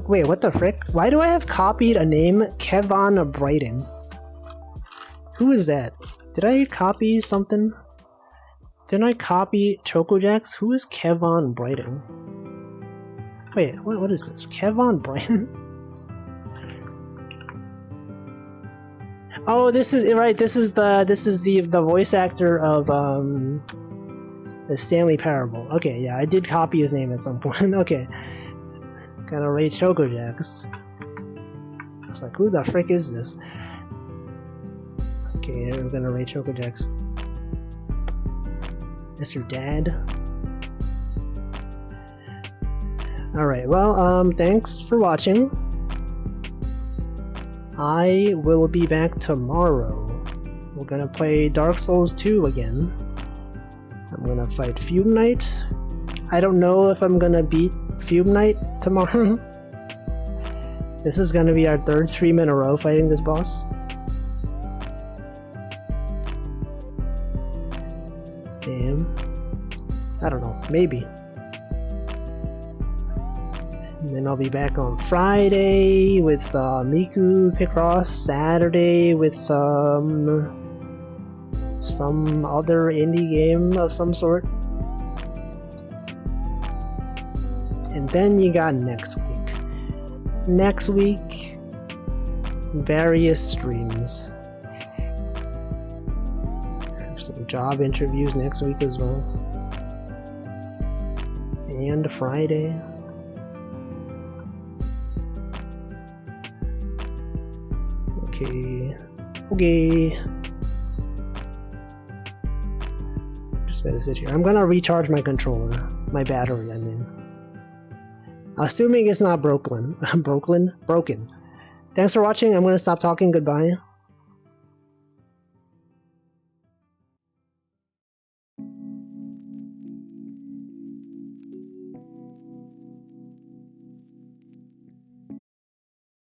Wait, what the frick? Why do I have copied a name? Kevon Brighton. Who is that? Did I copy something? Didn't I copy Chocojacks? Who is Kevon Brighton? Wait, what is this? Kevon Brighton? Oh, this is right. This is the voice actor of the Stanley Parable. Okay, yeah, I did copy his name at some point. Okay, gonna rate Chocojacks. I was like, who the frick is this? Okay, we're gonna rate Chocojacks. That's your dad. Alright, well, thanks for watching. I will be back tomorrow. We're gonna play Dark Souls 2 again. I'm gonna fight Fume Knight. I don't know if I'm gonna beat Fume Knight tomorrow. This is gonna be our third stream in a row fighting this boss. I don't know, maybe. And then I'll be back on Friday with Miku Picross, Saturday with some other indie game of some sort. And then you got next week. Next week, various streams. I have some job interviews next week as well. And Friday. Okay. Just gotta sit here. I'm gonna recharge my controller. My battery, I mean. Assuming it's not broken. Broken? Thanks for watching. I'm gonna stop talking. Goodbye.